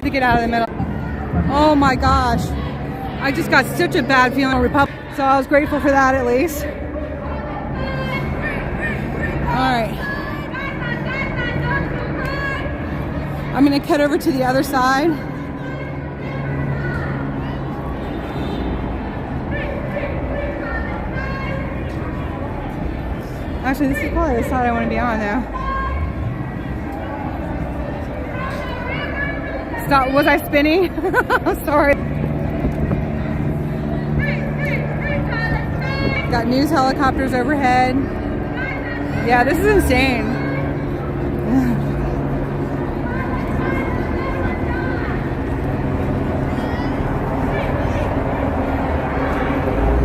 to get out of the middle. Oh my gosh. I just got such a bad feeling on Republic. So I was grateful for that at least. Alright. I'm going to cut over to the other side. Actually, this is probably the side I want to be on now. Stop. Was I spinning? I'm sorry. Got news helicopters overhead. Yeah, this is insane.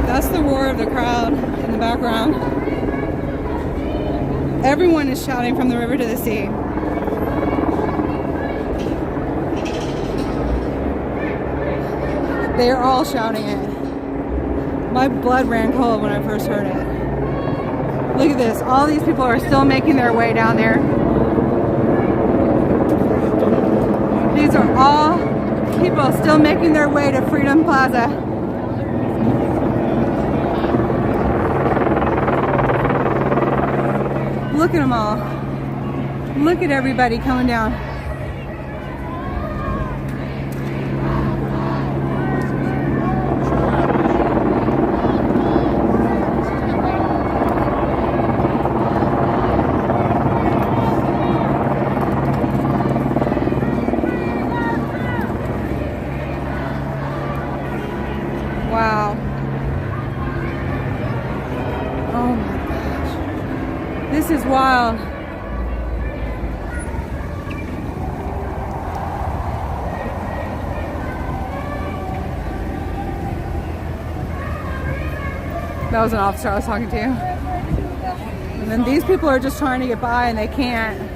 That's the roar of the crowd in the background. Everyone is shouting from the river to the sea. They are all shouting it. My blood ran cold when I first heard it. Look at this. All these people are still making their way down there. These are all people still making their way to Freedom Plaza. Look at them all. Look at everybody coming down. Wow. Oh my gosh. This is wild. That was an officer I was talking to. And then these people are just trying to get by and they can't.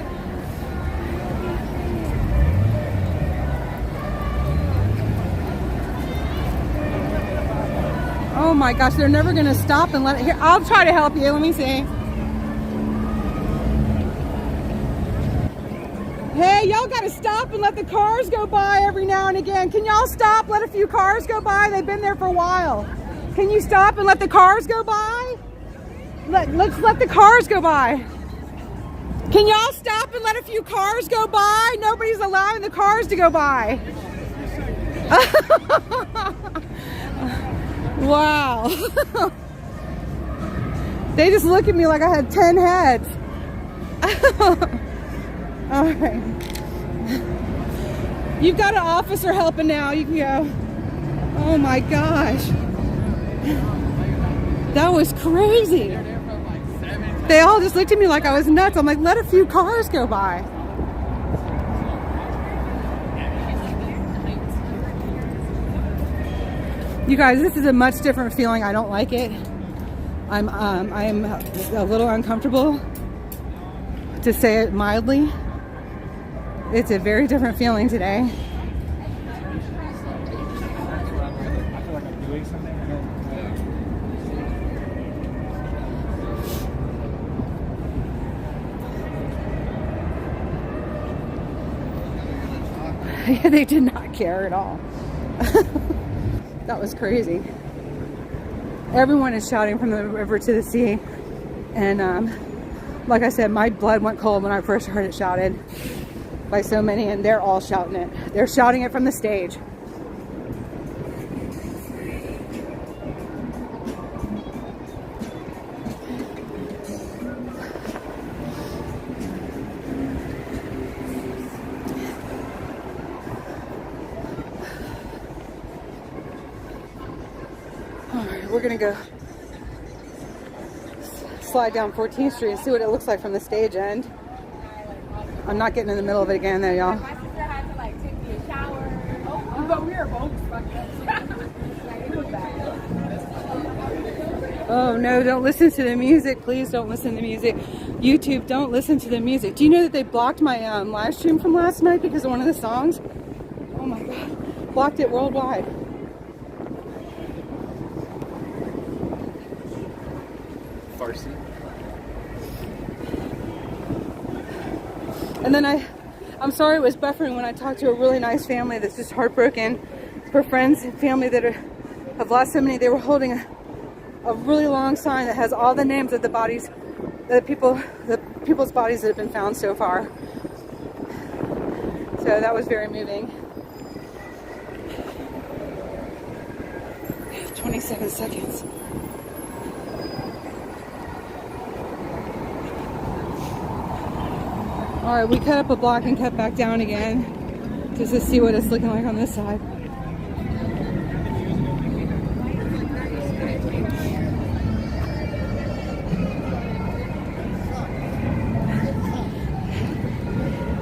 Oh my gosh, they're never gonna stop and let it. Here, I'll try to help you. Let me see. Hey, y'all gotta stop and let the cars go by every now and again. Can y'all stop, let a few cars go by? They've been there for a while. Can you stop and let the cars go by? Let's let the cars go by. Can y'all stop and let a few cars go by? Nobody's allowing the cars to go by. Wow. They just look at me like I had 10 heads. All right. You've got an officer helping now. You can go. Oh my gosh. That was crazy. They all just looked at me like I was nuts. I'm like, let a few cars go by. You guys, this is a much different feeling. I don't like it. I'm a little uncomfortable, to say it mildly. It's a very different feeling today. They did not care at all. That was crazy. Everyone is shouting from the river to the sea. And like I said, my blood went cold when I first heard it shouted by so many, and they're all shouting it. They're shouting it from the stage. We're gonna go slide down 14th Street and see what it looks like from the stage end. I'm not getting in the middle of it again there, y'all. My sister had to like take me a shower. Oh, but we were both fucked up. Like, it was bad. Oh no, don't listen to the music. Please don't listen to the music. YouTube, don't listen to the music. Do you know that they blocked my live stream from last night because of one of the songs? Oh my God. Blocked it worldwide. Farsi. And then I I'm sorry it was buffering when I talked to a really nice family that's just heartbroken for friends and family that have lost so many. They were holding a really long sign that has all the names of the bodies, the people's bodies that have been found so far. So that was very moving. 27 seconds. All right, we cut up a block and cut back down again just to see what it's looking like on this side.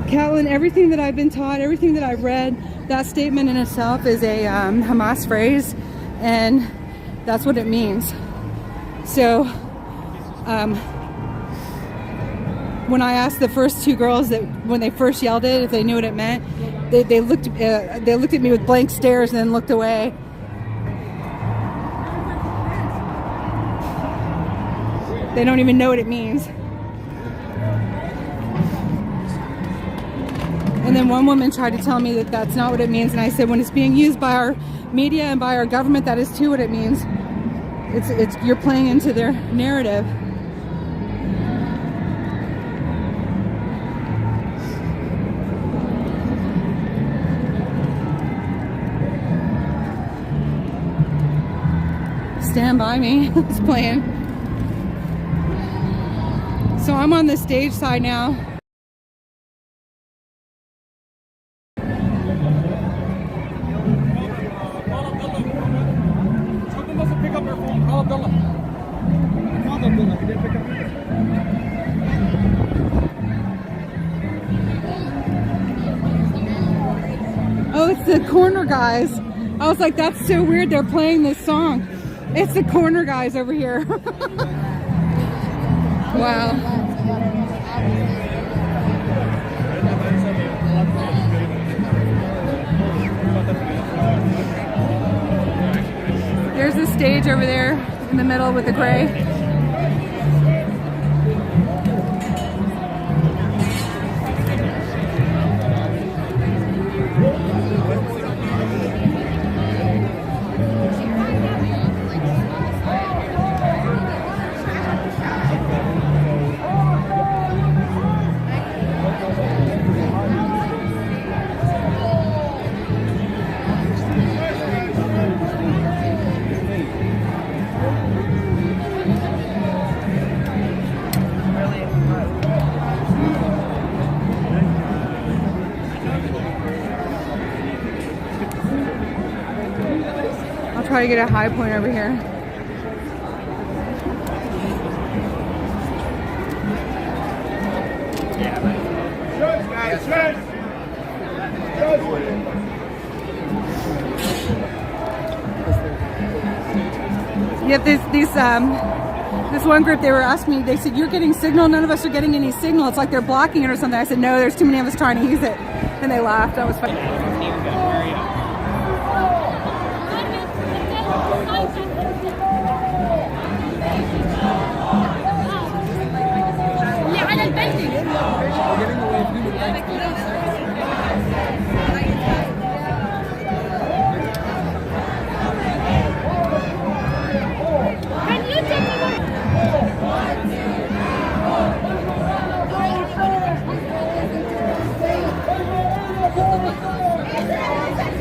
Catelyn, everything that I've been taught, everything that I've read, that statement in itself is a Hamas phrase, and that's what it means. So, when I asked the first two girls that when they first yelled it, if they knew what it meant, they looked at me with blank stares and then looked away. They don't even know what it means. And then one woman tried to tell me that that's not what it means, and I said, when it's being used by our media and by our government, that is too what it means. It's you're playing into their narrative. Stand by me. It's playing. So I'm on the stage side now. Oh, it's the corner guys. I was like, that's so weird. They're playing this song. It's the corner guys over here. Wow. There's the stage over there in the middle with the gray. Try to get a high point over here. Yep, this one group, they were asking me, they said, you're getting signal, none of us are getting any signal. It's like they're blocking it or something. I said, no, there's too many of us trying to use it. And they laughed. That was funny.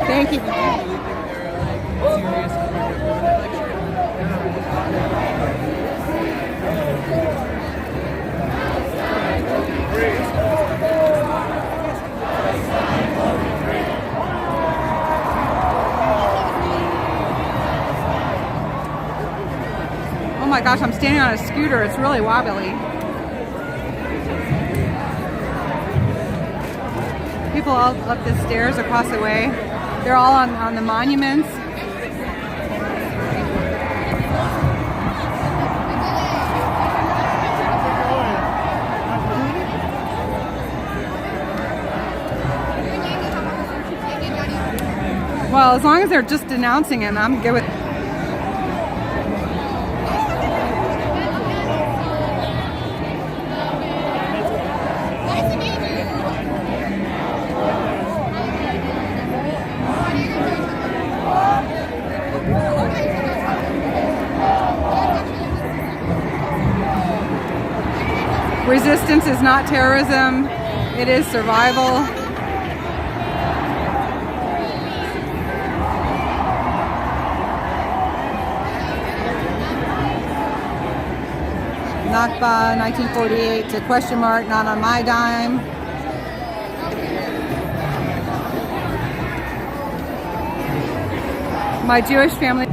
Thank you. Oh my gosh, I'm standing on a scooter. It's really wobbly. People all up the stairs across the way. They're all on the monuments. Well, as long as they're just denouncing him, I'm good with it. Resistance is not terrorism, it is survival. Nakba 1948 to question mark, not on my dime. My Jewish family.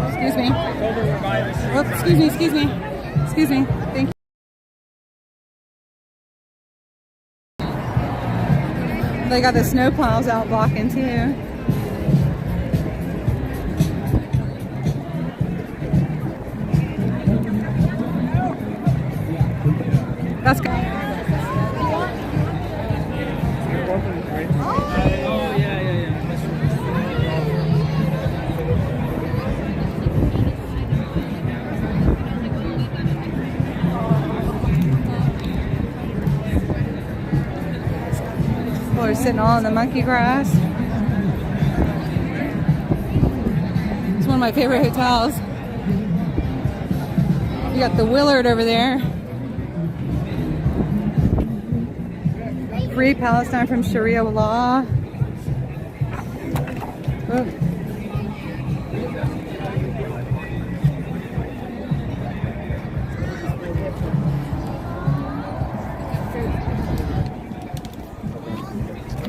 Excuse me. Oops, excuse me. Thank you. They got the snow plows out blocking too. That's good. Oh, yeah. People are sitting all in the monkey grass. It's one of my favorite hotels. You got the Willard over there. Free Palestine from Sharia law. Oh.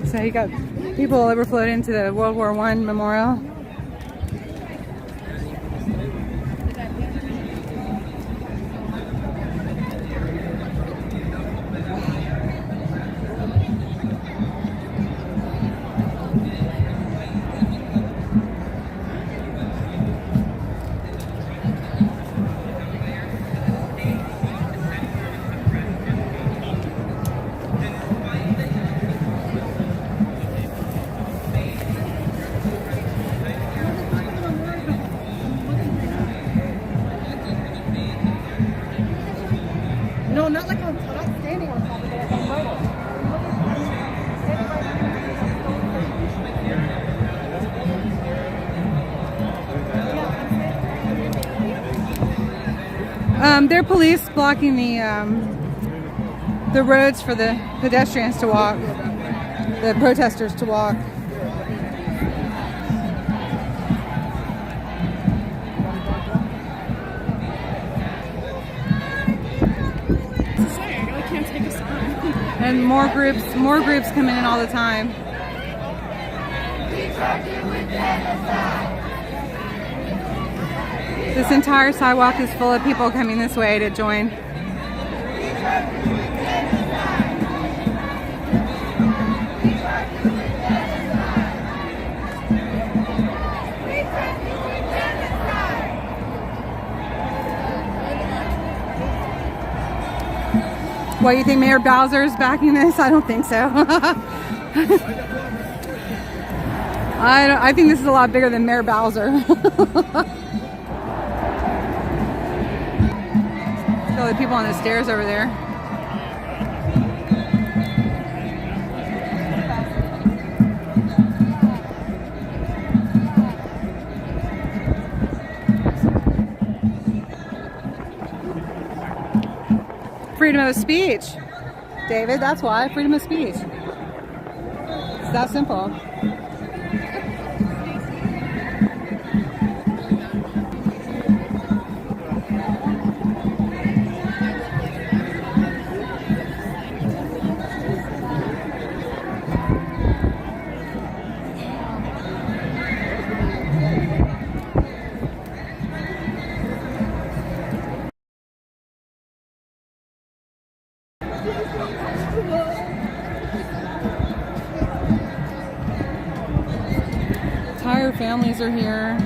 So you got people overflowed into the World War I memorial. No, not like I'm not standing on top of it. I'm right. They're police blocking the roads for the pedestrians to walk, the protesters to walk. And more groups coming in all the time. This entire sidewalk is full of people coming this way to join. What, you think Mayor Bowser's backing this? I don't think so. I think this is a lot bigger than Mayor Bowser. All the people on the stairs over there. Freedom of speech, David, that's why. Freedom of speech. It's that simple. Entire families are here.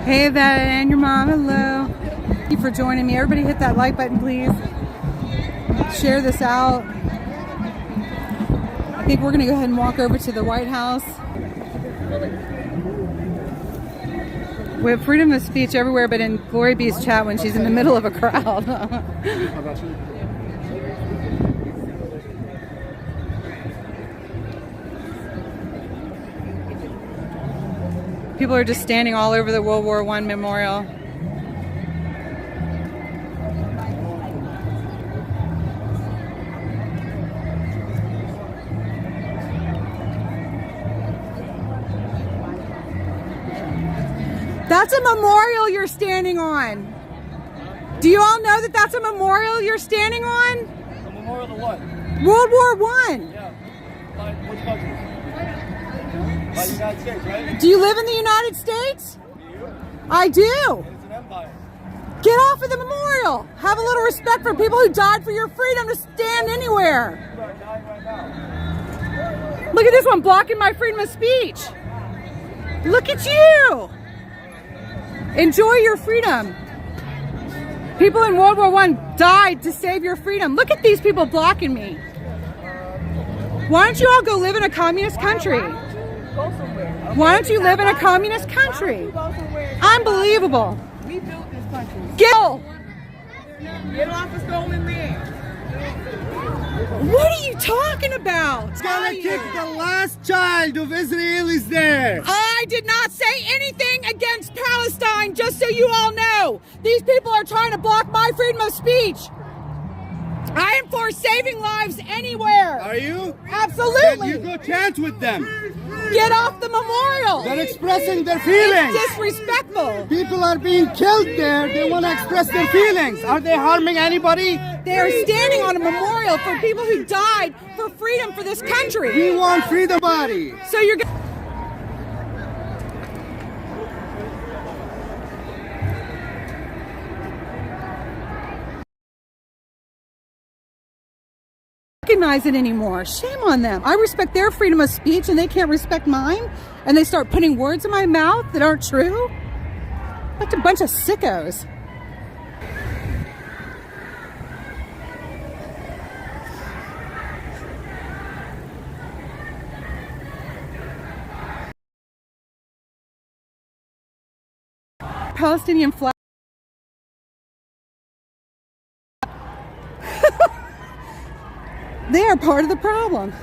Hey, that and your mom, hello. Thank you for joining me. Everybody hit that like button, please. Share this out. I think we're gonna go ahead and walk over to the White House. We have freedom of speech everywhere, but in Glory B's chat when she's in the middle of a crowd. People are just standing all over the World War I memorial. That's a memorial you're standing on. Do you all know that that's a memorial you're standing on? A memorial to what? World War I. Yeah. By which country? By the United States, right? Do you live in the United States? Do you? I do. It's an empire. Get off of the memorial. Have a little respect for people who died for your freedom to stand anywhere. You are dying right now. Look at this one blocking my freedom of speech. Look at you. Enjoy your freedom. People in World War I died to save your freedom. Look at these people blocking me. Why don't you all go live in a communist country? Why don't you live in a communist country? Unbelievable. We built this country. Get off of stolen land. What are you talking about? Gonna kick the last child of Israelis there. I did not say anything against Palestine, just so you all know. These people are trying to block my freedom of speech. I am for saving lives anywhere. Are you? Absolutely. Then you go chant with them. Get off the memorial. They're expressing their feelings. It's disrespectful. People are being killed there. They want to express their feelings. Are they harming anybody? They are standing on a memorial for people who died for freedom for this country. We want freedom, body. So you're recognize it anymore. Shame on them. I respect their freedom of speech and they can't respect mine, and they start putting words in my mouth that aren't true. Like a bunch of sickos. Palestinian Flag. They are part of the problem.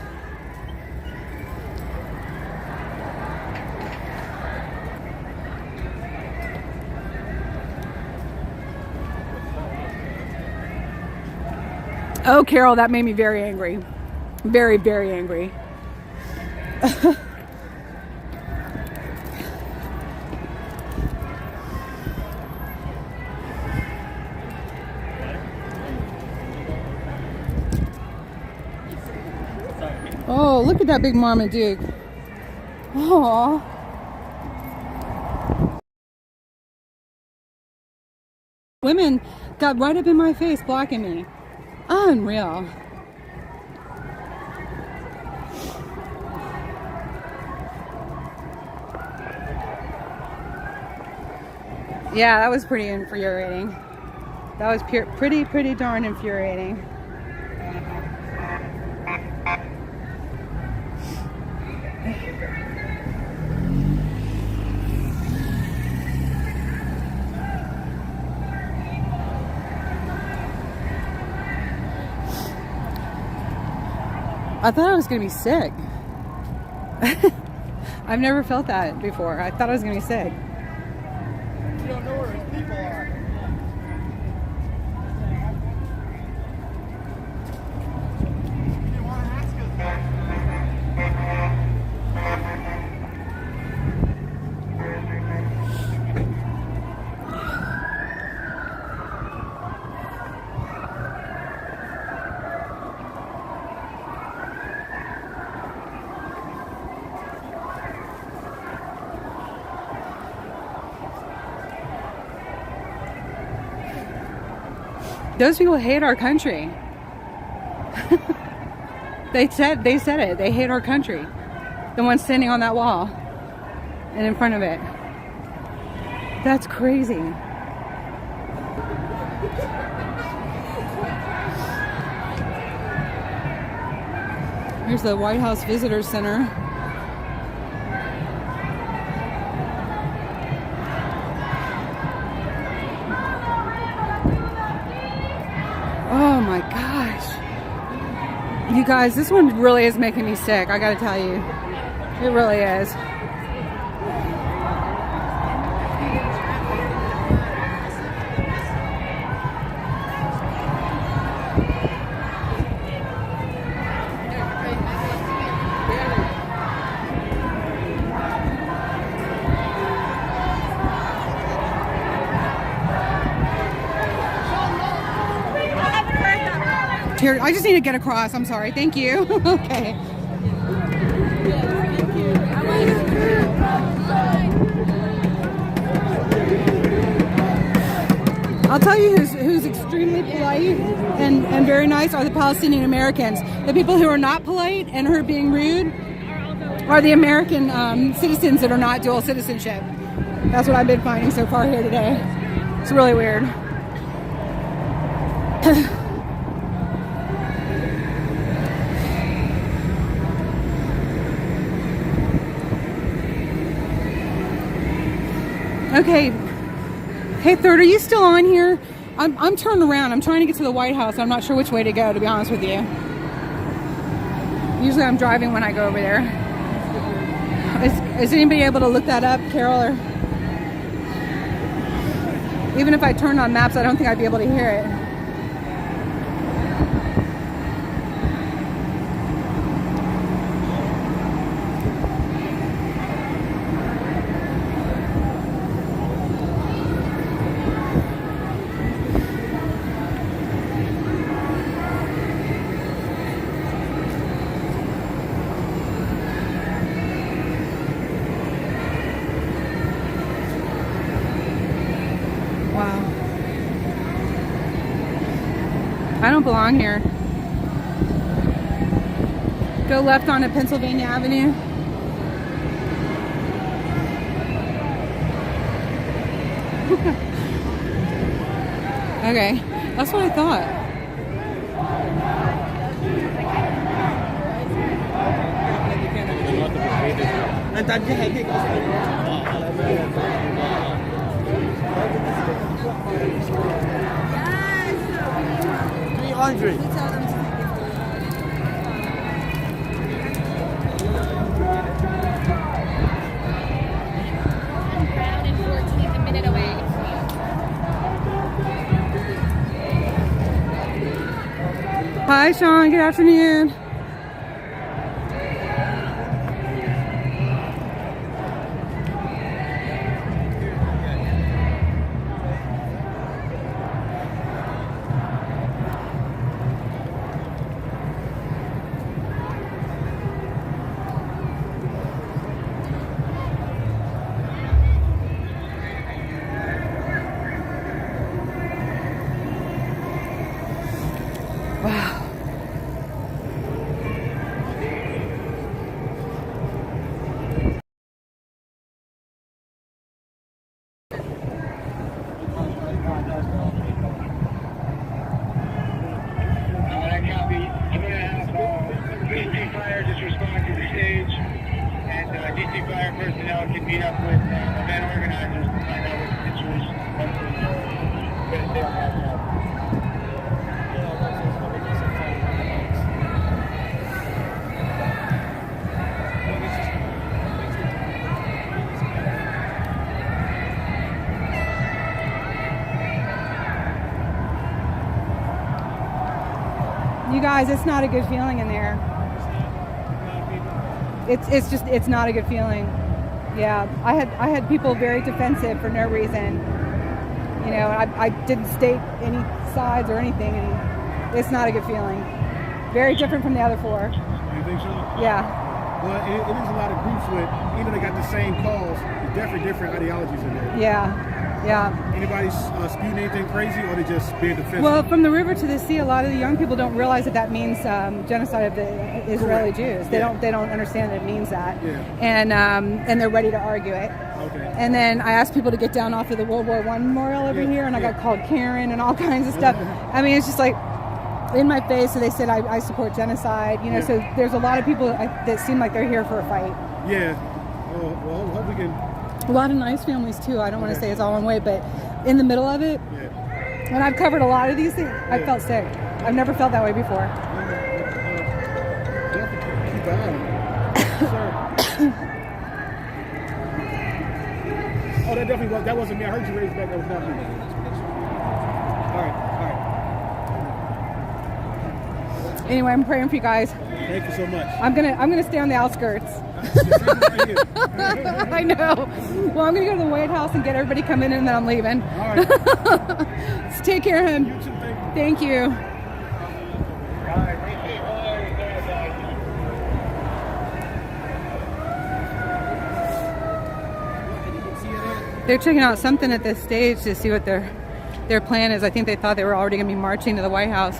Oh, Carol, that made me very angry. Very, very angry. Oh, look at that big Marmaduke. Oh. Women got right up in my face blocking me. Unreal. Yeah, that was pretty infuriating. That was pretty darn infuriating. I thought I was going to be sick. I've never felt that before. I thought I was going to be sick. You don't know where his people are. You want to ask us that? Those people hate our country. They said it. They hate our country. The ones standing on that wall and in front of it. That's crazy. Here's the White House Visitor Center. Oh my gosh. You guys, this one really is making me sick. I gotta tell you. It really is. Here, I just need to get across. I'm sorry. Thank you. Okay. I'll tell you who's extremely polite and very nice are the Palestinian Americans. The people who are not polite and who are being rude are the American citizens that are not dual citizenship. That's what I've been finding so far here today. It's really weird. Okay. Hey, Third, are you still on here? I'm turning around. I'm trying to get to the White House. I'm not sure which way to go, to be honest with you. Usually I'm driving when I go over there. Is anybody able to look that up, Carol? Or even if I turned on maps, I don't think I'd be able to hear it. I don't belong here. Go left onto Pennsylvania Avenue. Okay, that's what I thought. Hi, Sean. Good afternoon. Wow. DC Fire personnel can meet up with event organizers to find out what the situation You guys, it's not a good feeling in there. It's not a good feeling. Yeah, I had people very defensive for no reason. You know, I didn't state any sides or anything, and it's not a good feeling. Very different from the other four. You think so? Yeah. Well, it is a lot of groups with, even though they got the same cause, there's definitely different ideologies in there. Yeah. Yeah. Anybody spewing anything crazy, or they just being defensive? Well, from the river to the sea, a lot of the young people don't realize that means genocide of the Israeli Jews. They don't understand that it means that, and they're ready to argue it. Okay. And then I asked people to get down off of the World War I memorial over here, and I got called Karen and all kinds of stuff. I mean, it's just like in my face. So they said I support genocide. You know, so there's a lot of people that seem like they're here for a fight. Yeah. Well, hope we can. A lot of nice families too. I don't want to say it's all one way, but in the middle of it, when I've covered a lot of these things, I felt sick. I've never felt that way before. Keep an eye on it. Oh, that definitely was. That wasn't me. I heard you raise back. That was not me. All right. Anyway, I'm praying for you guys. Thank you so much. I'm gonna stay on the outskirts. I know. Well, I'm gonna go to the White House and get everybody come in, and then I'm leaving. All right. So take care, hon. You too. Thank you. They're checking out something at this stage to see what their plan is. I think they thought they were already going to be marching to the White House.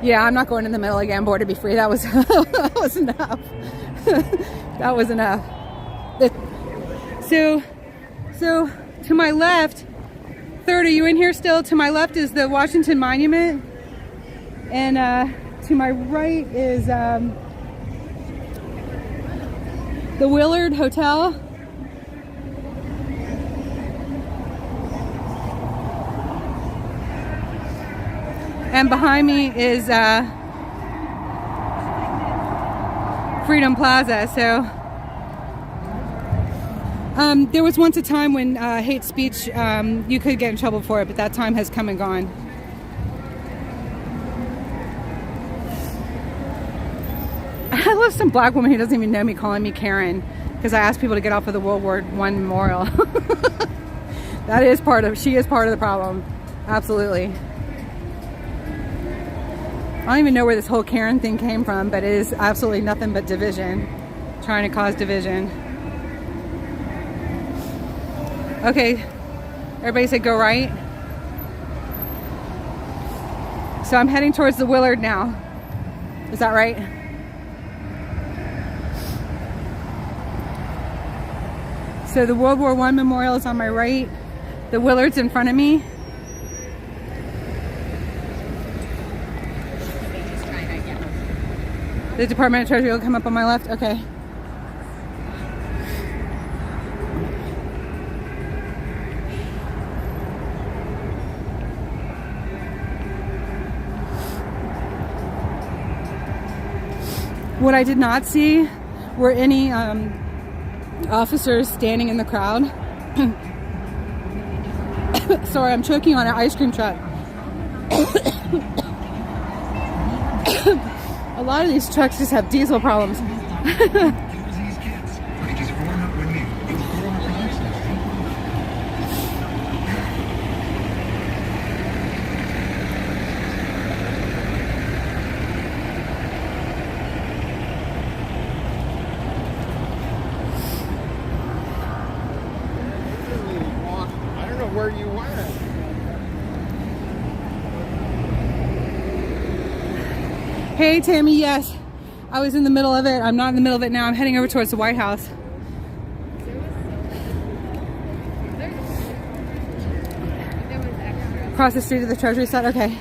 Yeah, I'm not going in the middle again. Border be free. That was that was enough. That was enough. So to my left, Third, are you in here still? To my left is the Washington Monument, and to my right is the Willard Hotel. And behind me is Freedom Plaza. So there was once a time when hate speech, you could get in trouble for it, but that time has come and gone. I love some black woman who doesn't even know me calling me Karen because I asked people to get off of the World War I memorial. That is she is part of the problem. Absolutely. I don't even know where this whole Karen thing came from, but it is absolutely nothing but division. Trying to cause division. Okay, everybody said go right. So I'm heading towards the Willard now. Is that right? So the World War I memorial is on my right. The Willard's in front of me. The Department of Treasury will come up on my left. Okay. What I did not see were any officers standing in the crowd. Sorry, I'm choking on an ice cream truck. A lot of these trucks just have diesel problems. I don't know where you went. Hey Tammy, yes, I was in the middle of it. I'm not in the middle of it now. I'm heading over towards the White House. Across the street to the Treasury side. Okay.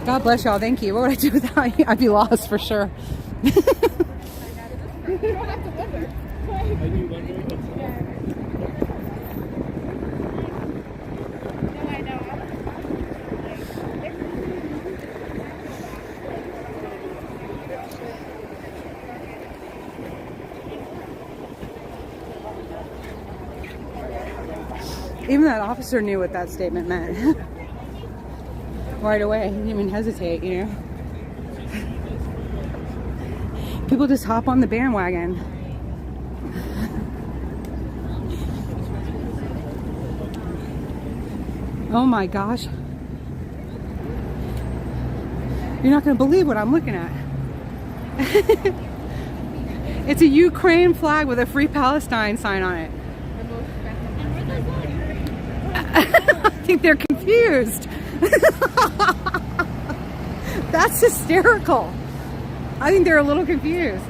God bless y'all. Thank you. What would I do without you? I'd be lost for sure. You don't have to wonder. No, I know. Even that officer knew what that statement meant. Right away. He didn't even hesitate, you know. People just hop on the bandwagon. Oh my gosh. You're not going to believe what I'm looking at. It's a Ukraine flag with a Free Palestine sign on it. I think they're confused. That's hysterical. I think they're a little confused.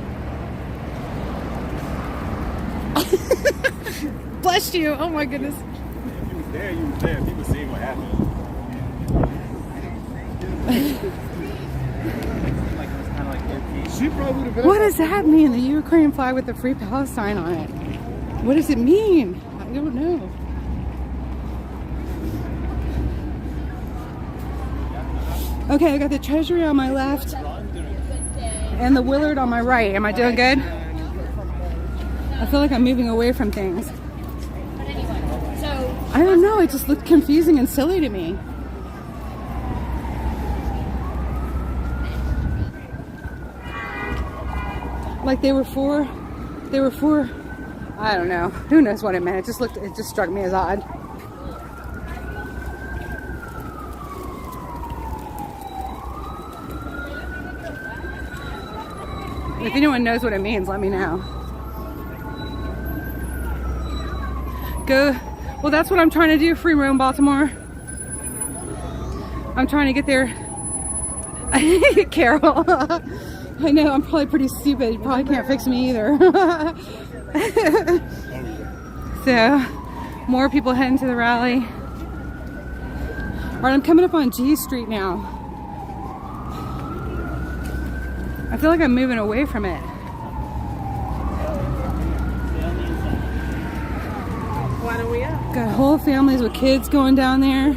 Bless you. Oh my goodness. If you was there, you was there. People see what happened. She probably would have been. What does that mean? The Ukraine flag with the Free Palestine on it. What does it mean? I don't know. Okay, I got the Treasury on my left and the Willard on my right. Am I doing good? I feel like I'm moving away from things. I don't know, it just looked confusing and silly to me. Like they were for, I don't know. Who knows what it meant? It just struck me as odd. If anyone knows what it means, let me know. Go. Well, that's what I'm trying to do. Free roam Baltimore. I'm trying to get there. Carol. I know, I'm probably pretty stupid. You probably can't fix me either. So, more people heading to the rally. Alright, I'm coming up on G Street now. I feel like I'm moving away from it. Why don't we up? Got whole families with kids going down there.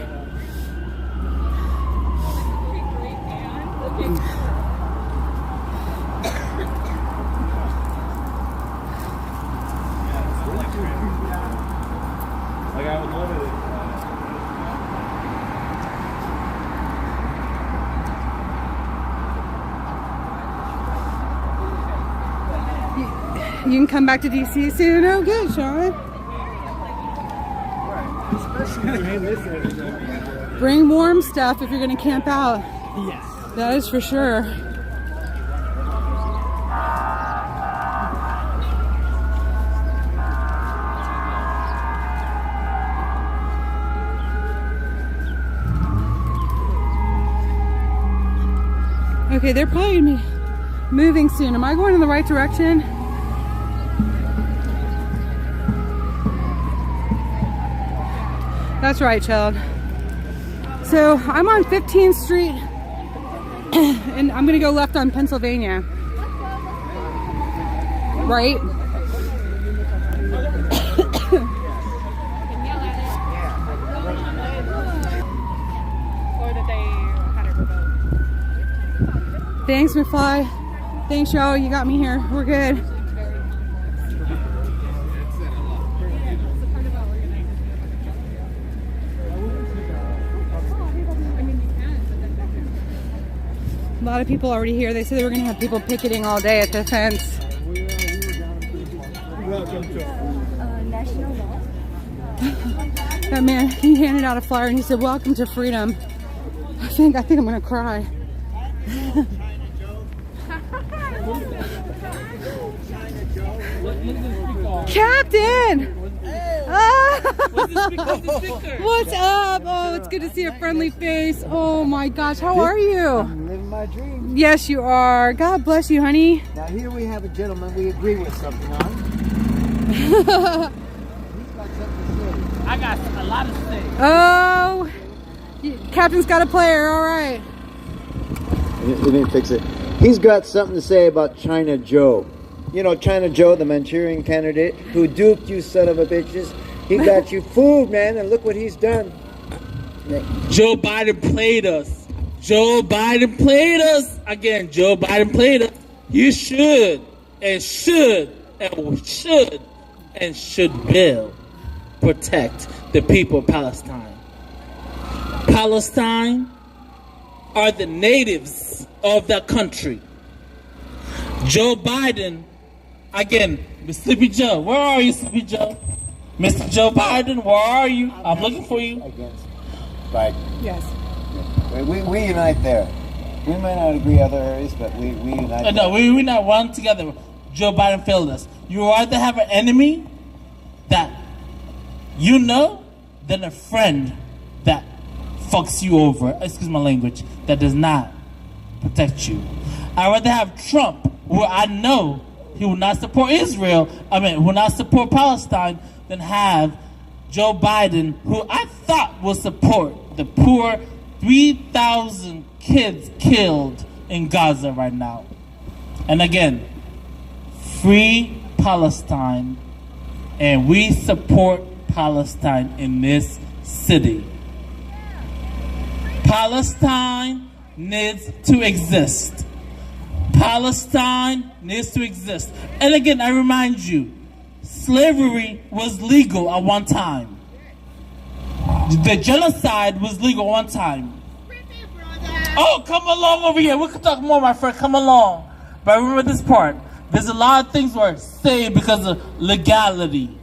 Like I would love it. You can come back to DC soon. Oh, good, Sean. Bring warm stuff if you're going to camp out. Yes. That is for sure. Okay, they're probably going to be moving soon. Am I going in the right direction? That's right, child. So I'm on 15th Street and I'm gonna go left on Pennsylvania. Right? Thanks, McFly. Thanks, y'all. You got me here. We're good. A lot of people already here. They said they were going to have people picketing all day at the fence. That man, he handed out a flyer and he said, "Welcome to freedom." I think I'm going to cry. Captain! What's up? Oh, it's good to see a friendly face. Oh my gosh, how are you? I'm living my dream. Yes, you are. God bless you, honey. Now here we have a gentleman we agree with something on. He's got something to say. I got a lot to say. Oh, Captain's got a player. All right. Let me fix it. He's got something to say about China Joe. You know China Joe, the Manchurian candidate who duped you son of a bitches. He got you fooled, man, and look what he's done. Joe Biden played us. Joe Biden played us. Again, Joe Biden played us. You should bill protect the people of Palestine. Palestine are the natives of that country. Joe Biden, again, Sleepy Joe, where are you, Sleepy Joe? Mr. Joe Biden, where are you? I'm looking for you. Against Biden. Yes. We unite there. We may not agree other areas, but we unite. No, we not one together. Joe Biden failed us. You rather have an enemy that you know than a friend that fucks you over. Excuse my language. That does not protect you. I'd rather have Trump, who I know he will not support Israel. Will not support Palestine, than have Joe Biden, who I thought will support the poor 3,000 kids killed in Gaza right now. And again, free Palestine, and we support Palestine in this city. Palestine needs to exist. Palestine needs to exist. And again, I remind you, slavery was legal at one time. The genocide was legal one time. Oh, come along over here. We can talk more, my friend. Come along. But remember this part. There's a lot of things were saved because of legality.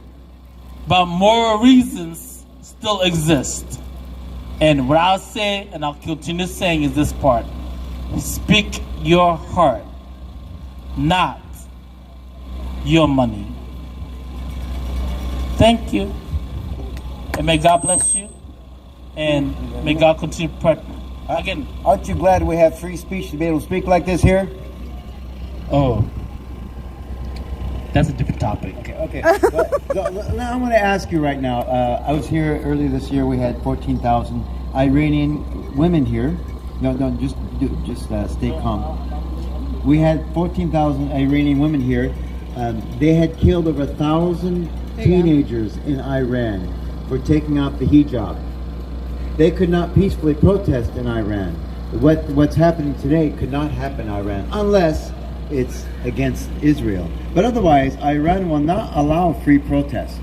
But moral reasons still exist. And what I'll say, and I'll continue saying, is this part. Speak your heart. not your money. Thank you. And may God bless you. And may God continue to protect. Again, Aren't you glad we have free speech to be able to speak like this here? oh, that's a different topic. Okay. Now I'm going to ask you right now. I was here earlier this year. We had 14,000 Iranian women here. No, just stay calm. We had 14,000 Iranian women here. They had killed over 1,000 teenagers in Iran for taking off the hijab. They could not peacefully protest in Iran. What's happening today could not happen in Iran unless it's against Israel. But otherwise, Iran will not allow free protest.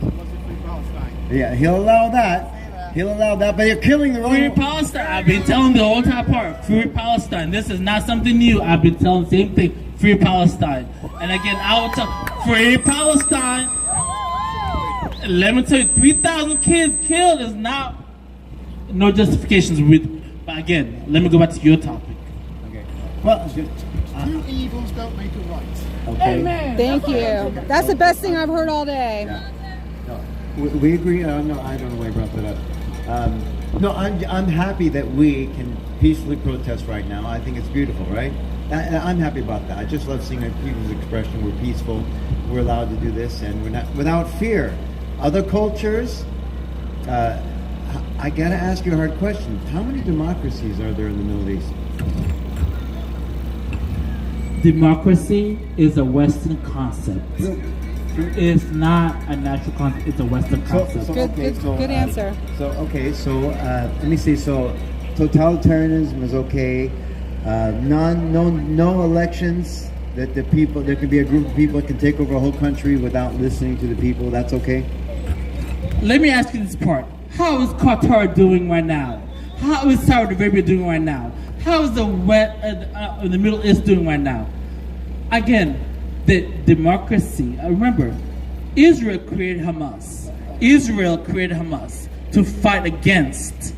Yeah, he'll allow that. He'll allow that, but you're killing the Free Palestine. I've been telling the whole time part. Free Palestine. This is not something new. I've been telling the same thing. Free Palestine. And again, I will tell Free Palestine. Let me tell you, 3,000 kids killed is not no justifications with. But again, let me go back to your topic. Okay. Well, Two evils don't make a right. okay. Thank you. That's the best thing I've heard all day. No, we agree. No, I don't know why you brought that up. No, I'm happy that we can peacefully protest right now. I think it's beautiful, right? I'm happy about that. I just love seeing people's expression. We're peaceful. We're allowed to do this, and we're not without fear. Other cultures. I gotta ask you a hard question. How many democracies are there in the Middle East? Democracy is a Western concept. It's not a natural concept. It's a Western concept. Good answer. Let me see. So, totalitarianism is okay. No elections. That the people, there could be a group of people that can take over a whole country without listening to the people. That's okay. Let me ask you this part. How is Qatar doing right now? How is Saudi Arabia doing right now? How is the Middle East doing right now? Again, the democracy. Remember, Israel created Hamas. Israel created Hamas to fight against.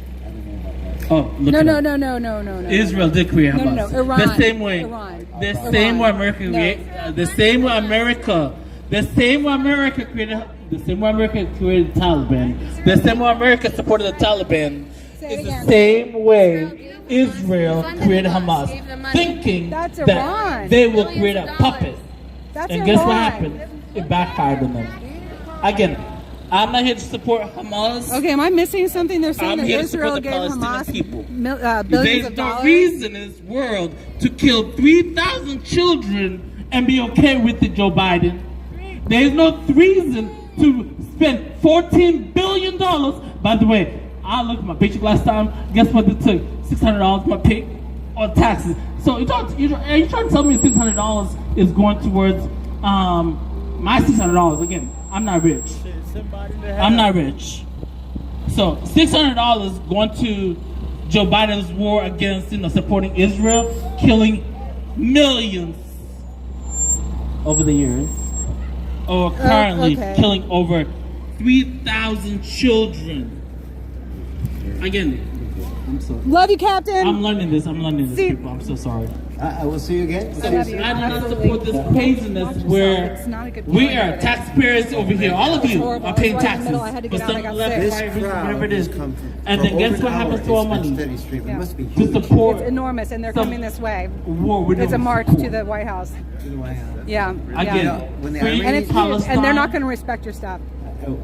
Oh, look. No. Israel did create Hamas. No. Iran. The same way. Iran. The same way America. The same way America. The same way America created. The same way America created the Taliban. The same way America supported the Taliban. It's the same way Israel created Hamas, thinking That's that Iran. they will create a puppet. That's And guess what Iran. happened? It backfired on them. Again, I'm not here to support Hamas. Okay, am I missing something? They're saying I'm that here to Israel support the gave Palestinian Hamas people. billions There's of no dollars. reason in this world to kill 3,000 children and be okay with it, Joe Biden. There's no reason to spend $14 billion. By the way, I looked at my paycheck last time. Guess what? They took $600 my pay on taxes. So are you trying to tell me $600 is going towards my $600? Again, I'm not rich. I'm not rich. So $600 going to Joe Biden's war against, supporting Israel, killing millions over the years, or currently killing over 3,000 children. Again, I'm sorry. Love you, Captain. I'm learning this, people. I'm so sorry. I will see you again. I do not support this craziness where we are taxpayers over here. All of you are paying taxes. But some left, right, whatever it is. And then guess what happens to our money? To support. It's enormous, and they're coming this way. War. It's a march to the White House. Yeah. Again, When the free And it's huge, Palestine. and they're not going to respect your stuff.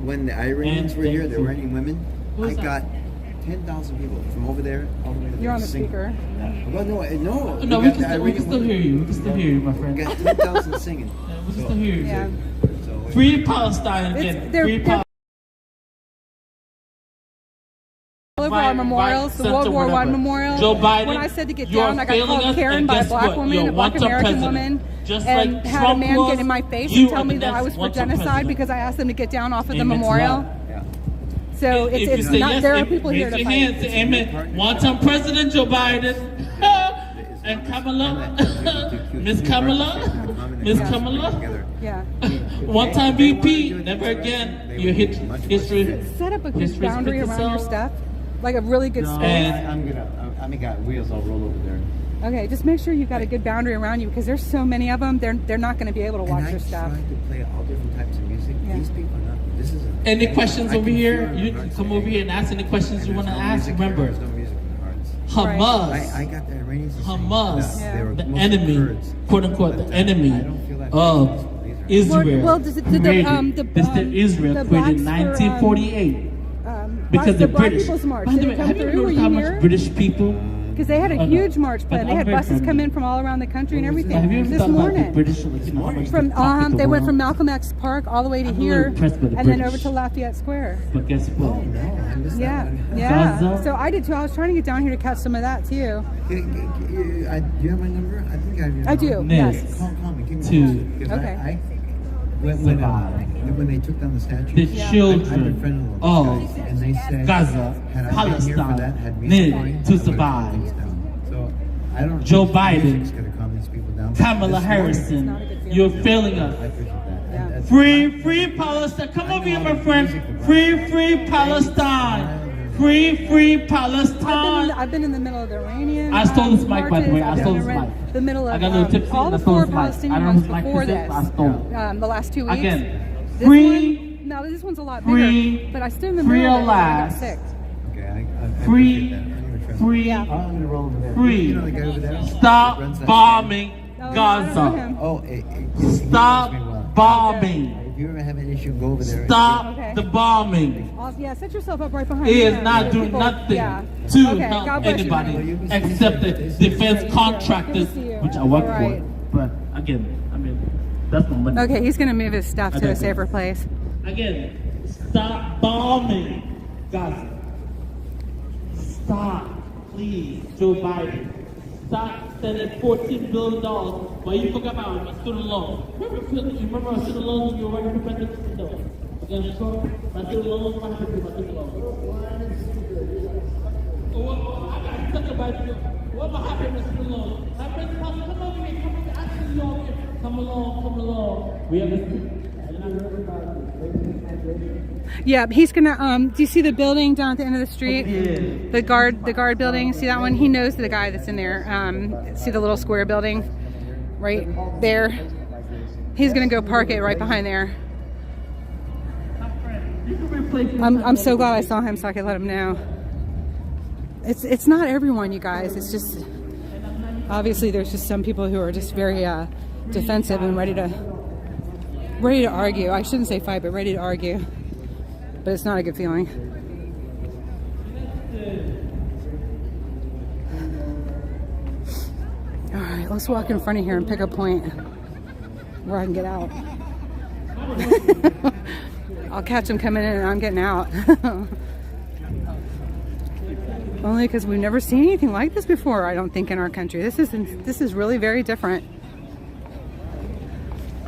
When the Iranians were here, the Iranian women, I got 10,000 people from over there all the way to there. You're on the singing. speaker. Well, no. No, we can still hear you. We can still hear you, my We friend. got 10,000 singing. We can still hear you. Yeah. So, Free Palestine again. They're- Free they're- Palestine. All over our memorials, the World War I memorial. Joe Biden, when I said to get you are down, I got failing called us, Karen and by a guess black what? woman, You're a black one-term American president. woman, Just and like had Trump a man was, get in my face you and tell are me the that I next was for one-term genocide president. because I asked them to get down off of the Amen to memorial. that. So If you it's say not. yes, There are people here raise to your fight. hands, say amen. One-term President Joe Biden and Kamala, Miss Kamala. Yeah. One-time VP, never again. Your history. Set up a good History boundary speaks around your itself. stuff, like a really good space. And I got wheels all roll over there. Okay, just make sure you've got a good boundary around you because there's so many of them. They're not going to be able to watch your stuff. I tried to play all different types of music. Yeah. These people are not. This is Any questions over here? You can come over here and ask any questions you want to ask. Remember, There's no music in the hearts. Hamas, I got the Iranians. to sing. Hamas, Yeah. They were the mostly enemy, Kurds. quote unquote, the But, enemy I don't feel that of these are- Israel. Well, does it- did the, created. This is Israel the created in blacks were, 1948 because the the Black British. People's March, By the did way, it come have you through? Were noticed how you much here? British people? Because they had a huge march plan. They had I'm very buses come friendly. in from all around the country and Have you everything. ever This thought about the morning. British? Like, you know, how much From pocket they the went from world? Malcolm X Park all the way to I'm a here, little impressed by the and then British. over to Lafayette Square. But guess what? Oh no, I missed Yeah, that one. yeah. Gaza. So I did too. I was trying to get down here to catch some of that too. Do you have my number? I think I have your I do. number. Nick. Yes. Call me. Give me Two. a call. Because Okay. when they took down the statue, The Yeah. I children befriended them. of And they said, Gaza, had I been here for that, had Palestine music need going, to I would've survive. shut these down. So I don't Joe think Biden, music's gonna calm these people down. Kamala This morning, Harrison, not a good feeling. you're failing I us. appreciate that. Yeah. And that's- Free Palestine. Come over here, my friend. Free Palestine. Free Palestine. I've been in the middle of the Iranian. I stole this mic, by the way. I I've stole been this in mic. The middle I of got a little tipsy all and the I stole four this mic. I Palestinian don't know ones whose mic before this is, this. but I stole it. The last 2 weeks. Again, This free, one, no, this one's a lot free, bigger. But I stood in the free middle of it and I got alas. sick. Okay, I Free, appreciate that. I'm gonna trust free, Yeah. I'm gonna roll over there. free. You know the guy over there? Runs Stop that bombing No, I don't know Gaza. him. Oh, he Stop knows me well. bombing. If you ever have an issue, go over there. Stop Okay. the bombing. Yeah, set yourself up right behind He me. is not So doing people- nothing yeah. to Okay, help God bless you, anybody honey. except the defense contractors, Good to see you. which I work All right. for. But again, I mean, that's my money. Okay, he's gonna move his stuff I to a bet. safer place. Again, stop bombing Gaza. Stop, please, Joe Biden. Stop spending $14 billion while you forgot about my student loan. You remember my student loans when you were running for president? No. Again, so my student loans, what happened to my student loans? I got to talk about you. What happened to student loans? My friends, come over here, come over here. I see you over here. Come along. We have a Yeah, he's gonna. Do you see the building down at the end of the street? The guard building. See that one? He knows the guy that's in there. See the little square building right there? He's gonna go park it right behind there. I'm so glad I saw him so I could let him know. It's not everyone, you guys. It's just obviously there's just some people who are just very defensive and ready to argue. I shouldn't say fight, but ready to argue. But it's not a good feeling. All right, let's walk in front of here and pick a point where I can get out. I'll catch them coming in and I'm getting out. Only because we've never seen anything like this before, I don't think, in our country. This is really very different.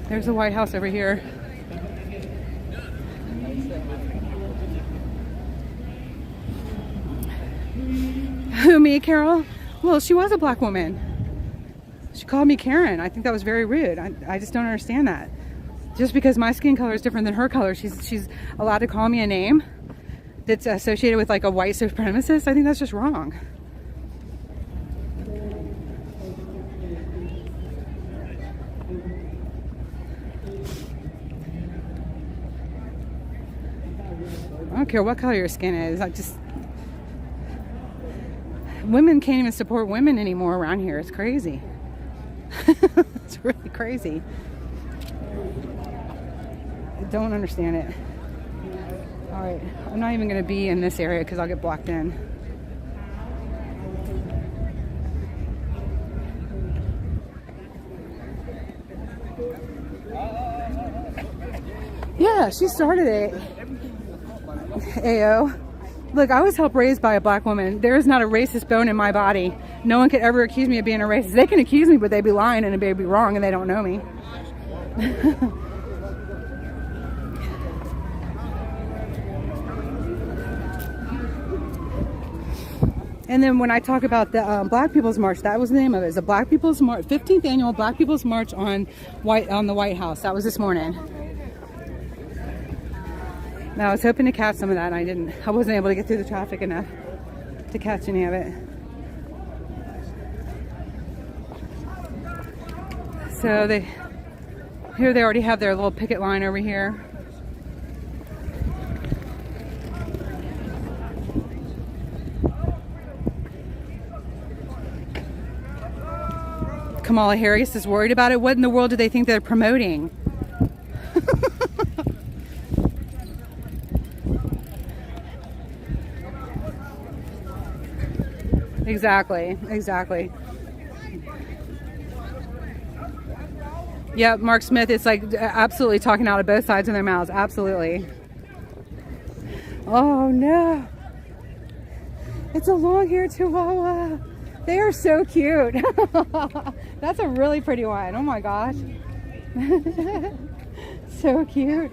There's the White House over here. Who, me, Carol? Well, she was a black woman. She called me Karen. I think that was very rude. I just don't understand that. Just because my skin color is different than her color, she's allowed to call me a name that's associated with like a white supremacist. I think that's just wrong. I don't care what color your skin is. Women can't even support women anymore around here. It's crazy. It's really crazy. I don't understand it. All right, I'm not even going to be in this area because I'll get blocked in. Yeah, she started it. AO. Look, I was helped raised by a black woman. There is not a racist bone in my body. No one could ever accuse me of being a racist. They can accuse me, but they'd be lying and they'd be wrong and they don't know me. And then when I talk about the Black People's March, that was the name of it. It's the Black People's March, 15th annual Black People's March on the White House. That was this morning. Now I was hoping to catch some of that, and I didn't. I wasn't able to get through the traffic enough to catch any of it. So they already have their little picket line over here. Kamala Harris is worried about it. What in the world do they think they're promoting? Exactly. Yeah, Mark Smith, it's like absolutely talking out of both sides of their mouths. Absolutely. Oh no. It's a long-haired Chihuahua. They are so cute. That's a really pretty one. Oh my gosh. So cute.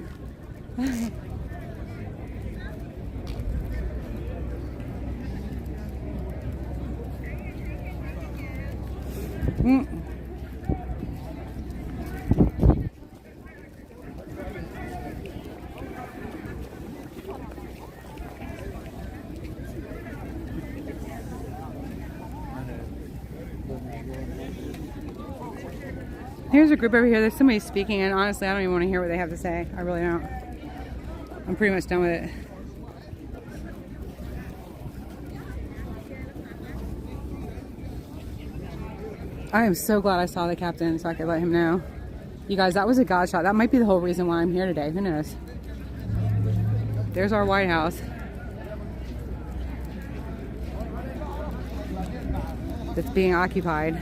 Here's a group over here. There's somebody speaking, and honestly, I don't even want to hear what they have to say. I really don't. I'm pretty much done with it. I am so glad I saw the captain so I could let him know. You guys, that was a God shot. That might be the whole reason why I'm here today. Who knows? There's our White House. That's being occupied.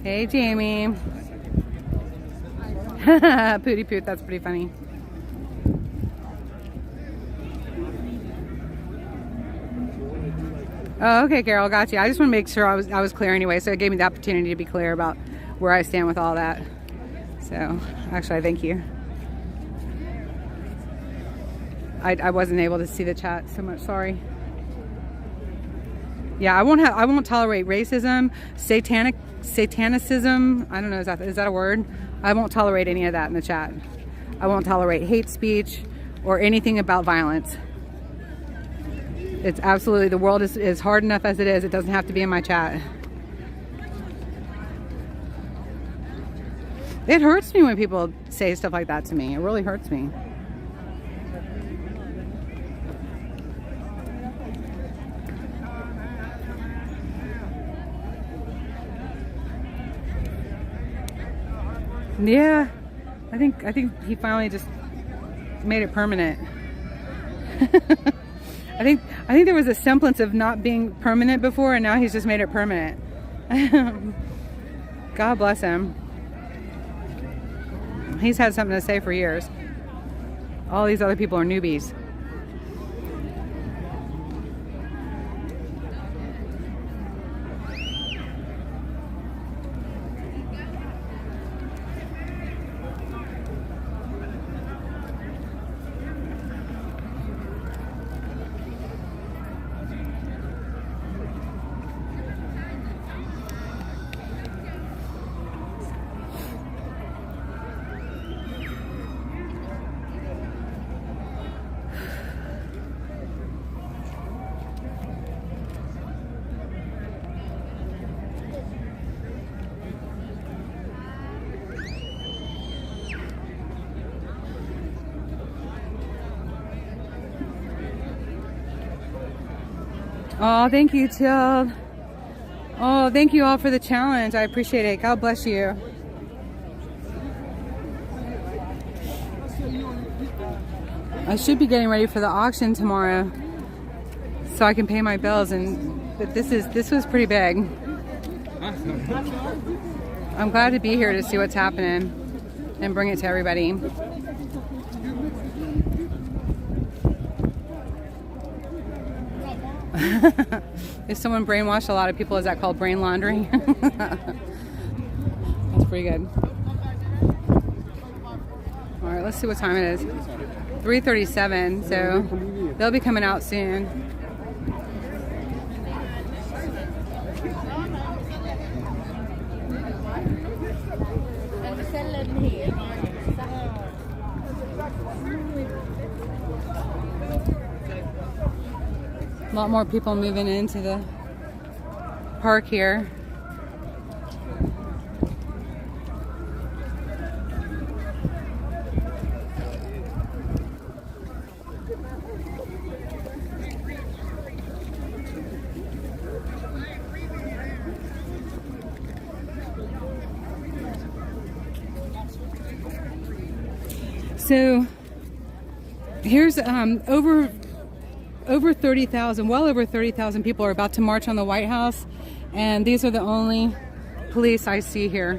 Hey, Jamie. Pooty poot, that's pretty funny. Oh, okay, Carol, got you. I just want to make sure I was clear anyway, so it gave me the opportunity to be clear about where I stand with all that. So, actually, I thank you. I wasn't able to see the chat so much. Sorry. Yeah, I won't tolerate racism, satanicism. I don't know, is that a word? I won't tolerate any of that in the chat. I won't tolerate hate speech or anything about violence. It's absolutely, the world is hard enough as it is. It doesn't have to be in my chat. It hurts me when people say stuff like that to me. It really hurts me. Yeah, I think he finally just made it permanent. I think there was a semblance of not being permanent before, and now he's just made it permanent. God bless him. He's had something to say for years. All these other people are newbies. Oh, thank you, Chill. Oh, thank you all for the challenge. I appreciate it. God bless you. I should be getting ready for the auction tomorrow so I can pay my bills, but this was pretty big. I'm glad to be here to see what's happening and bring it to everybody. If someone brainwashed a lot of people, is that called brain laundering? That's pretty good. All right, let's see what time it is. 3:37, so they'll be coming out soon. lot more people moving into the park here. So here's over 30,000, well over 30,000 people are about to march on the White House, and these are the only police I see here.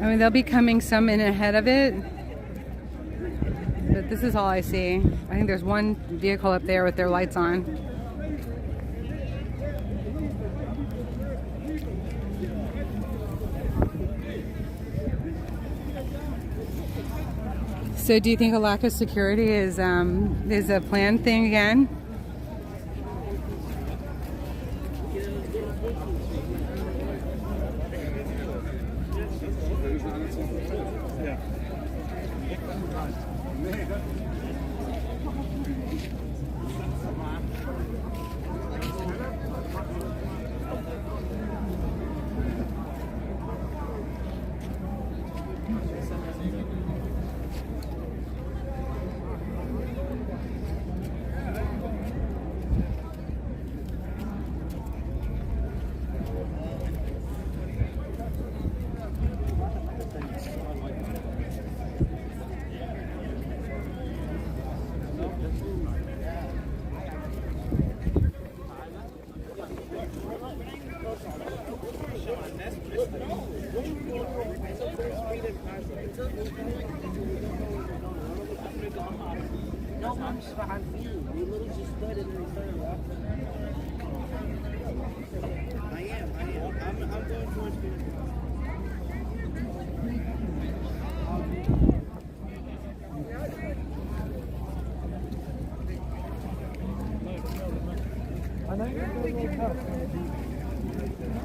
I mean, they'll be coming some in ahead of it, but this is all I see. I think there's one vehicle up there with their lights on. So do you think a lack of security is a planned thing again?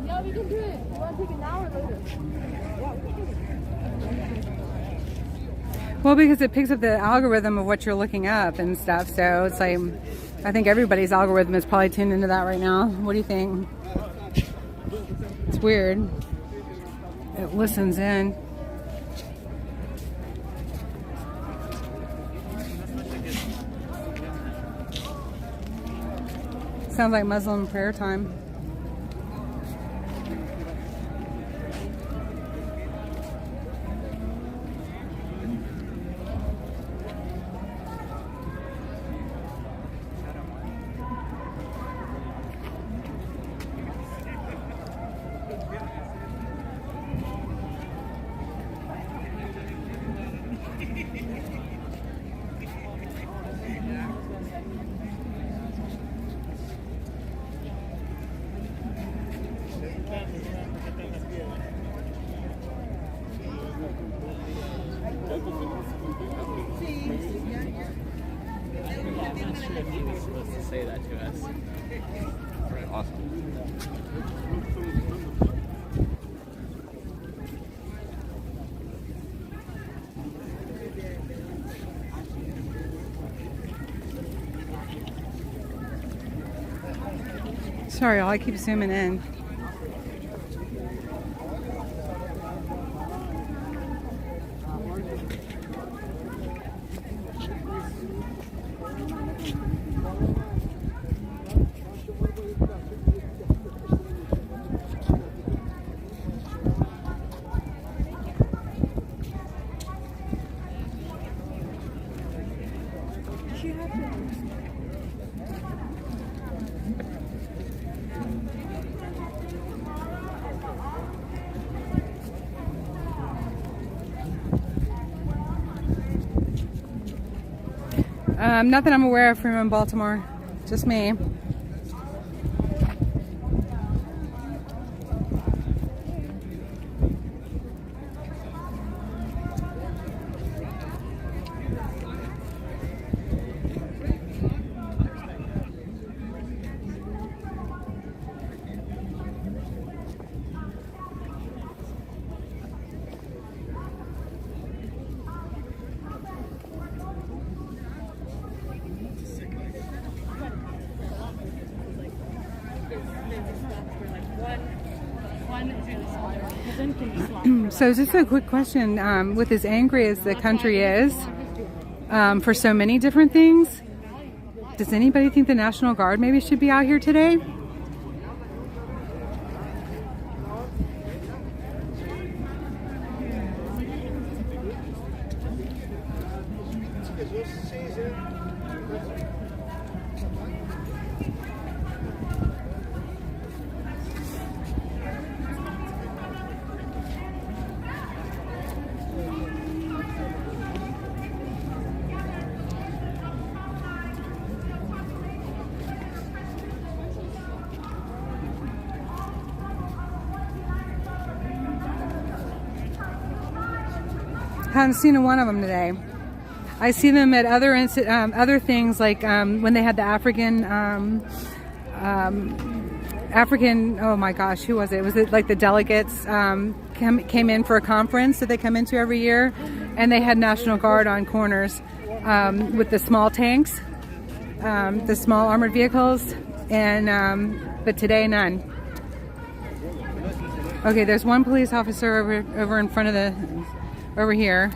Yeah, we can do it. You want to take an hour later? Well, because it picks up the algorithm of what you're looking up and stuff, so it's like, I think everybody's algorithm is probably tuned into that right now. What do you think? It's weird. It listens in. Sounds like Muslim prayer time. Say that to us. Right, awesome. Sorry, I keep zooming in. Nothing I'm aware of from in Baltimore. Just me. So just a quick question, with as angry as the country is for so many different things, does anybody think the National Guard maybe should be out here today? Haven't seen one of them today. I see them at other things, like when they had the African, oh my gosh, who was it? Was it like the delegates came in for a conference that they come into every year, and they had National Guard on corners with the small tanks, the small armored vehicles, and but today none. Okay, there's one police officer over in front of the. Over here.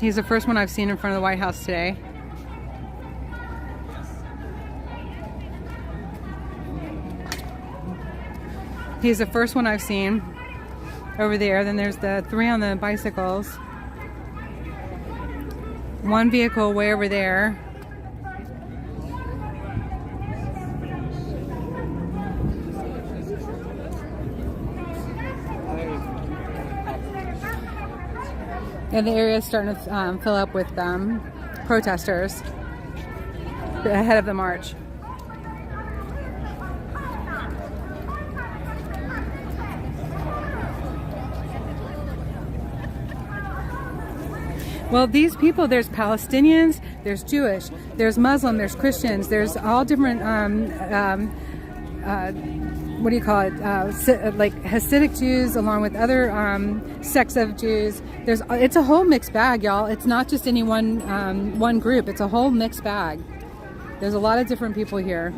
He's the first one I've seen in front of the White House today. He's the first one I've seen over there. Then there's the 3 on the bicycles. One vehicle way over there. And the area is starting to fill up with protesters ahead of the march. Well, these people, there's Palestinians, there's Jewish, there's Muslim, there's Christians, there's all different, what do you call it, like Hasidic Jews along with other sects of Jews. It's a whole mixed bag, y'all. It's not just any one group. It's a whole mixed bag. There's a lot of different people here.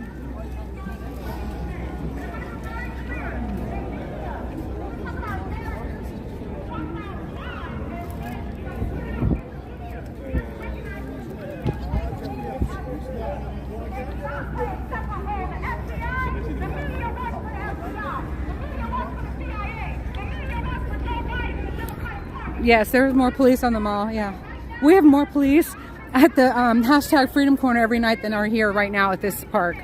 Yes, there's more police on the mall. Yeah, we have more police at the hashtag Freedom Corner every night than are here right now at this park.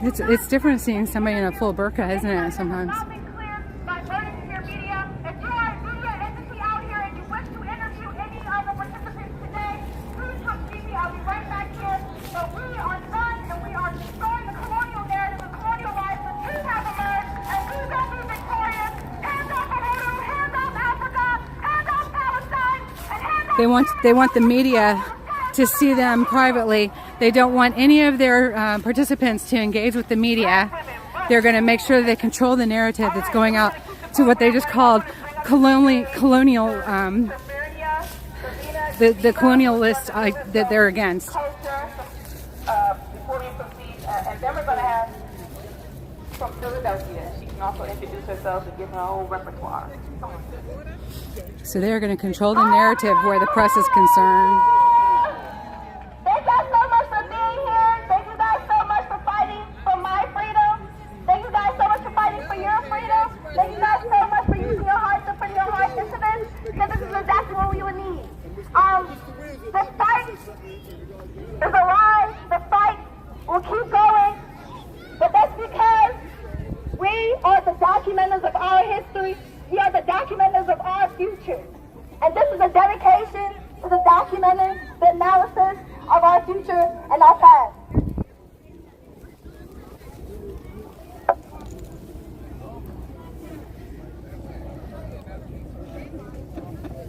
It's different seeing somebody in a full burqa, isn't it? Sometimes. They want the media to see them privately. They don't want any of their participants to engage with the media. They're going to make sure that they control the narrative that's going out to what they just called colonial, the colonialist that they're against. Before we proceed, and then we're going to have from Philadelphia. She can also introduce herself and give her whole repertoire. So they're going to control the narrative where the press is concerned. Thank you guys so much for being here. Thank you guys so much for fighting for my freedom. Thank you guys so much for fighting for your freedom. Thank you guys so much for using your hearts to put your hearts into this, because this is exactly what we would need. The fight is alive. The fight will keep going. But that's because we are the documenters of our history. We are the documenters of our future. And this is a dedication to the documenting, the analysis of our future and our past.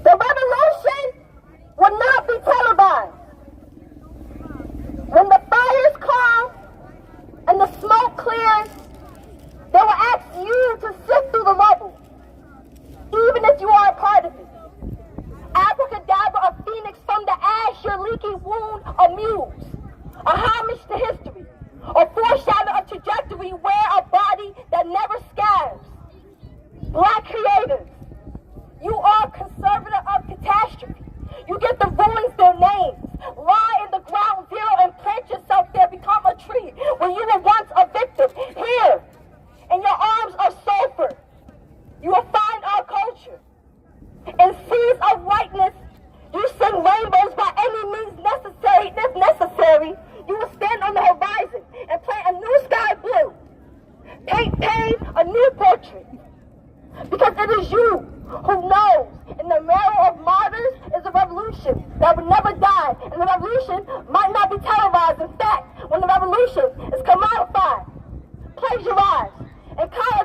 The revolution will not be televised. When the fires calm and the smoke clears, they will ask you to sift through the rubble, even if you are a part of it. Abracadabra, a phoenix from the ash, your leaky wound, a muse. A high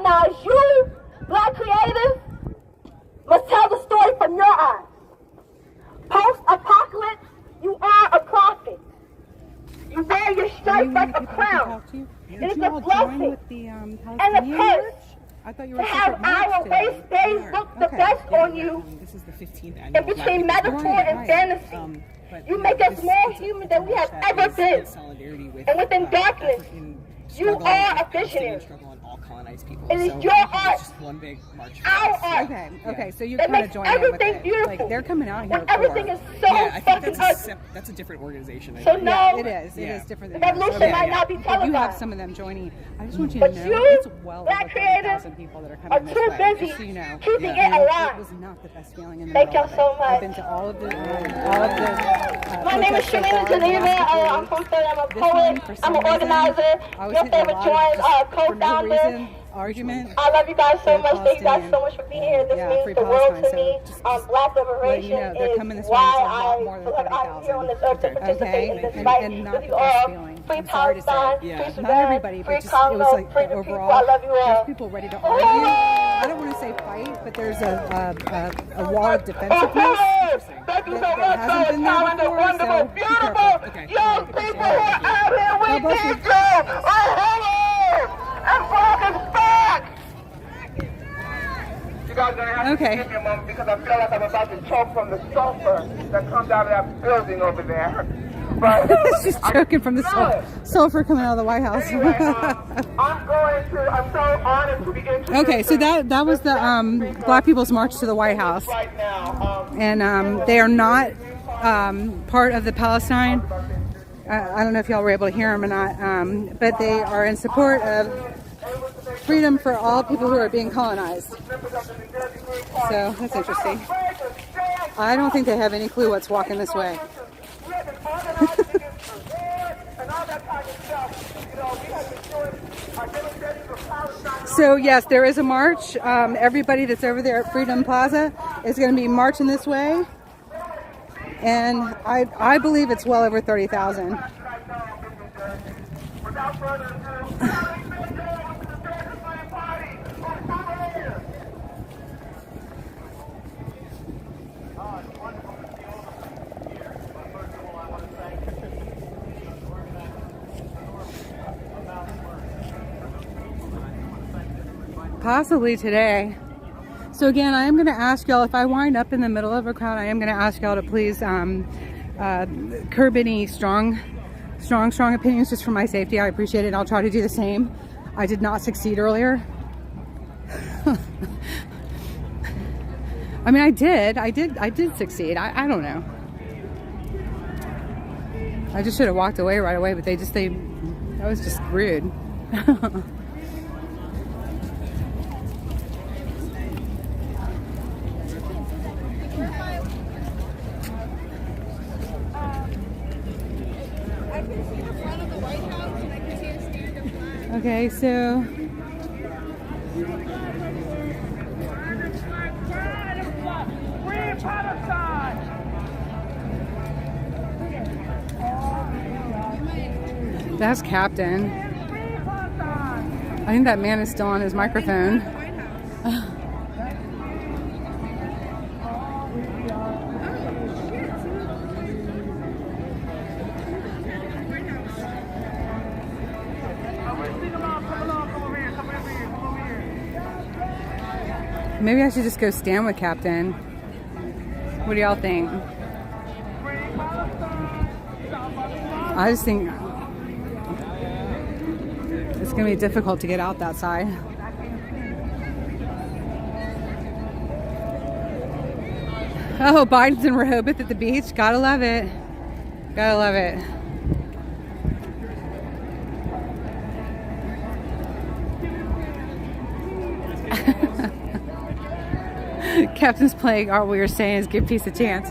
colonize. You, Black creatives, must tell the story from your eyes. Post-apocalypse, you are a prophet. You wear your stripe like a crown. It is a blessing and a curse to have our race days look the best on you. This is the 15th In annual between metaphor and fantasy, you make us more human than we have ever been. And within darkness, you are a visionary. It is your art, our art. Okay, so you're that kind of makes joining in with everything it. beautiful. Like, they're coming out here When everything is so I think fucking ugly. that's a different organization. So no, It is different than the revolution yours. might not be But you have televised. some of them joining. I just want you But to know you, it's well over Black creators, 30,000 people that are are coming this too way. busy Just so you know. keeping it And alive. It was not the best feeling in the Thank middle y'all of so it. much. I've been to all of the My name is protests so Shalina far, the Geneva. last couple I'm weeks. from Philly. I'm a This one, poet. for I'm some an reason, organizer. I was Your hitting a favorite lot joint, of just for no co-founder. reason, argument. I love you guys so for much. Thank you guys Palestinian. so much for being here. This Yeah, means free the world to Palestine. me. So Black letting liberation you know, they're is coming this way. why It's a lot I more than feel like I'm here on this 30,000. earth to participate in this And fight not with the you best all. feeling. Free I'm sorry to say. Palestine, Yeah. free Not Sudan, everybody, free but just it was Congo, like free the overall. people. I love you all. There's people ready to argue. I don't want to say fight, but there's a wall of defensiveness Thank you so that much, hasn't been there talented, before. wonderful, So be beautiful, Okay. young people who are out here. We God bless you. need you. And Black is back. You guys are gonna have Okay. to give me a moment because I feel like I'm about to choke from the sulfur that comes out of that building over there. But She's choking from the sulfur coming out of the White House. anyway, I'm so honored to be introduced. Okay, so that was the Black People's March to the White House, right now. and they are not part of the Palestine. I don't know if y'all were able to hear them or not, but they are in support of freedom for all people who are being colonized. So that's interesting. I don't think they have any clue what's walking this way. So yes, there is a march. Everybody that's over there at Freedom Plaza is going to be marching this way, and I believe it's well over 30,000. Possibly today. So again, I am going to ask y'all, if I wind up in the middle of a crowd, I am going to ask y'all to please curb any strong opinions just for my safety. I appreciate it. I'll try to do the same. I did not succeed earlier. I mean, I did succeed. I don't know. I just should have walked away right away, but that was just rude. Okay, so that's Captain. I think that man is still on his microphone. Maybe I should just go stand with Captain. What do y'all think? I just think it's going to be difficult to get out that side. Oh, Biden's in Rehoboth at the beach. Gotta love it. Gotta love it. Captain's playing all we were saying is give peace a chance.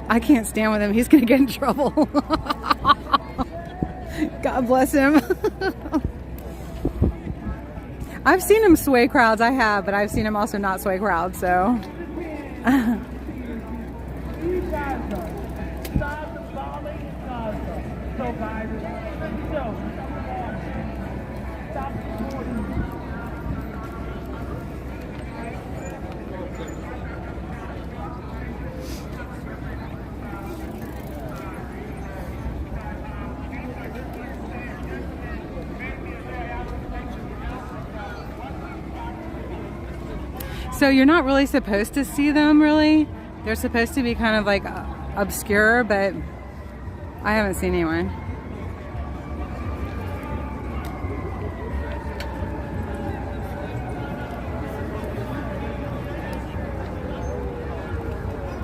I can't stand with him. He's gonna get in trouble. God bless him. I've seen him sway crowds, I have, but I've seen him also not sway crowds, so. So you're not really supposed to see them, really. They're supposed to be kind of like obscure, but I haven't seen anyone.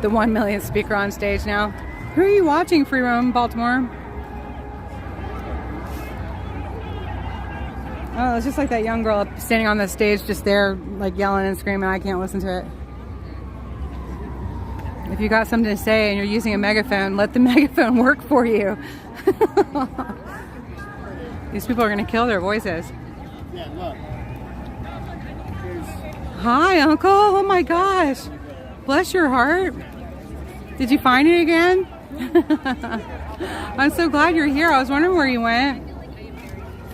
The 1 millionth speaker on stage now. Who are you watching, Free Roam Baltimore? Oh, it's just like that young girl up standing on the stage just there, like yelling and screaming. I can't listen to it. If you got something to say and you're using a megaphone, let the megaphone work for you. These people are going to kill their voices. Yeah, look. Hi, Uncle. Oh my gosh. Bless your heart. Did you find it again? I'm so glad you're here. I was wondering where you went.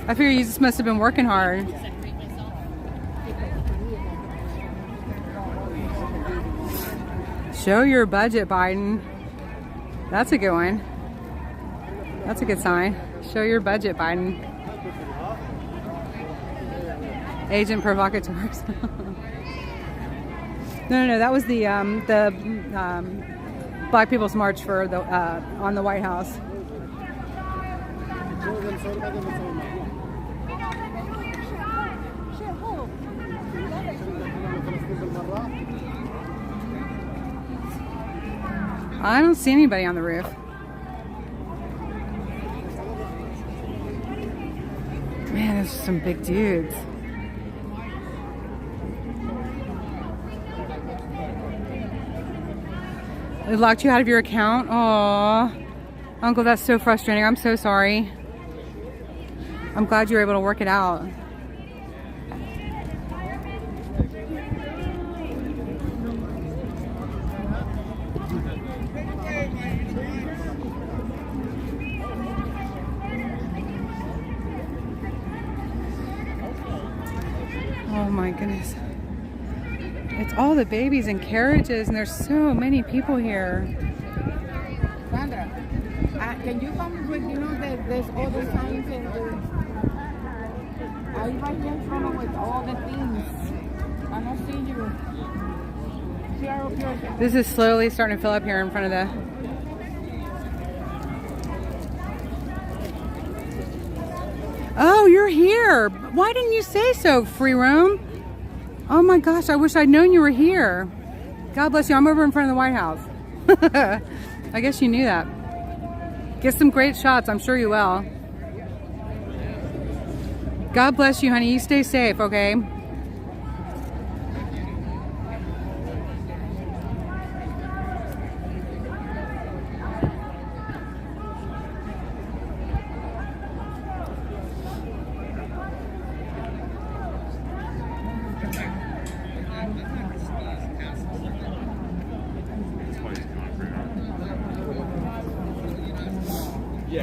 I figure you just must have been working hard. Show your budget, Biden. That's a good one. That's a good sign. Show your budget, Biden. Agent provocateurs. No. That was the Black People's March for the on the White House. I don't see anybody on the roof. Man, there's some big dudes. They locked you out of your account? Aw. Uncle, that's so frustrating. I'm so sorry. I'm glad you were able to work it out. Oh my goodness. It's all the babies and carriages, and there's so many people here. Sandra, can you come with, there's all the signs and I'm right here in front of with all the things. I don't see you. This is slowly starting to fill up here in front of the... Oh, you're here. Why didn't you say so, Free Roam? Oh my gosh, I wish I'd known you were here. God bless you. I'm over in front of the White House. I guess you knew that. Get some great shots. I'm sure you will. God bless you, honey. You stay safe, okay?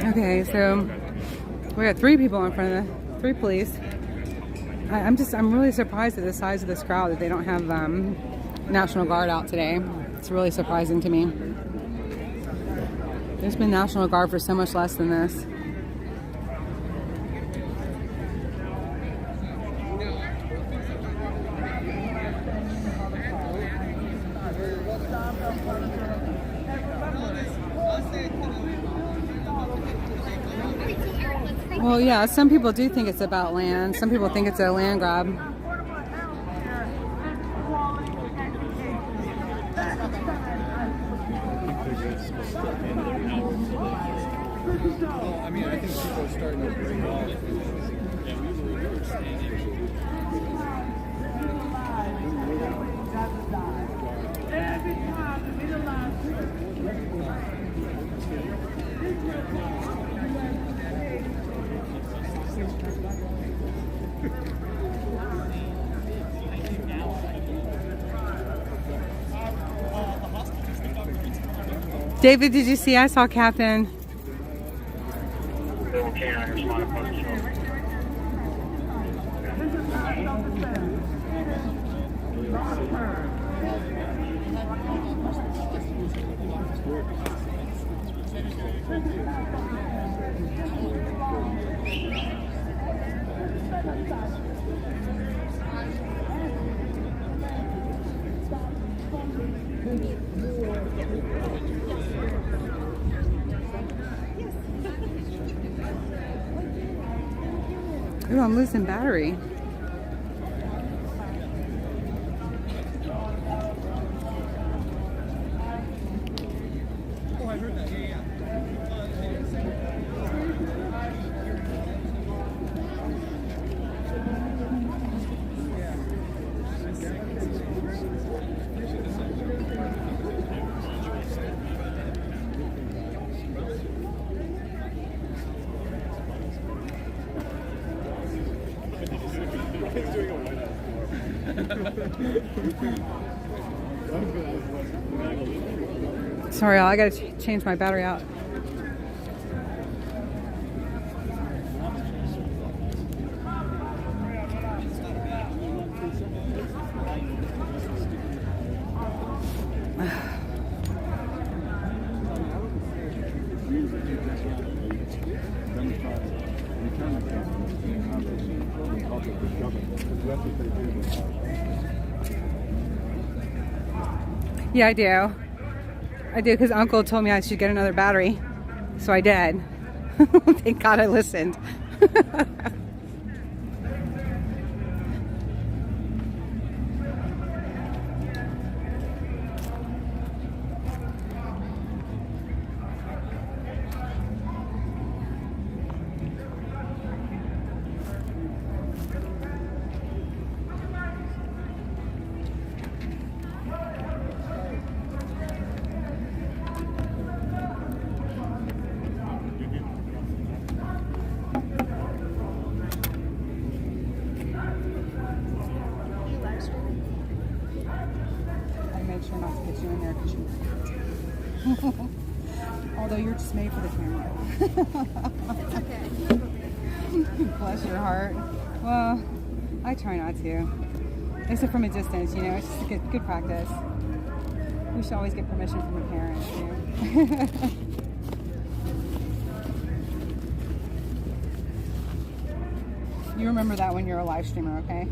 Okay, so we got 3 people in front of the 3 police. I'm really surprised at the size of this crowd that they don't have National Guard out today. It's really surprising to me. There's been National Guard for so much less than this. Well, yeah, some people do think it's about land. Some people think it's a land grab. I mean, I think people are starting to break off. David, did you see? I saw Captain. Ooh, I'm losing battery. Oh, I heard that. Yeah. Sorry, I gotta change my battery out. Yeah, I do. I do, because Uncle told me I should get another battery. So I did. Thank God I listened. Sure not to get you in there because you although you're just made for the camera. Bless your heart. Well, I try not to. Except from a distance, you know, it's just a good practice. We should always get permission from the parents, you know. You remember that when you're a live streamer, okay?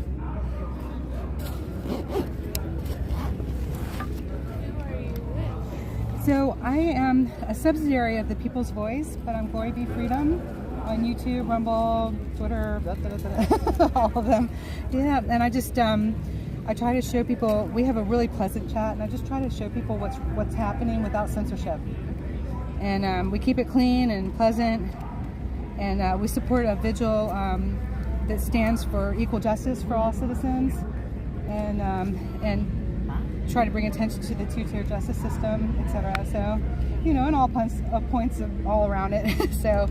So I am a subsidiary of the People's Voice, but I'm Glory Be Freedom on YouTube, Rumble, Twitter, all of them. Yeah, and I just I try to show people. We have a really pleasant chat, and I just try to show people what's happening without censorship. And we keep it clean and pleasant, and we support a vigil that stands for equal justice for all citizens, and try to bring attention to the two-tier justice system, etc. So, you know, and all points all around it. So,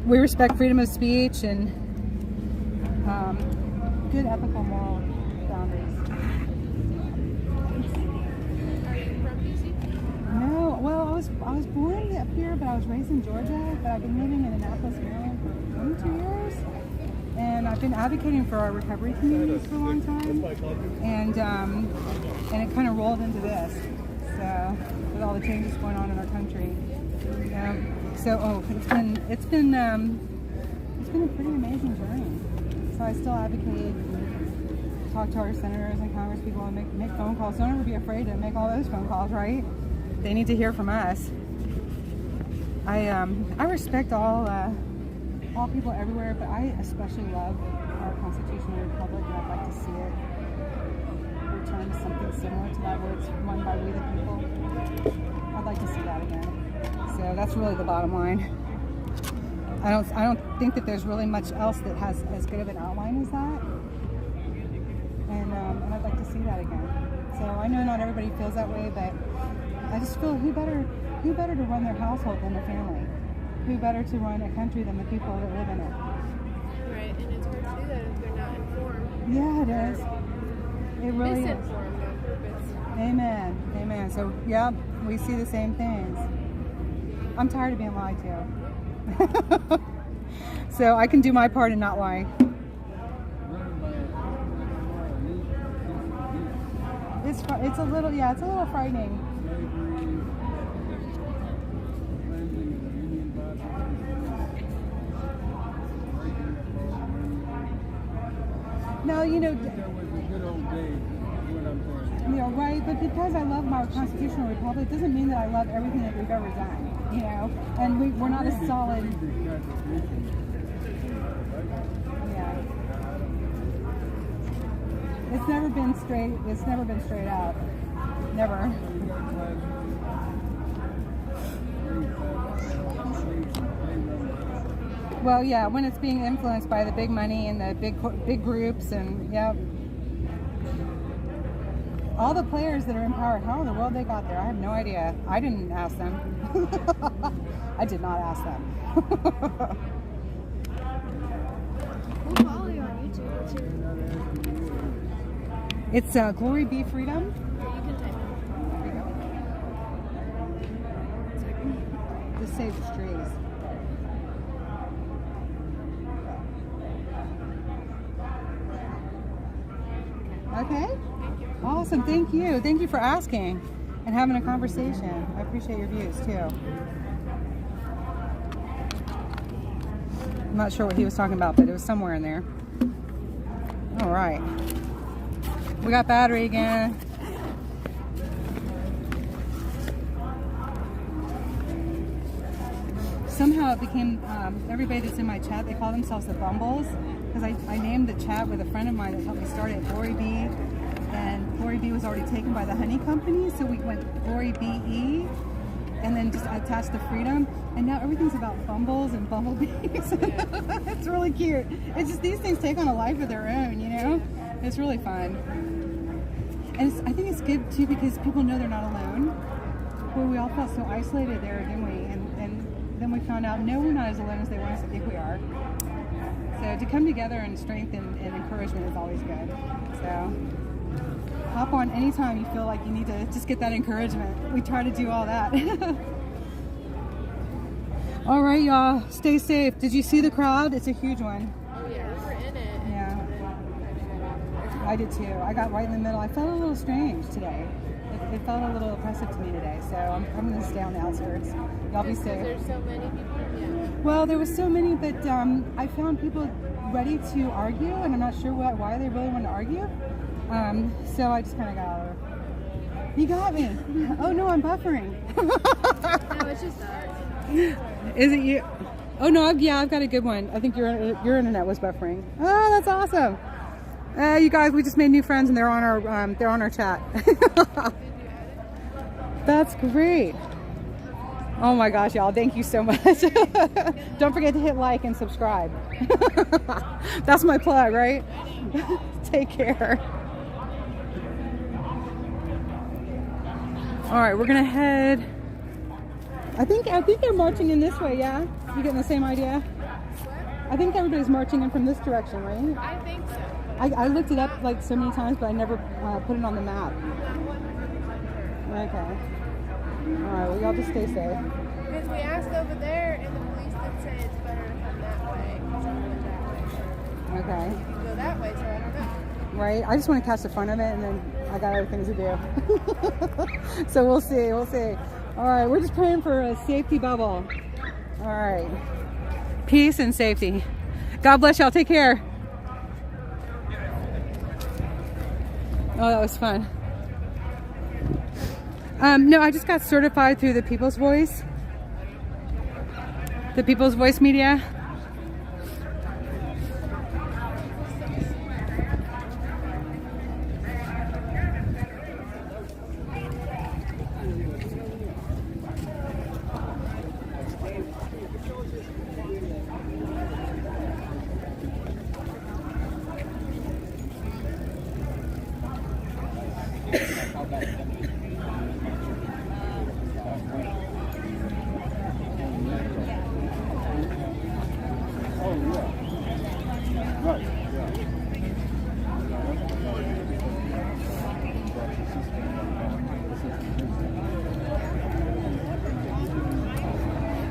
we respect freedom of speech and good ethical moral boundaries. No, well, I was born up here, but I was raised in Georgia. But I've been living in Annapolis, Maryland for 22 years. And I've been advocating for our recovery communities for a long time, and it kind of rolled into this. So with all the changes going on in our country, it's been a pretty amazing journey. So I still advocate, talk to our senators and congresspeople, and make phone calls. Don't ever be afraid to make all those phone calls, right? They need to hear from us. I respect all people everywhere, but I especially love our constitutional republic, and I'd like to see it return to something similar to that, where it's run by we the people. I'd like to see that again. So that's really the bottom line. I don't think that there's really much else that has as good of an outline as that, and I'd like to see that again. So I know not everybody feels that way, but I just feel who better to run their household than their family. Who better to run a country than the people that live in it? Right, and it's hard to do that if they're not informed. Yeah, it is. It really is. Misinformed on purpose. Amen. Amen. So, yeah, we see the same things. I'm tired of being lied to. So I can do my part in not lying. It's a little, yeah, it's a little frightening. No, you know, right, but because I love our constitutional republic doesn't mean that I love everything that we've ever done, you know, and we're not a solid, yeah. It's never been straight out, never. Well, yeah, when it's being influenced by the big money and the big groups, and yeah, all the players that are in power, how in the world they got there, I have no idea. I didn't ask them. I did not ask them. We'll follow you on YouTube. What's your... It's Glory Be Freedom. Yeah, you can type it. Just save the strays. Okay. Awesome. Thank you. Thank you for asking and having a conversation. I appreciate your views too. I'm not sure what he was talking about, but it was somewhere in there. All right. We got battery again. Somehow it became, everybody that's in my chat, they call themselves the Bumbles, because I named the chat with a friend of mine that helped me start it, Glory Bee, and Glory Bee was already taken by the honey company, so we went Glory Bee, and then just attached the freedom, and now everything's about bumbles and bumblebees. It's really cute. It's just these things take on a life of their own, you know? It's really fun. And I think it's good too because people know they're not alone. Well, we all felt so isolated there, didn't we? And then we found out, no, we're not as alone as they want us to think we are. So to come together and strength and encouragement is always good. So hop on anytime you feel like you need to just get that encouragement. We try to do all that. All right, y'all, stay safe. Did you see the crowd? It's a huge one. Oh yeah, we're in it. Yeah, I did too. I got right in the middle. I felt a little strange today. It felt a little oppressive to me today, so I'm going to stay on the outskirts. Y'all be safe. There's so many people. Yeah. Well, there was so many, but I found people ready to argue, and I'm not sure why they really want to argue. So I just kind of got out of it. You got me. Oh no, I'm buffering. No, it's just us. Is it you? Oh no, I've got a good one. I think your internet was buffering. Oh, that's awesome. You guys, we just made new friends, and they're on our chat. That's great. Oh my gosh, y'all, thank you so much. Don't forget to hit like and subscribe. That's my plug, right? Take care. All right, we're gonna head. I think they're marching in this way, yeah? You getting the same idea? I think everybody's marching in from this direction, right? I think so. I looked it up like so many times, but I never put it on the map. Okay. All right, well, y'all just stay safe. Because we asked over there, and the police did say it's better to come that way. So we went that way. Okay. You can go that way, so I don't know. Right. I just want to catch the fun of it, and then I got other things to do. So we'll see. We'll see. All right. We're just praying for a safety bubble. All right. Peace and safety. God bless y'all. Take care. Oh, that was fun. No, I just got certified through the People's Voice. The People's Voice Media.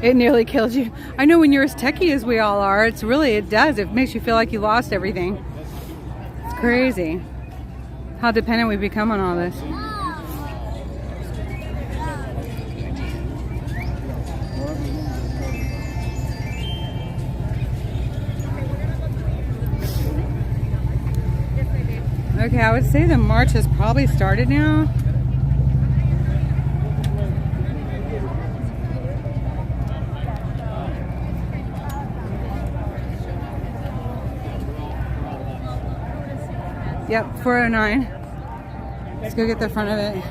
It nearly killed you. I know when you're as techie as we all are, it does. It makes you feel like you lost everything. It's crazy. how dependent we become on all this. Okay, I would say the march has probably started now. Yep, 409. Let's go get the front of it.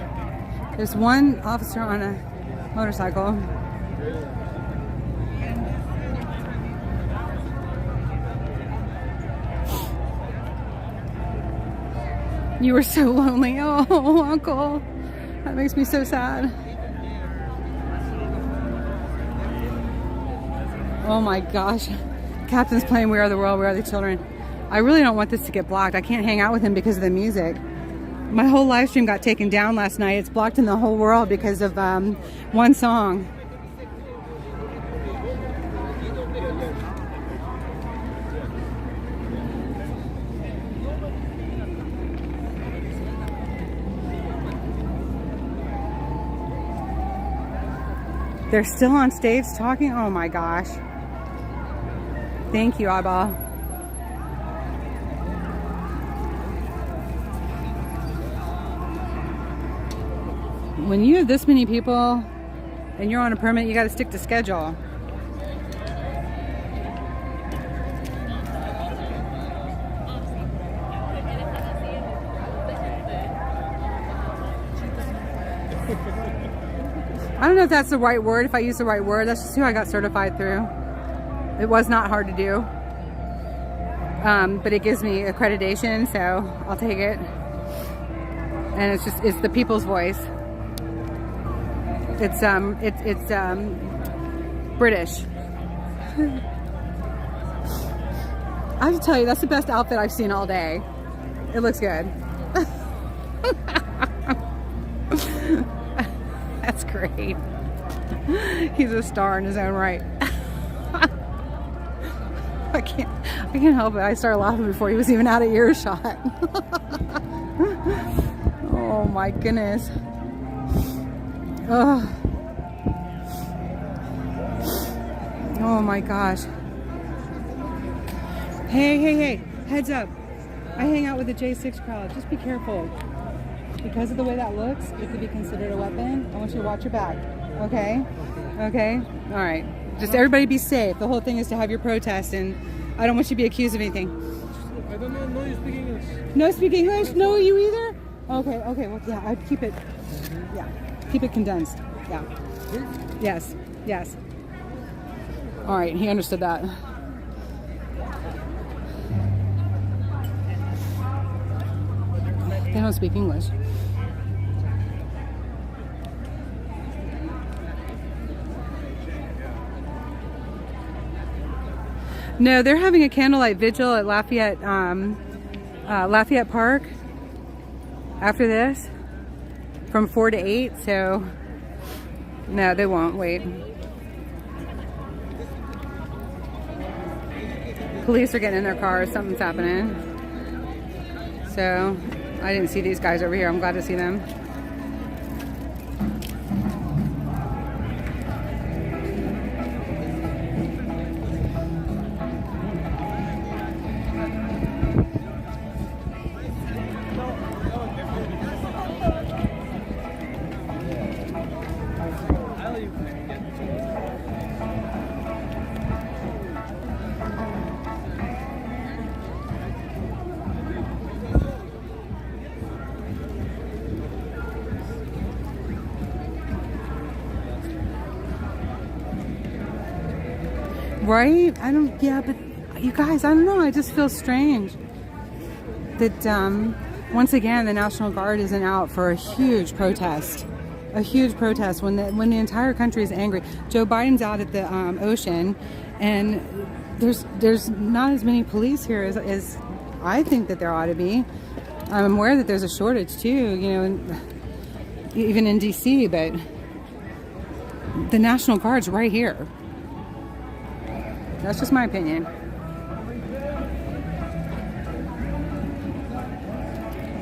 There's one officer on a motorcycle. You were so lonely. Oh, Uncle. That makes me so sad. Oh my gosh. Captain's playing We Are the World, We Are the Children. I really don't want this to get blocked. I can't hang out with him because of the music. My whole live stream got taken down last night. It's blocked in the whole world because of one song. They're still on stage talking? Oh my gosh. Thank you, Abba. When you have this many people and you're on a permit, you got to stick to schedule. I don't know if that's the right word, if I use the right word. That's just who I got certified through. It was not hard to do. But it gives me accreditation, so I'll take it. And it's the people's voice. It's British. I have to tell you, that's the best outfit I've seen all day. It looks good. That's great. He's a star in his own right. I can't help it. I started laughing before he was even out of earshot. Oh my goodness. Oh. Oh my gosh. Hey, heads up. I hang out with the J6 crowd. Just be careful. Because of the way that looks, it could be considered a weapon. I want you to watch your back. Okay? Okay? All right. Just everybody be safe. The whole thing is to have your protest, and I don't want you to be accused of anything. I don't know you speak English. No speak English? No, you either? Okay. Well, yeah, I'd keep it. Yeah. Keep it condensed. Yeah. Yes. All right, he understood that. They don't speak English. No, they're having a candlelight vigil at Lafayette Park after this from 4 to 8, so no, they won't wait. Police are getting in their cars, something's happening. So I didn't see these guys over here. I'm glad to see them. Right? But you guys, I don't know, I just feel strange that once again the National Guard isn't out for a huge protest. A huge protest when the entire country is angry. Joe Biden's out at the ocean, and there's not as many police here as I think that there ought to be. I'm aware that there's a shortage too, even in DC, but the National Guard's right here. That's just my opinion.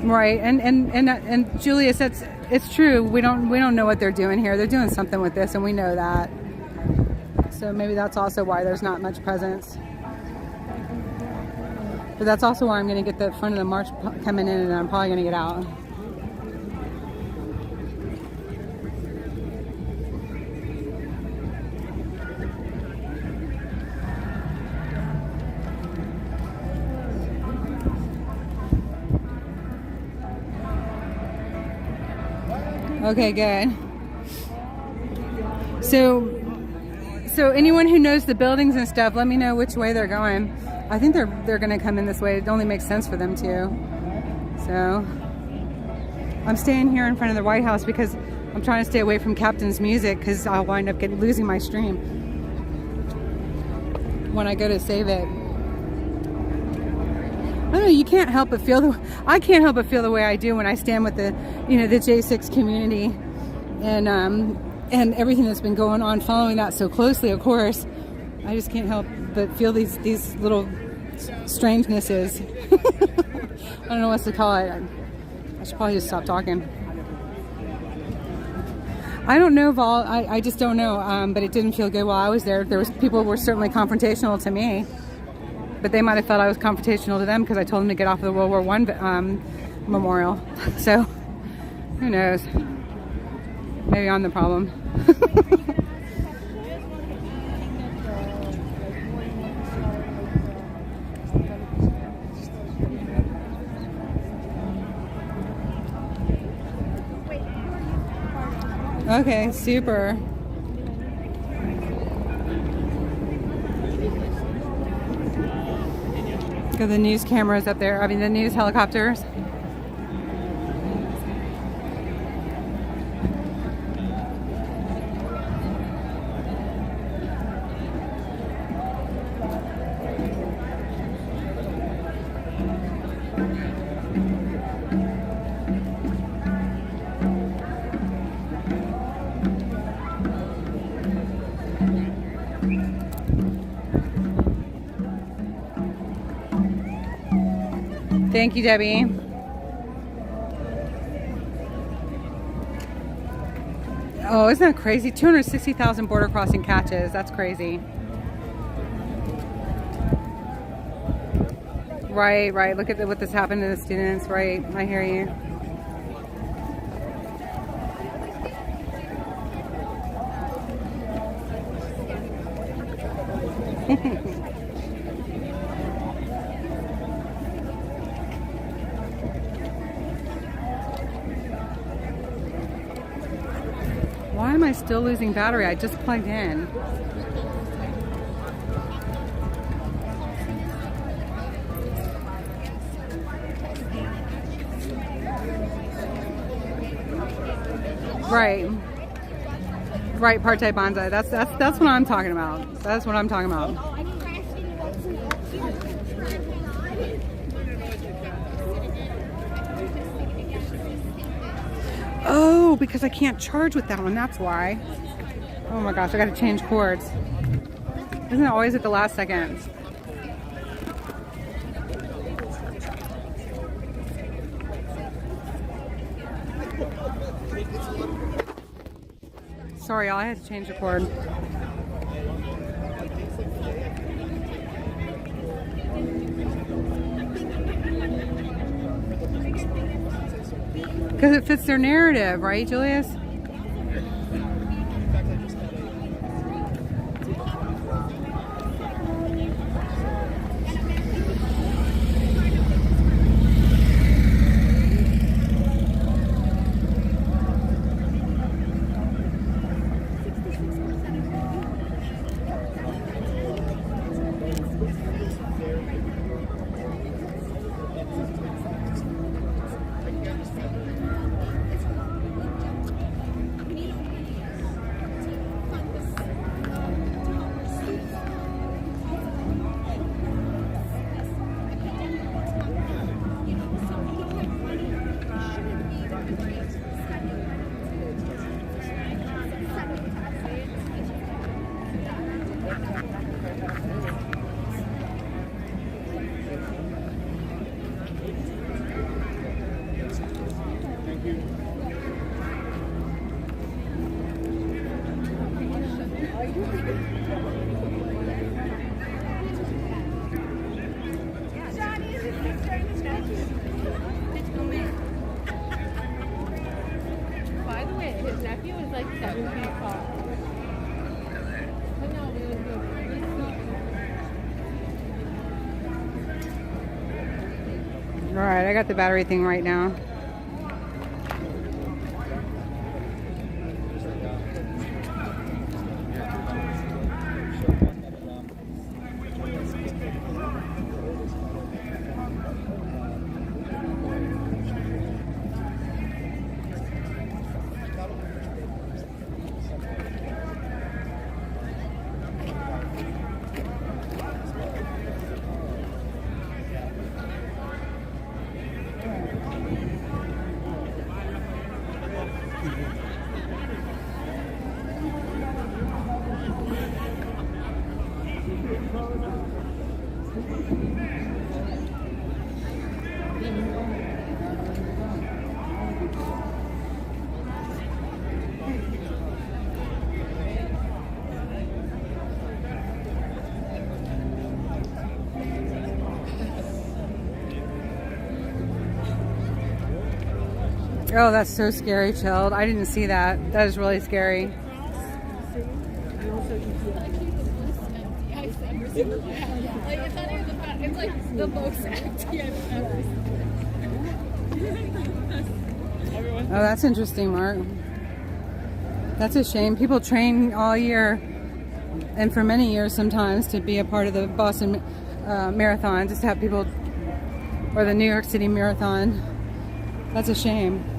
Right, and Julius, it's true. We don't know what they're doing here. They're doing something with this, and we know that. So maybe that's also why there's not much presence. But that's also why I'm going to get the front of the march coming in, and I'm probably going to get out. Okay, good. So anyone who knows the buildings and stuff, let me know which way they're going. I think they're going to come in this way. It only makes sense for them to. So I'm staying here in front of the White House because I'm trying to stay away from Captain's music because I'll wind up losing my stream when I go to save it. I don't know, you can't help but feel I can't help but feel the way I do when I stand with the, the J6 community and everything that's been going on, following that so closely, of course. I just can't help but feel these little strangenesses. I don't know what to call it. I should probably just stop talking. I don't know, Vol. I just don't know. But it didn't feel good while I was there. People were certainly confrontational to me. But they might have felt I was confrontational to them because I told them to get off of the World War I memorial. So, who knows? Maybe I'm the problem. Okay, super. Got the news cameras up there. I mean, the news helicopters. Thank you, Debbie. Oh, isn't that crazy? 260,000 border crossing catches. That's crazy. Right. Look at what this happened to the students. Right. I hear you. Why am I still losing battery? I just plugged in. Right, part-time bonsai. That's what I'm talking about. That's what I'm talking about. Oh, because I can't charge with that one, that's why. Oh my gosh, I gotta change cords. Isn't it always at the last second? Sorry, y'all, I had to change the cord. Because it fits their narrative, right, Julius? Alright, I got the battery thing right now. Oh, that's so scary, Chilled. I didn't see that. That is really scary. It's like the most empty I've ever seen. Oh, that's interesting, Mark. That's a shame. People train all year and for many years sometimes to be a part of the Boston Marathon, just to have people, or the New York City Marathon. That's a shame.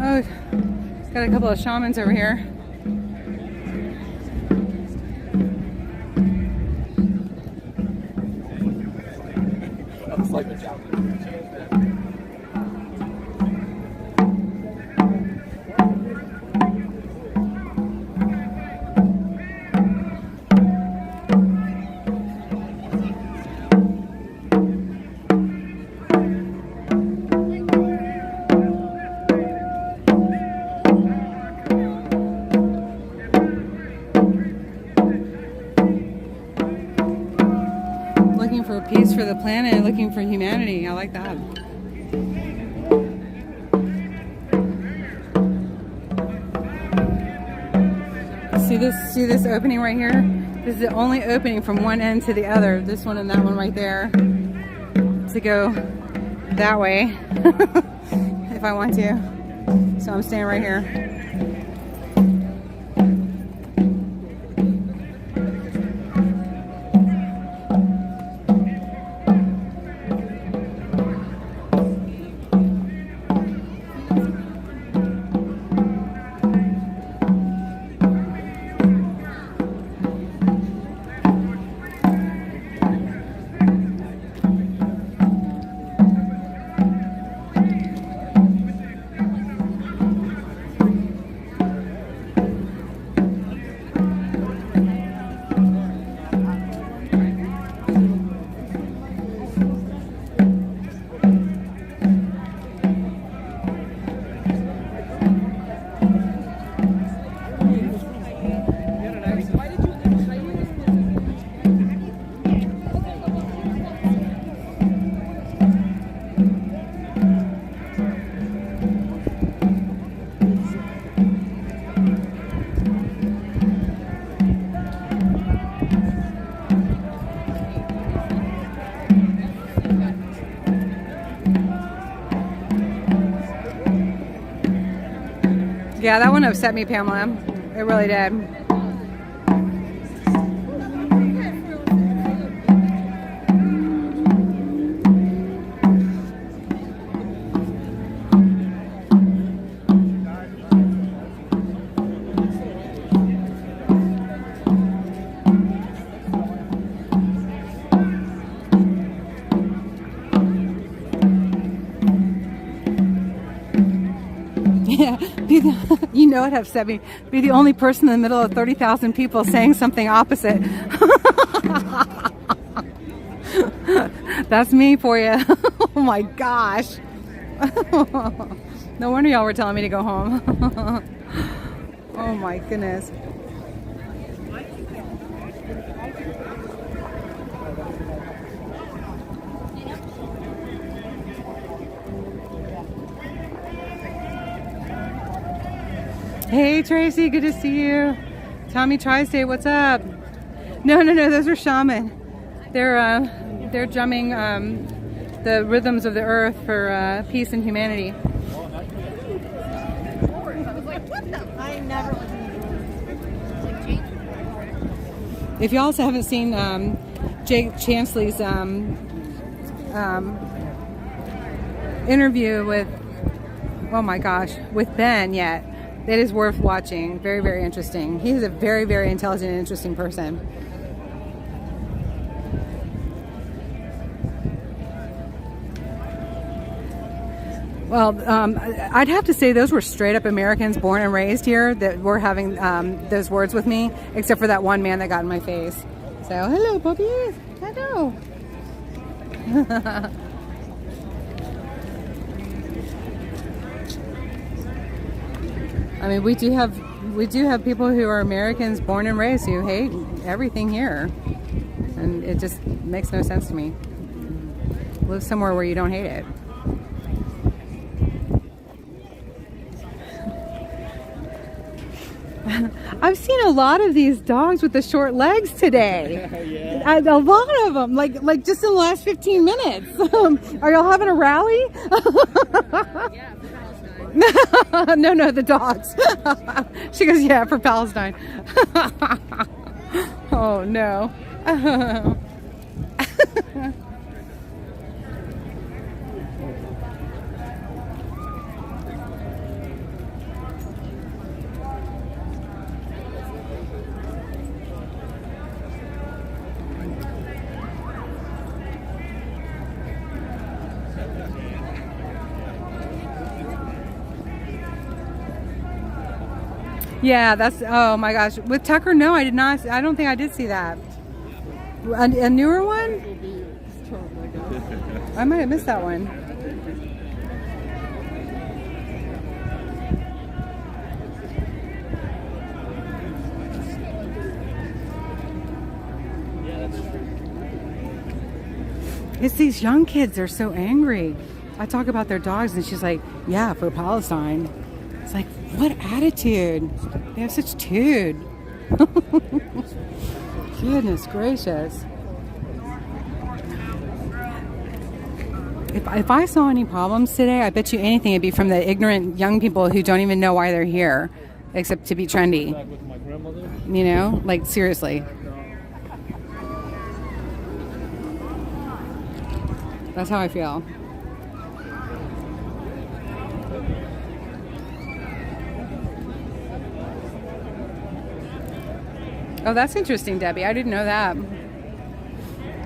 Oh, got a couple of shamans over here. Looking for peace for the planet, looking for humanity. I like that. See this opening right here? This is the only opening from one end to the other. This one and that one right there. To go that way if I want to. So I'm staying right here. Yeah, that one upset me, Pamela. It really did. Yeah, you know it upset me. Be the only person in the middle of 30,000 people saying something opposite. That's me for you. Oh my gosh. No wonder y'all were telling me to go home. Oh my goodness. Hey Tracy, good to see you. Tommy Tri-State, what's up? No, those are shaman. They're drumming the rhythms of the earth for peace and humanity. If you also haven't seen Jake Chansley's interview with, oh my gosh, with Ben yet, it is worth watching. Very, very interesting. He's a very, very intelligent and interesting person. Well, I'd have to say those were straight up Americans born and raised here that were having those words with me, except for that one man that got in my face. So, hello, puppies. Hello. I mean, we do have people who are Americans born and raised who hate everything here, and it just makes no sense to me. Live somewhere where you don't hate it. I've seen a lot of these dogs with the short legs today. Yeah. A lot of them, like just in the last 15 minutes. Are y'all having a rally? Yeah, for Palestine. No, the dogs. She goes, yeah, for Palestine. Oh no. Yeah, that's, oh my gosh. With Tucker, no, I did not. I don't think I did see that. A newer one? I might have missed that one. It's these young kids, they're so angry. I talk about their dogs and she's like, yeah, for Palestine. It's like, what attitude? They have such tude. Goodness gracious. If I saw any problems today, I bet you anything it'd be from the ignorant young people who don't even know why they're here, except to be trendy. You know, like seriously. That's how I feel. Oh, that's interesting, Debbie. I didn't know that.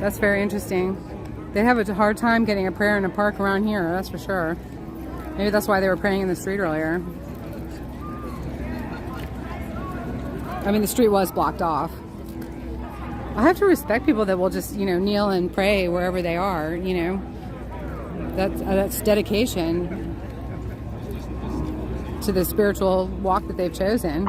That's very interesting. They have a hard time getting a prayer in a park around here, that's for sure. Maybe that's why they were praying in the street earlier. I mean, the street was blocked off. I have to respect people that will just, you know, kneel and pray wherever they are, you know. That's dedication to the spiritual walk that they've chosen.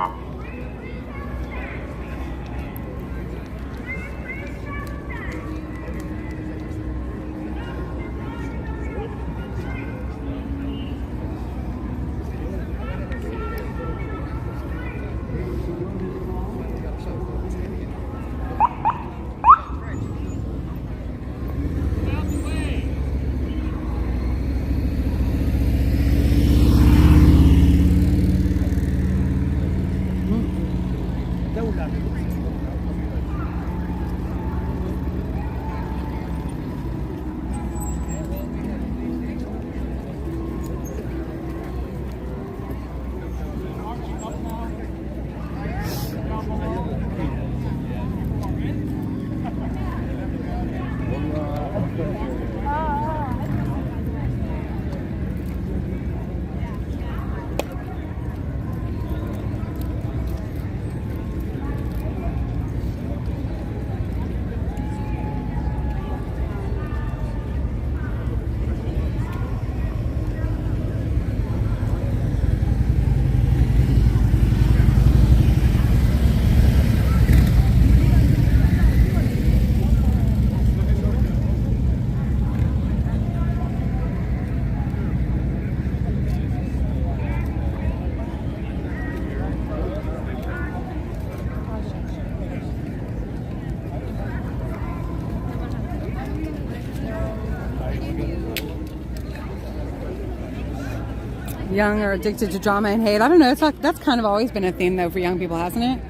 young are addicted to drama and hate. I don't know. It's like, that's kind of always been a theme though for young people, hasn't it?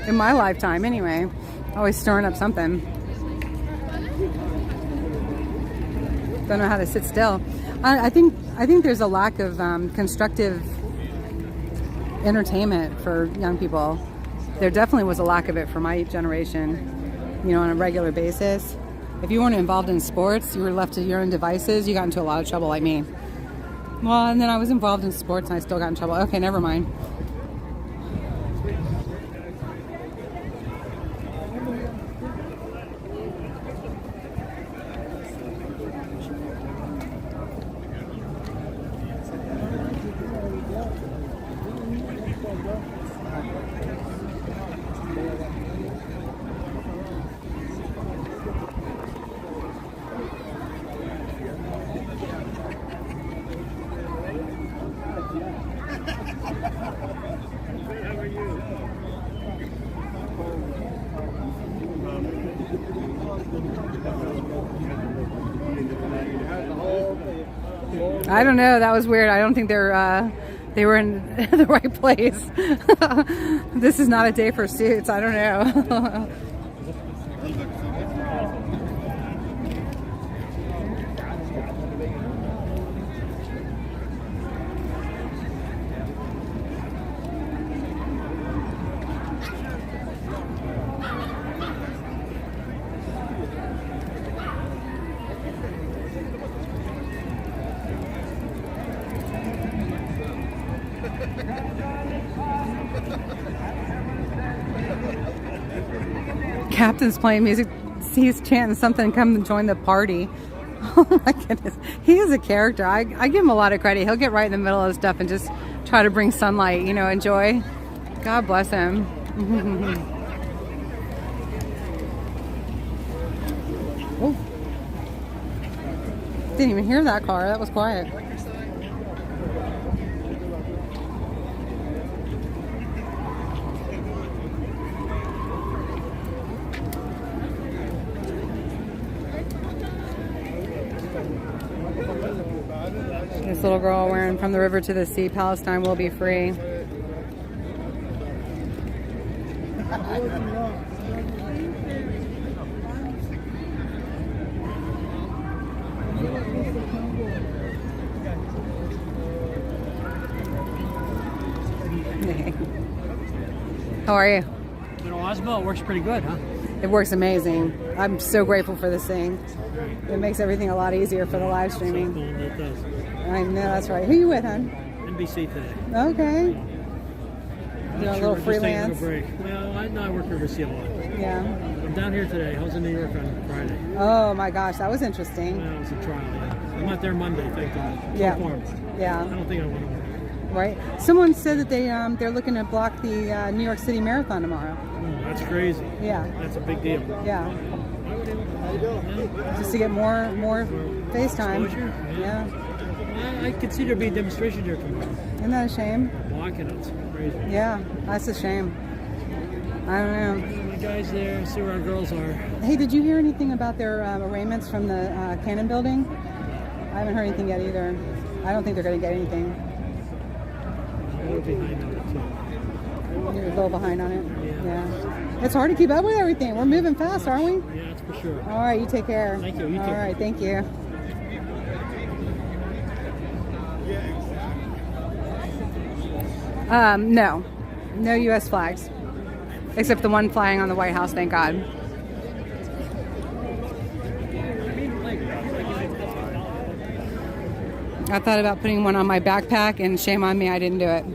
In my lifetime, anyway. Always stirring up something. Don't know how to sit still. I think there's a lack of constructive entertainment for young people. There definitely was a lack of it for my generation, you know, on a regular basis. If you weren't involved in sports, you were left to your own devices, you got into a lot of trouble like me. Well, and then I was involved in sports and I still got in trouble. Okay, never mind. I don't know. That was weird. I don't think they were in the right place. This is not a day for suits. I don't know. Captain's playing music. He's chanting something, come and join the party. Oh my goodness. He is a character. I give him a lot of credit. He'll get right in the middle of stuff and just try to bring sunlight, you know, enjoy. God bless him. Oh. Didn't even hear that car. That was quiet. This little girl wearing "From the River to the Sea, Palestine will be free." How are you? In Osmo, it works pretty good, huh? It works amazing. I'm so grateful for this thing. It makes everything a lot easier for the live streaming. It does. I know, that's right. Who are you with, hon? NBC today. Okay. Doing a little Just freelance. taking a break. Well, I work overseas a lot. Yeah. I'm down here today. I was in New York on Friday. Oh my gosh, that was interesting. Well, it was a trial. Yeah. I'm not there Monday, thank God. Yeah. Performed. Yeah. I don't think I want to work. Right. Someone said that they're looking to block the New York City Marathon tomorrow. That's crazy. Yeah. That's a big deal. Yeah. Just to get more FaceTime. Exposure? Yeah. I could see there being demonstrations here tomorrow. Isn't that a shame? Blocking it. It's crazy. Yeah, that's a shame. I don't know. The guys there, see where our girls are. Hey, did you hear anything about their arraignments from the Cannon building? I haven't heard anything yet either. I don't think they're going to get anything. We're behind on it too. You're a little behind on it? Yeah. It's hard to keep up with everything. We're moving fast, aren't we? Yeah, that's for sure. All right, you take care. Thank you. You too. All right, thank you. No. No U.S. flags. Except the one flying on the White House, thank God. I thought about putting one on my backpack, and shame on me, I didn't do it.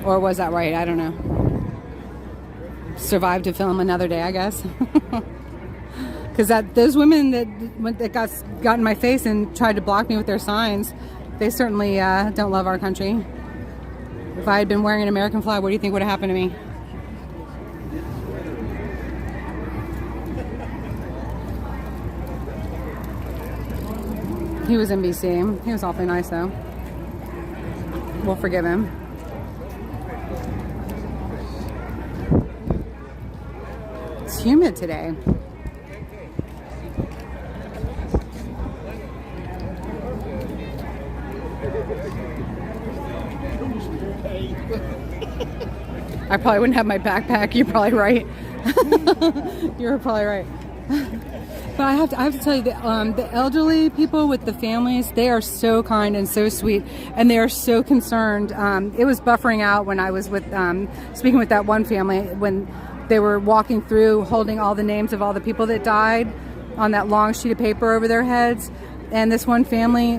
Or was that right? I don't know. Survived to film another day, I guess. Because those women that got in my face and tried to block me with their signs, they certainly don't love our country. If I had been wearing an American flag, what do you think would have happened to me? He was in BC. He was awfully nice, though. We'll forgive him. It's humid today. I probably wouldn't have my backpack. You're probably right. You're probably right. But I have to tell you, the elderly people with the families, they are so kind and so sweet, and they are so concerned. It was buffering out when I was with speaking with that one family when they were walking through, holding all the names of all the people that died on that long sheet of paper over their heads. And this one family,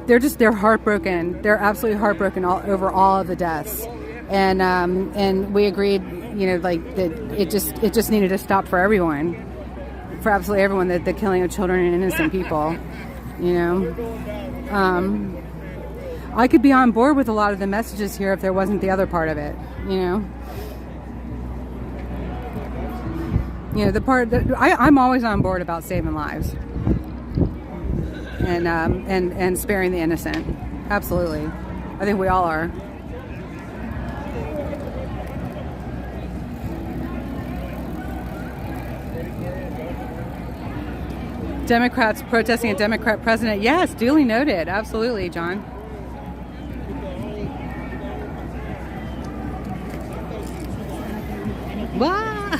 they're heartbroken. They're absolutely heartbroken over all of the deaths. And we agreed, like that it just needed to stop for everyone. For absolutely everyone, the killing of children and innocent people, I could be on board with a lot of the messages here if there wasn't the other part of it, the part that I'm always on board about saving lives and sparing the innocent. Absolutely, I think we all are. Democrats protesting a Democrat president. Yes, duly noted. Absolutely, John. Wow.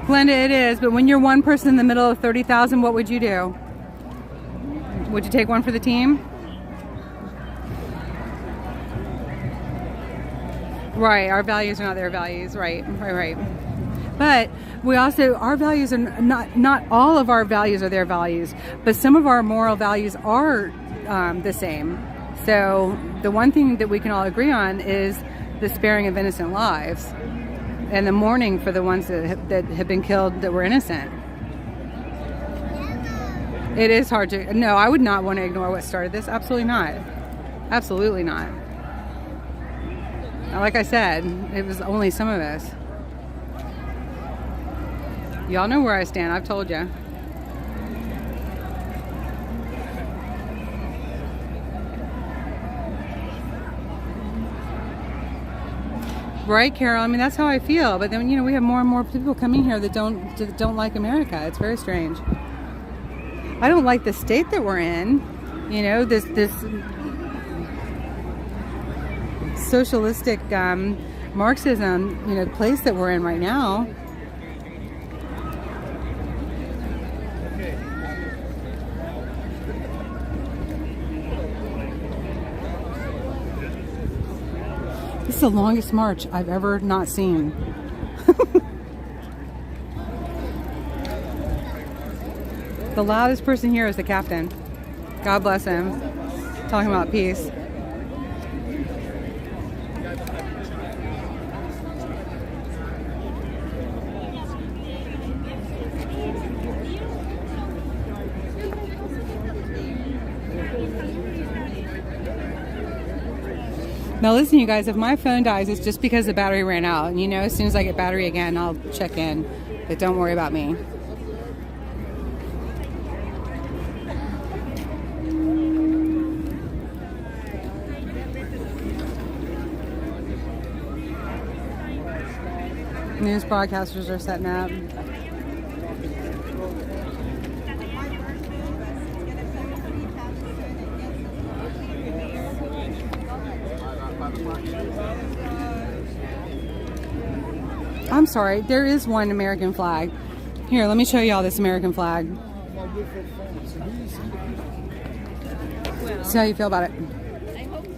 Glenda, it is, but when you're one person in the middle of 30,000, what would you do? Would you take one for the team? Right, our values are not their values. Right. But we also, our values are not all of our values are their values, but some of our moral values are the same. So the one thing that we can all agree on is the sparing of innocent lives and the mourning for the ones that have been killed that were innocent. It is hard to, no, I would not want to ignore what started this. Absolutely not. Absolutely not. Like I said, it was only some of us. Y'all know where I stand. I've told you. Right, Carol? I mean, that's how I feel. But then, we have more and more people coming here that don't like America. It's very strange. I don't like the state that we're in. This socialistic Marxism, place that we're in right now. This is the longest march I've ever not seen. The loudest person here is the captain. God bless him. Talking about peace. Now listen, you guys, if my phone dies, it's just because the battery ran out. And as soon as I get battery again, I'll check in. But don't worry about me. News broadcasters are setting up. I'm sorry, there is one American flag. Here, let me show you all this American flag. See how you feel about it.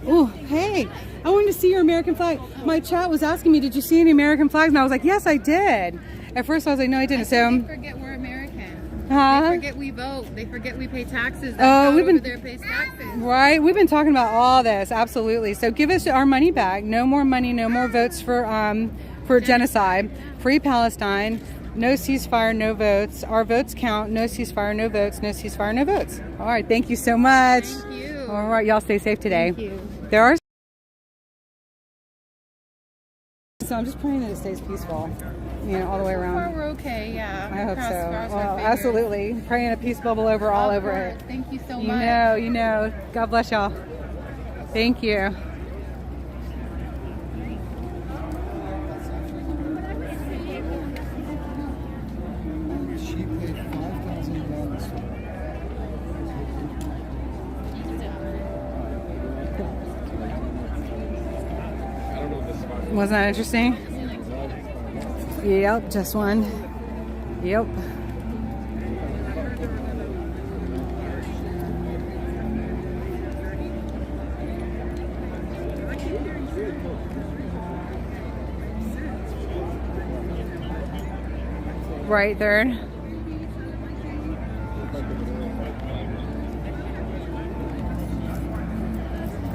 Oh, hey, I wanted to see your American flag. My chat was asking me, did you see any American flags? And I was like, yes, I did. At first I was like, no, I didn't. So they forget we're American. Huh? They forget we vote. They forget we pay taxes. That's we've been over there pays taxes. Right. We've been talking about all this. Absolutely. So give us our money back. No more money. No more votes for genocide. Free Palestine. No ceasefire. No votes. Our votes count. No ceasefire. No votes. No ceasefire. No votes. All right. Thank you so much. Thank you. All right. Y'all stay safe today. Thank you. There are. So I'm just praying that it stays peaceful, all the way around. So far we're okay, yeah. I hope Cross so. Well, absolutely. Praying a peace bubble over all over it. Thank you so much. You know. God bless y'all. Thank you. She paid $5,000. Wasn't that interesting? Yep, just one. Yep. Right, third.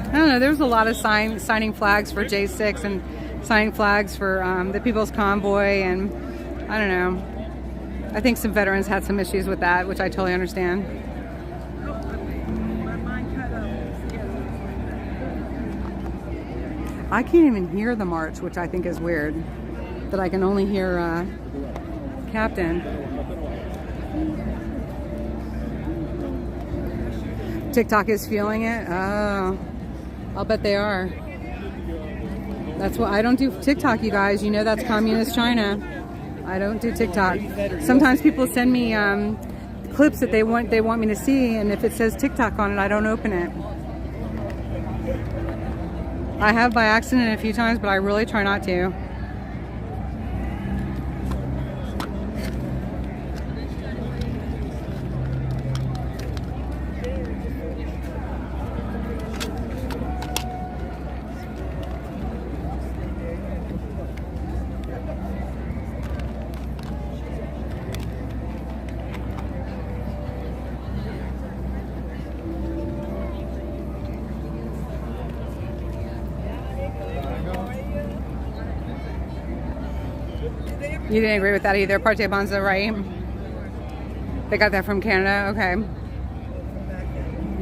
I don't know, there's a lot of signing flags for J6 and signing flags for the People's Convoy, and I don't know. I think some veterans had some issues with that, which I totally understand. I can't even hear the march, which I think is weird. That I can only hear Captain. TikTok is feeling it? Oh, I'll bet they are. That's why I don't do TikTok, you guys. You know that's communist China. I don't do TikTok. Sometimes people send me clips that they want me to see, and if it says TikTok on it, I don't open it. I have by accident a few times, but I really try not to. You didn't agree with that either, Parte Bonza, right? They got that from Canada, okay.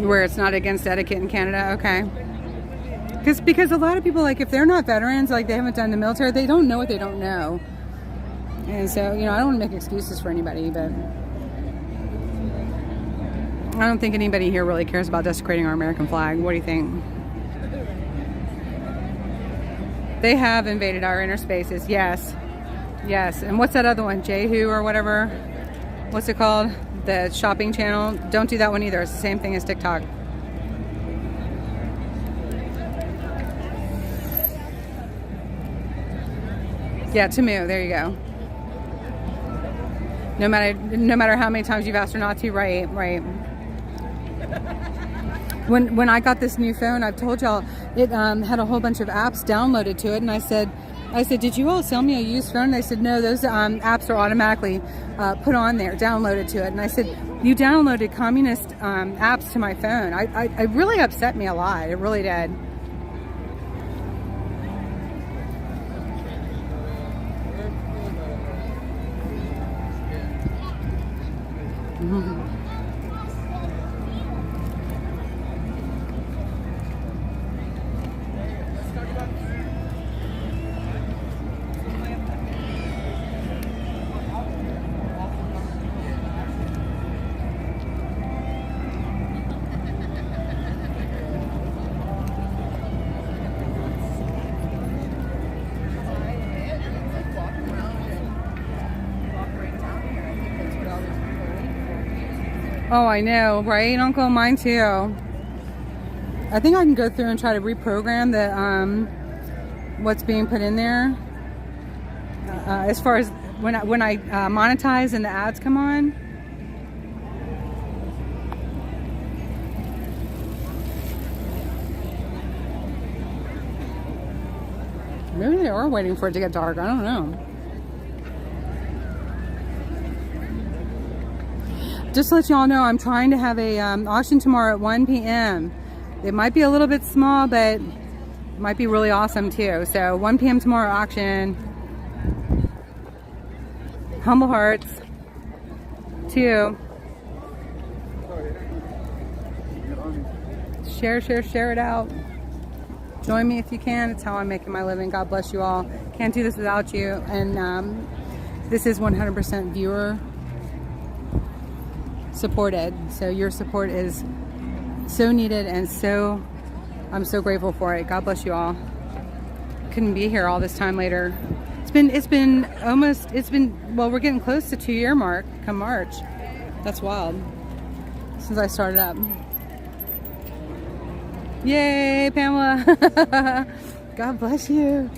Where it's not against etiquette in Canada, okay. Because a lot of people, like, if they're not veterans, like they haven't done the military, they don't know what they don't know. And so, you know, I don't want to make excuses for anybody, but I don't think anybody here really cares about desecrating our American flag. What do you think? They have invaded our inner spaces, yes. Yes, and what's that other one? Jehu or whatever? What's it called? The shopping channel? Don't do that one either. It's the same thing as TikTok. Yeah, Tamu. There you go. No matter how many times you've asked her not to, right. When I got this new phone, I've told y'all, it had a whole bunch of apps downloaded to it, and I said, did you all sell me a used phone? And they said, no, those apps are automatically put on there, downloaded to it. And I said, you downloaded communist apps to my phone. It really upset me a lot. It really did. Oh, I know, right, Uncle? Mine too. I think I can go through and try to reprogram the what's being put in there. As far as when I monetize and the ads come on. Maybe they are waiting for it to get dark. I don't know. Just to let y'all know, I'm trying to have a auction tomorrow at 1 p.m. It might be a little bit small, but it might be really awesome too. So 1 p.m. tomorrow auction. Humble Hearts. 2. Share it out. Join me if you can. It's how I'm making my living. God bless you all. Can't do this without you. And this is 100% viewer supported, so your support is so needed, and I'm so grateful for it. God bless you all. Couldn't be here all this time later. It's been well, we're getting close to 2-year mark come March. That's wild. Since I started up. Yay, Pamela. God bless you.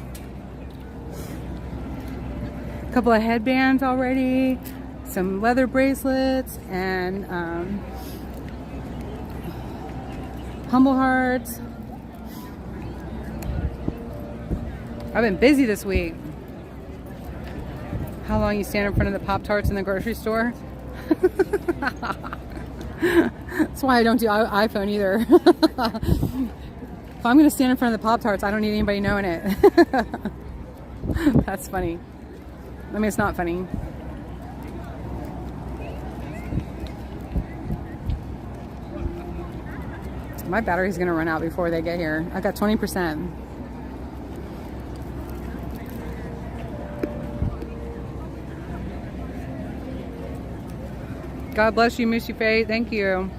couple of headbands already, some leather bracelets, and humble hearts. I've been busy this week. How long you stand in front of the Pop-Tarts in the grocery store? That's why I don't do iPhone either. If I'm going to stand in front of the Pop-Tarts, I don't need anybody knowing it. That's funny. I mean, it's not funny. My battery's going to run out before they get here. I got 20%. God bless you, Miss Faye. Thank you.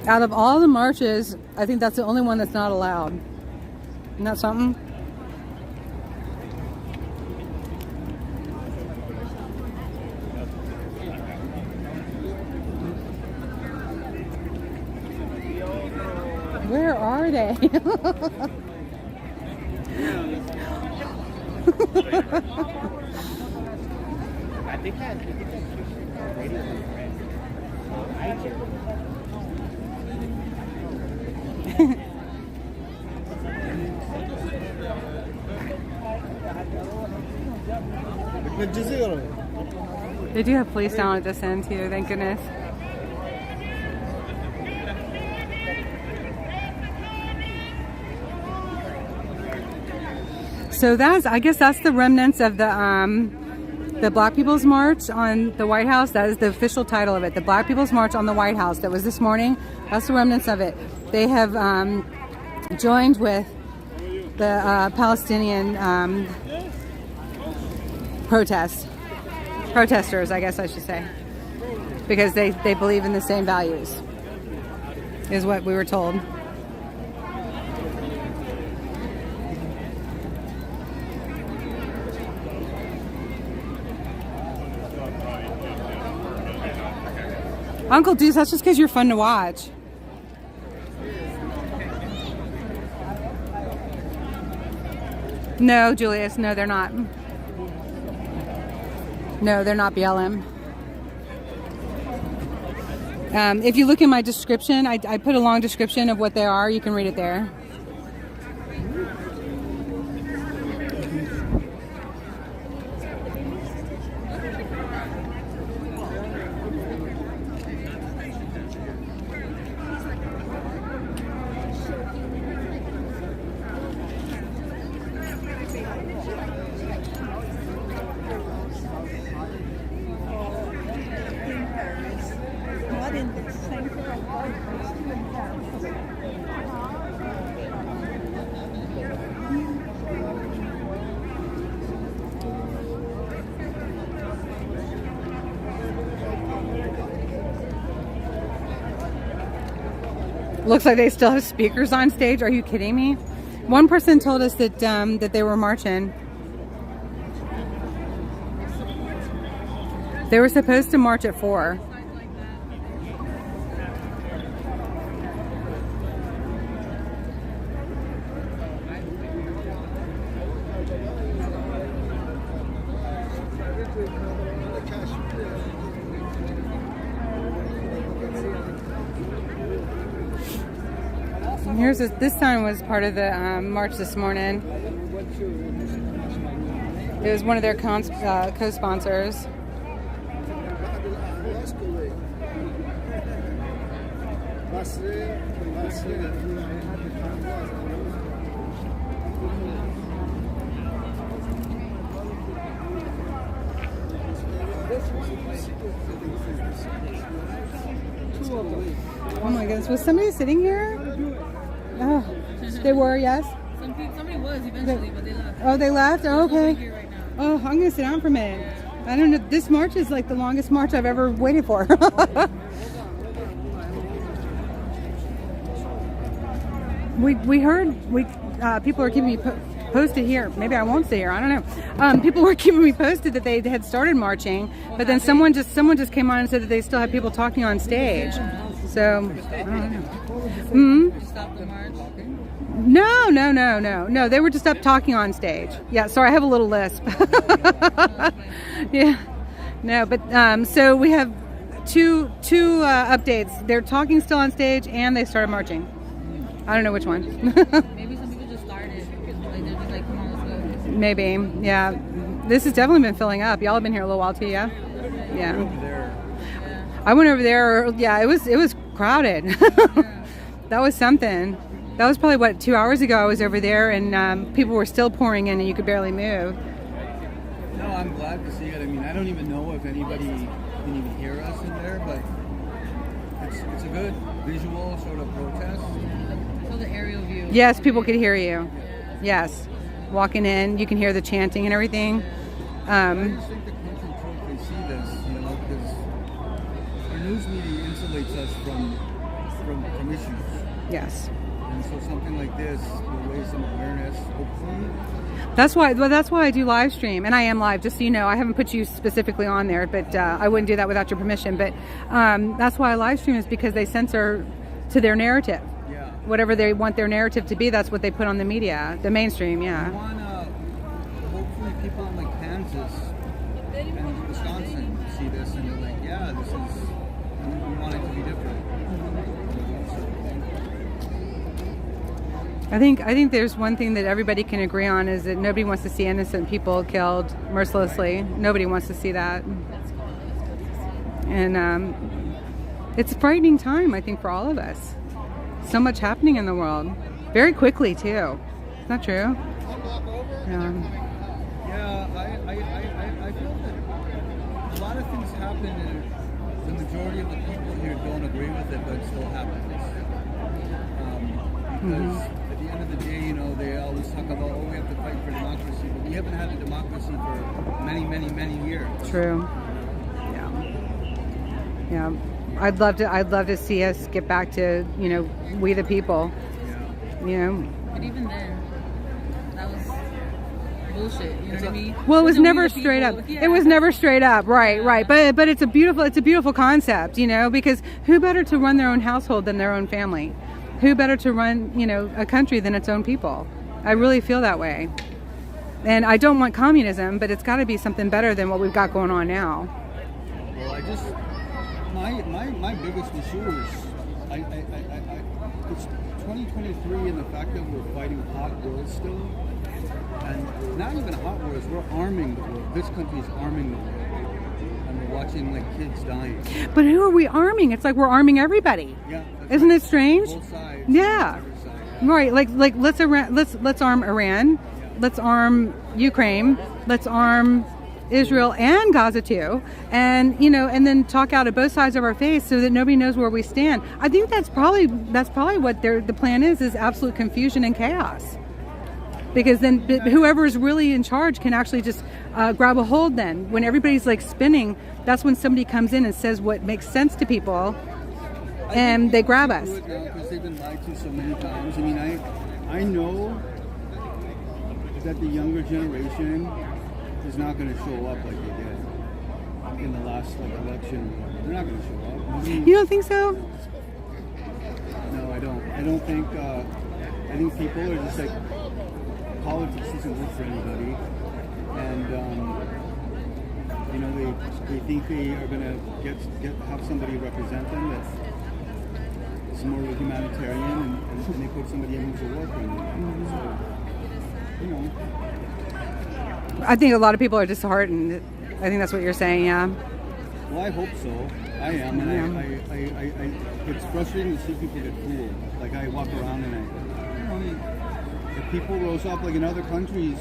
Out of all the marches, I think that's the only one that's not allowed. Isn't that something? Where are they? I think that radio is They do have police down at this end too, thank goodness. So I guess that's the remnants of the Black People's March on the White House. That is the official title of it, the Black People's March on the White House. That was this morning. That's the remnants of it. They have joined with the Palestinian protesters, I guess I should say, because they believe in the same values, is what we were told. Uncle Deuce, that's just because you're fun to watch. No, Julius, no, they're not. No, they're not BLM. If you look in my description, I put a long description of what they are. You can read it there. Looks like they still have speakers on stage. Are you kidding me? One person told us that that they were marching. They were supposed to march at 4. Here's this sign was part of the march this morning. It was one of their co-sponsors. Oh my goodness, was somebody sitting here? Oh, they were, yes? Somebody was eventually, but they left. Oh, they left? Oh, okay. Right now. Oh, I'm going to sit down for a minute. I don't know. This march is like the longest march I've ever waited for. we heard people are keeping me posted here. Maybe I won't stay here. I don't know. People were keeping me posted that they had started marching, but then someone just came on and said that they still had people talking on stage. So, I don't know. Hmm? Stop the march. No. They were just up talking on stage. Yeah, sorry, I have a little lisp. Yeah. No, but so we have two updates. They're talking still on stage, and they started marching. I don't know which one. Maybe some people just started. Like they're just like, come on, let's go. Maybe. Yeah. This has definitely been filling up. Y'all have been here a little while too, yeah? Yeah. I went over there. Yeah, it was crowded. That was something. That was probably, 2 hours ago I was over there, and people were still pouring in and you could barely move. No, I'm glad to see it. I mean, I don't even know if anybody can even hear us in there, but it's a good visual sort of protest. So the aerial view. Yes, people could hear you. Yes. Walking in, you can hear the chanting and everything. I just think the country totally see this, because our news media insulates us from issues. Yes. And so something like this will raise some awareness, hopefully. That's why I do live stream, and I am live, just so you know. I haven't put you specifically on there, but I wouldn't do that without your permission. But that's why I live stream, is because they censor to their narrative. Yeah. Whatever they want their narrative to be, that's what they put on the media, the mainstream. Yeah. We want hopefully people in like Kansas and Wisconsin see this and they're like, yeah, this is. We want it to be different. I think there's one thing that everybody can agree on, is that nobody wants to see innocent people killed mercilessly. Nobody wants to see that. And it's a frightening time, I think, for all of us. So much happening in the world. Very quickly, too. Is that true? Yeah, I feel that a lot of things happen and the majority of the people here don't agree with it, but it still happens. Because at the end of the day, they always talk about, we have to fight for democracy, but we haven't had a democracy for many, many, many years. True. Yeah. I'd love to see us get back to, we the people. Yeah. But even then, that was bullshit. You know what I mean? Well, it was never straight up. Yeah. It was never straight up. Right. But it's a beautiful concept, because who better to run their own household than their own family? Who better to run, a country than its own people? I really feel that way. And I don't want communism, but it's got to be something better than what we've got going on now. Well, my biggest issue is it's 2023 and the fact that we're fighting hot wars still, and not even hot wars. We're arming the world. This country is arming the world, and we're watching kids dying. But who are we arming? It's like we're arming everybody. Yeah. Isn't it strange? Both sides. Yeah. Right. Like let's arm Iran. Let's arm Ukraine. Let's arm Israel and Gaza too, and and then talk out of both sides of our face so that nobody knows where we stand. I think that's probably what the plan is absolute confusion and chaos. Because then whoever is really in charge can actually just grab a hold. Then when everybody's spinning, that's when somebody comes in and says what makes sense to people, and they grab us. Because they've been lied to so many times. I mean, I know that the younger generation is not going to show up like they did in the last election. They're not going to show up. I mean, you don't think so? No, I don't. I don't think. I think people are just politics isn't good for anybody, and they think they are going to have somebody represent them that's more humanitarian, and they put somebody in who's a war criminal. So, I think a lot of people are disheartened. I think that's what you're saying, yeah. Well, I hope so. I am, and I it's frustrating to see people get fooled. I walk around and if people rose up in other countries,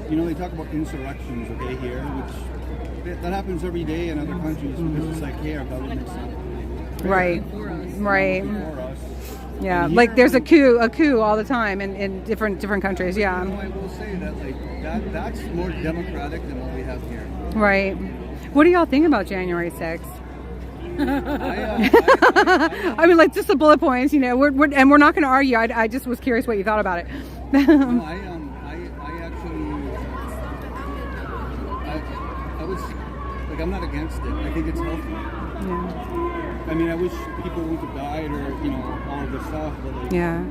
they talk about insurrections, here, which that happens every day in other countries because it's hey, our government's not right. For us. Yeah, there's a coup all the time in different countries. Yeah. I will say that that's more democratic than what we have here. Right. What do y'all think about January 6th? I mean, just the bullet points. We're not going to argue. I just was curious what you thought about it. No, I actually I was I'm not against it. I think it's healthy. Yeah. I mean, I wish people would have died or, you know, all of this stuff, but like, Yeah.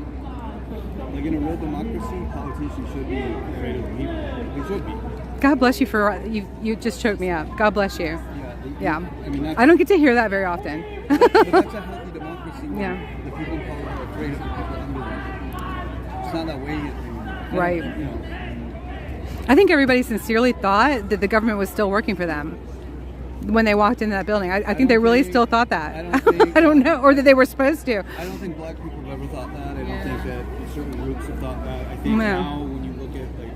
like in a real democracy, politicians should be afraid of the people. They should be. God bless you for you just choked me up. God bless you. Yeah. I mean, that's, I don't get to hear that very often. but that's a healthy democracy. Where Yeah. the people in power are afraid of the people under them. It's not that way. Right. You know, I think everybody sincerely thought that the government was still working for them when they walked into that building. I think they really still thought that. I don't know, or that they were supposed to. I don't think black people have ever thought that. I don't think that certain groups have thought that. I think now when you look at like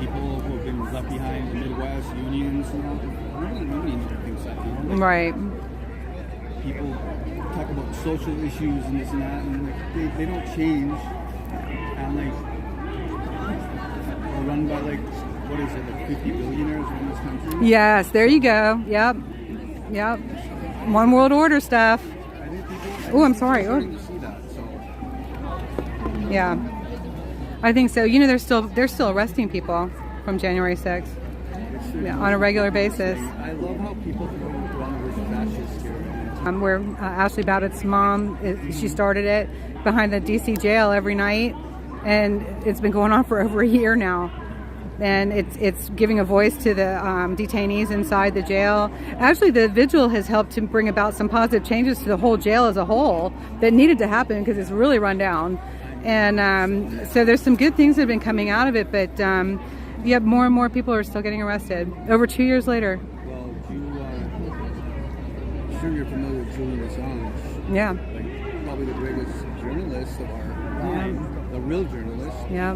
people who have been left behind, the Midwest unions, you know, nobody thinks that. You know? Like, Right. people talk about social issues and this and that, and like, they don't change. And like, they're run by like, what is it, like 50 billionaires in this country? Yes, there you go. Yep. Yep. One world order stuff. Oh, I'm sorry. Oh. Yeah. I think so. You know, they're still arresting people from January 6th. Yeah, on a regular basis. I love how people run with fascists here. Where Ashley Bowdett's mom, she started it behind the DC jail every night, and it's been going on for over a year now. And it's giving a voice to the detainees inside the jail. Actually, the vigil has helped to bring about some positive changes to the whole jail as a whole that needed to happen because it's really run down. And so there's some good things that have been coming out of it, but yeah, more and more people are still getting arrested over 2 years later. Well, I'm sure you're familiar with Julian Assange. Yeah. Like, probably the greatest journalist of our time, the real journalist. Yeah.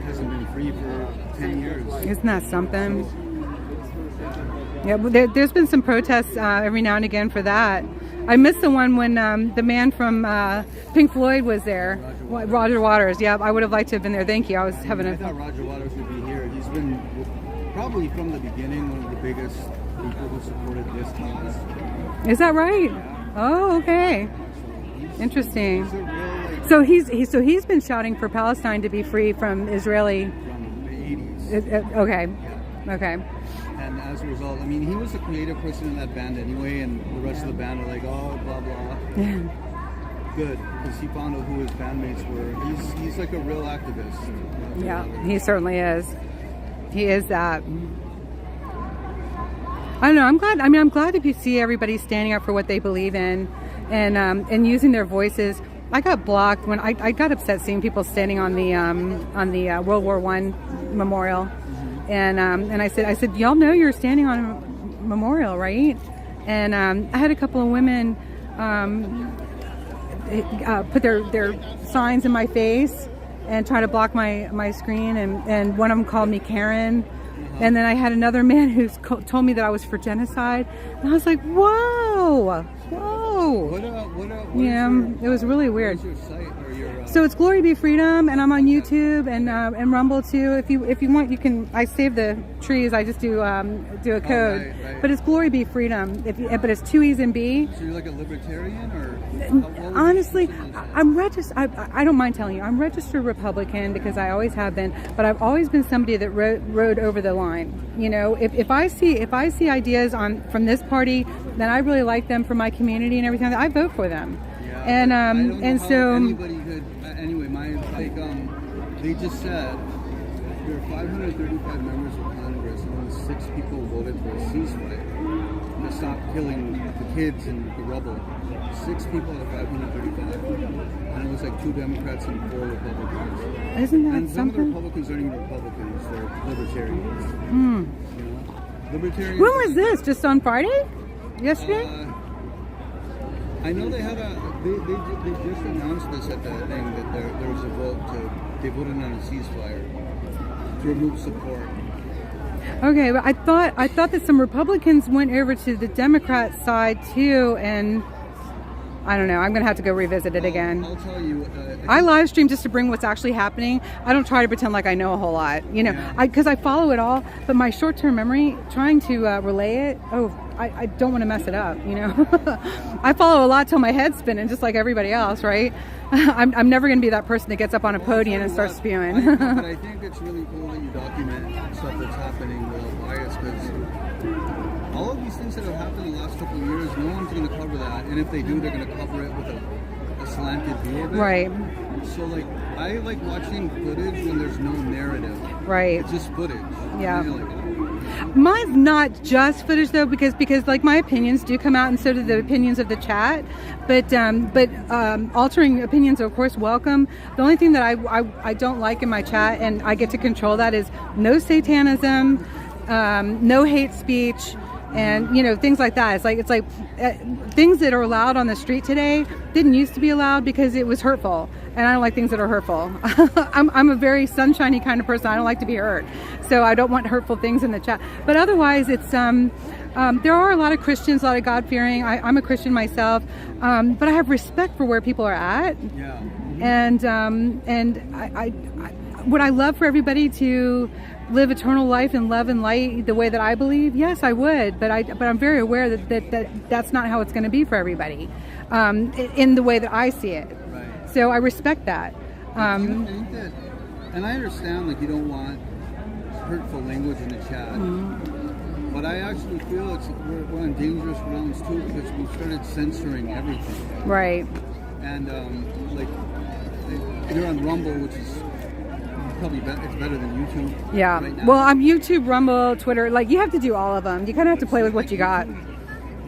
Hasn't been free for 10 years. Isn't that something? Yeah, well, there's been some protests every now and again for that. I missed the one when the man from Pink Floyd was there. Roger Waters. Yeah, I would have liked to have been there. Thank you. I thought Roger Waters would be here. He's been probably from the beginning one of the biggest people who supported this cause. Is that right? Oh, okay. Interesting. So he's been shouting for Palestine to be free from Israeli. From the 80s. Okay. Okay. And as a result, I mean, he was the creative person in that band anyway, and the rest of the band are like, oh, blah, blah. Good, because he found out who his bandmates were. He's like a real activist. Yeah, he certainly is. He is that. I don't know. I'm glad. I mean, I'm glad to see everybody standing up for what they believe in, and using their voices. I got blocked when I got upset seeing people standing on the World War I memorial, and I said, y'all know you're standing on a memorial, right? And I had a couple of women put their signs in my face and try to block my screen, and one of them called me Karen. And then I had another man who told me that I was for genocide, and I was like, whoa, whoa. Yeah, it was really weird. So it's Glory Be Freedom, and I'm on YouTube and Rumble too. If you want, you can. I save the trees. I just do a code, right. But it's Glory Be Freedom. But it's 2 E's and B. So you're like a libertarian, or honestly, I'm registered. I don't mind telling you, I'm registered Republican because I always have been. But I've always been somebody that rode over the line. You know, if I see ideas from this party, then I really like them for my community and everything. I vote for them. Yeah, and so anybody could. Anyway, they just said there are 535 members of Congress, and only 6 people voted for a ceasefire to stop killing the kids and the rubble. 6 people out of 535, and it was like 2 Democrats and 4 Republicans. Isn't that and some something? of the Republicans aren't even Republicans; they're libertarians. You know? Libertarians. When was this? Just on Friday? Yesterday? I know they had they just announced this at the thing that there was a vote they voted on a ceasefire to remove support. Okay, but I thought that some Republicans went over to the Democrat side too, and I don't know. I'm gonna have to go revisit it again. I'll tell you. I live stream just to bring what's actually happening. I don't try to pretend like I know a whole lot, you know, because I follow it all. But my short-term memory, trying to relay it, I don't want to mess it up, you know. I follow a lot till my head's spinning, just like everybody else, right? I'm never going to be that person that gets up on a podium and starts spewing. But I think it's really cool that you document stuff that's happening without bias, because all of these things things that have happened in the last couple of years, no one's going to cover that. And if they do, they're going to cover it with a slanted view of it. Right. So, like, I like watching footage when there's no narrative. Right. It's just footage. Yeah. And you're like, Mine's not just footage though, because like my opinions do come out, and so do the opinions of the chat. But altering opinions are of course welcome. The only thing that I don't like in my chat, and I get to control that, is no satanism, no hate speech, and things like that. It's like things that are allowed on the street today didn't used to be allowed because it was hurtful, and I don't like things that are hurtful. I'm a very sunshiny kind of person. I don't like to be hurt, so I don't want hurtful things in the chat. But otherwise, it's there are a lot of Christians, a lot of God-fearing. I'm a Christian myself, but I have respect for where people are at. Yeah. And I would I love for everybody to live eternal life in love and light the way that I believe? Yes, I would, but I'm very aware that's not how it's going to be for everybody, in the way that I see it. Right. So I respect that. Do you think that, and I understand, like, you don't want hurtful language in the chat, but I actually feel we're on dangerous grounds too, because we've started censoring everything. Right. And like, you're on Rumble, which is probably it's better than YouTube. Yeah. Right now. Well, I'm YouTube, Rumble, Twitter. Like, you have to do all of them. You kind of have to play with what you got.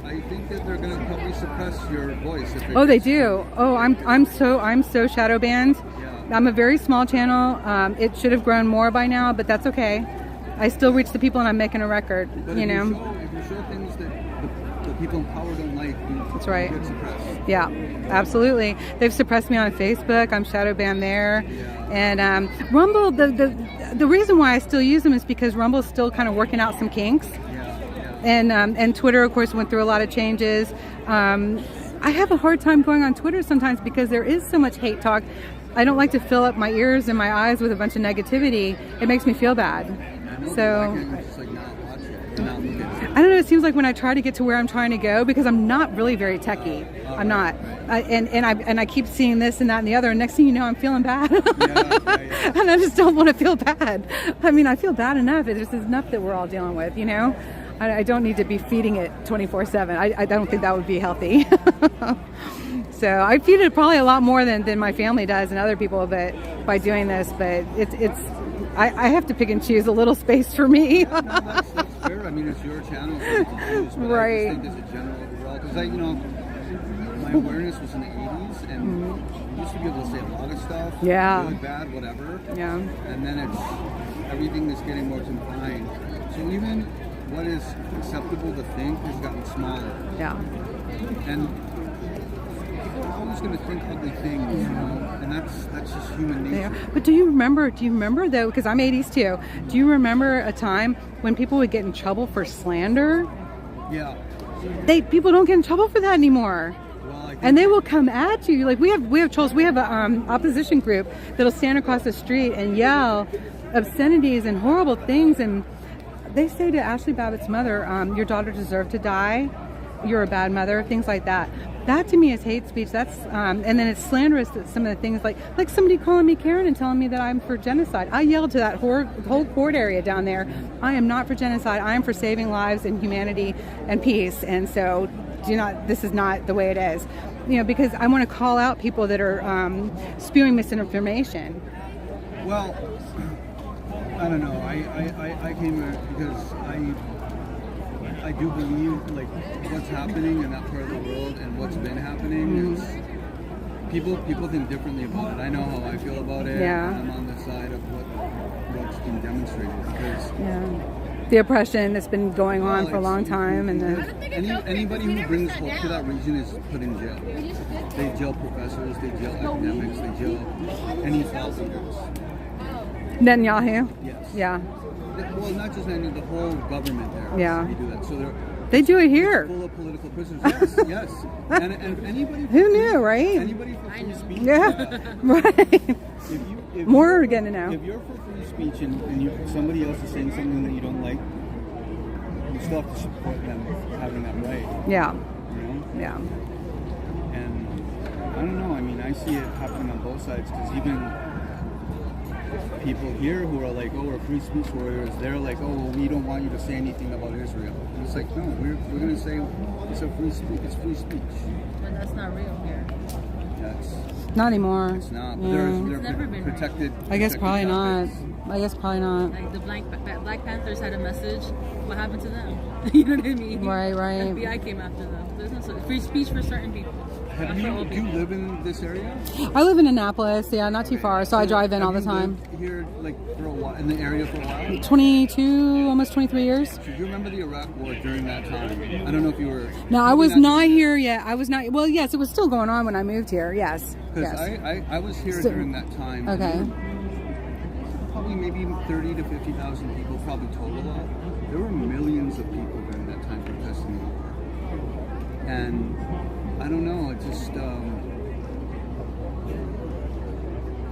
I think that they're going to probably suppress your voice. Oh, they do. Oh, I'm so shadow banned. Yeah. I'm a very small channel. It should have grown more by now, but that's okay. I still reach the people, and I'm making a record. But if you show things that the people in power don't like, that's right. You get suppressed. Yeah, absolutely. They've suppressed me on Facebook. I'm shadow banned there. Yeah. And Rumble, the reason why I still use them is because Rumble's still kind of working out some kinks. And Twitter, of course, went through a lot of changes. I have a hard time going on Twitter sometimes because there is so much hate talk. I don't like to fill up my ears and my eyes with a bunch of negativity. It makes me feel bad. So I don't know. It seems like when I try to get to where I'm trying to go, because I'm not really very techie. I'm not, and I keep seeing this and that and the other. And next thing you know, I'm feeling bad, and I just don't want to feel bad. I mean, I feel bad enough. It's just enough that we're all dealing with, I don't need to be feeding it 24/7. I don't think that would be healthy. So I feed it probably a lot more than my family does and other people, but by doing this, but I have to pick and choose a little space for me. Yeah, no, that's fair. I mean, it's your channel, so to choose, but right. I just think as a general overall, because my awareness was in the 80s, and we used to be able to say a lot of stuff. Yeah. Good, bad, whatever. Yeah. And then everything is getting more confined. So even what is acceptable to think has gotten smaller. Yeah. And people are always going to think ugly things, and that's just human nature. Yeah. But do you remember though, because I'm 80s too, do you remember a time when people would get in trouble for slander? Yeah. People don't get in trouble for that anymore. And they will come at you. Like we have trolls. We have a opposition group that'll stand across the street and yell obscenities and horrible things, and they say to Ashley Babbitt's mother, your daughter deserved to die, you're a bad mother, things like that. That to me is hate speech. That's and then it's slanderous that some of the things like somebody calling me Karen and telling me that I'm for genocide. I yelled to that whole court area down there, I am not for genocide. I am for saving lives and humanity and peace. And so this is not the way it is. Because I want to call out people that are spewing misinformation. Well, I don't know. I came here because I do believe like what's happening in that part of the world and what's been happening is people think differently about it. I know how I feel about it. Yeah. And I'm on the side of what's being demonstrated because the oppression that's been going on for a long time, and anybody who brings hope to that region is put in jail. They jail professors, they jail academics, they jail any thought leaders. Netanyahu? Yes. Yeah. Well, not just Netanyahu, the whole government there. Yeah. They do that. So they do it here. Full of political prisoners. Yes. And anybody. Who knew, right? Anybody for free speech. Yeah. Right. More are getting to know. If you're for free speech and somebody else is saying something that you don't like, you still have to support them having that right. Yeah. Yeah. And I don't know. I mean, I see it happening on both sides because even people here who are like, oh, we're free speech warriors. They're like, oh, well, we don't want you to say anything about Israel. And it's like, no, we're going to say it's a free speech. It's free speech. But that's not real here. That's Not anymore. It's not. Yeah. They're never been protected. I guess probably not. topics. I guess probably not. Like the Black Panthers had a message. What happened to them? You know what I mean? Right. FBI came after them. There's no free speech for certain people. Do you live in this area? I live in Annapolis, yeah, not too far, so I drive in all the time. Lived here, like, for a while, in the area for a while? 22, almost 23 years. Do you remember the Iraq War during that time? I don't know if you were... No, I was not here yet. I was not, well, yes, it was still going on when I moved here, yes. Because I was here during that time. Okay. Probably maybe 30 to 50,000 people, probably total. There were millions of people during that time protesting the war. And I don't know, it just,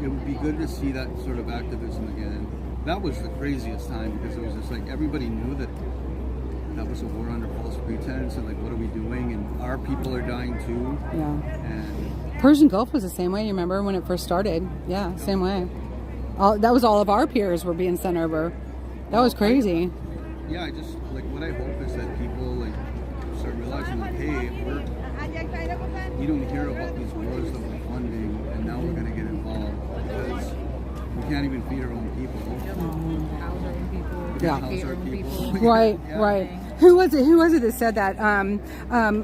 it would be good to see that sort of activism again. That was the craziest time because it was just like everybody knew that was a war under false pretense and like what are we doing, and our people are dying too. Yeah. And Persian Gulf was the same way, you remember when it first started? Yeah, same way. That was all of our peers were being sent over. That was crazy. I just, like, what I hope is that people like start realizing like, hey, you don't hear about these wars that we're funding and now we're going to get involved because we can't even feed our own people. House our own people. Yeah. House our people. Right. Who was it that said that?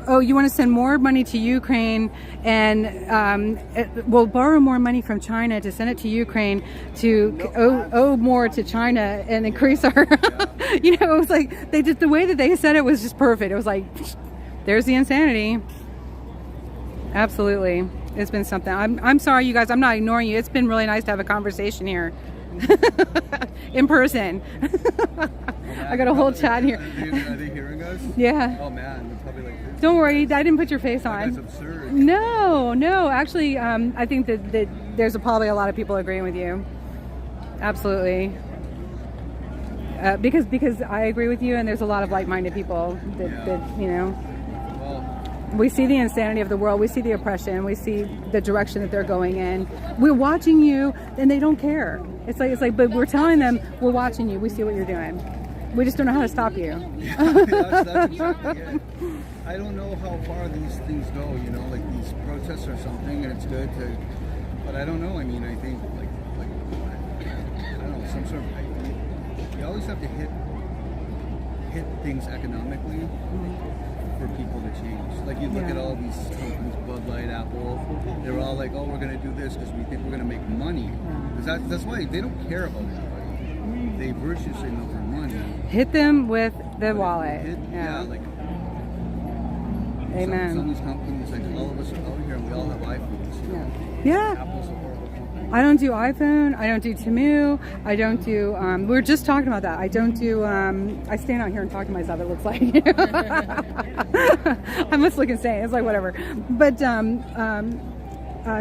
Oh, you want to send more money to Ukraine and we'll borrow more money from China to send it to Ukraine to owe more to China and increase our, you know, it was like, they just, the way that they said it was just perfect. It was like, there's the insanity. Absolutely. It's been something. I'm sorry, you guys, I'm not ignoring you. It's been really nice to have a conversation here. In person. I got a whole chat here. Are they hearing us? Yeah. Oh man, they're probably like this. Don't worry, I didn't put your face on. That's absurd. No. Actually, I think that there's probably a lot of people agreeing with you. Absolutely. Because I agree with you, and there's a lot of like-minded people that you know. We see the insanity of the world. We see the oppression. We see the direction that they're going in. We're watching you, and they don't care. It's like, but we're telling them, we're watching you. We see what you're doing. We just don't know how to stop you. That's exactly it. I don't know how far these things go, you know, like these protests or something, and it's good to, but I don't know. I mean, I think like I don't know, some sort of, you always have to hit things economically for people to change. Like you look at all these companies, Bud Light, Apple, they're all like, oh, we're going to do this because we think we're going to make money. Because that's why they don't care about anybody. They virtuously know for money. Hit them with the wallet. Like amen. Some of these companies, like all of us are out here and we all have iPhones. You know? Yeah. Apple's a horrible company. I don't do iPhone. I don't do Temu. I don't do, we were just talking about that. I don't do, I stand out here and talk to myself, it looks like. I must look insane. It's like whatever. But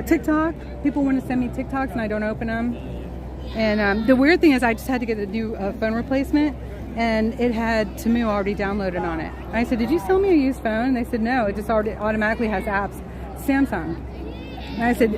TikTok, people want to send me TikToks and I don't open them. And the weird thing is I just had to get a new phone replacement and it had Temu already downloaded on it. And I said, did you sell me a used phone? And they said, no, it just already automatically has apps. Samsung. And I said,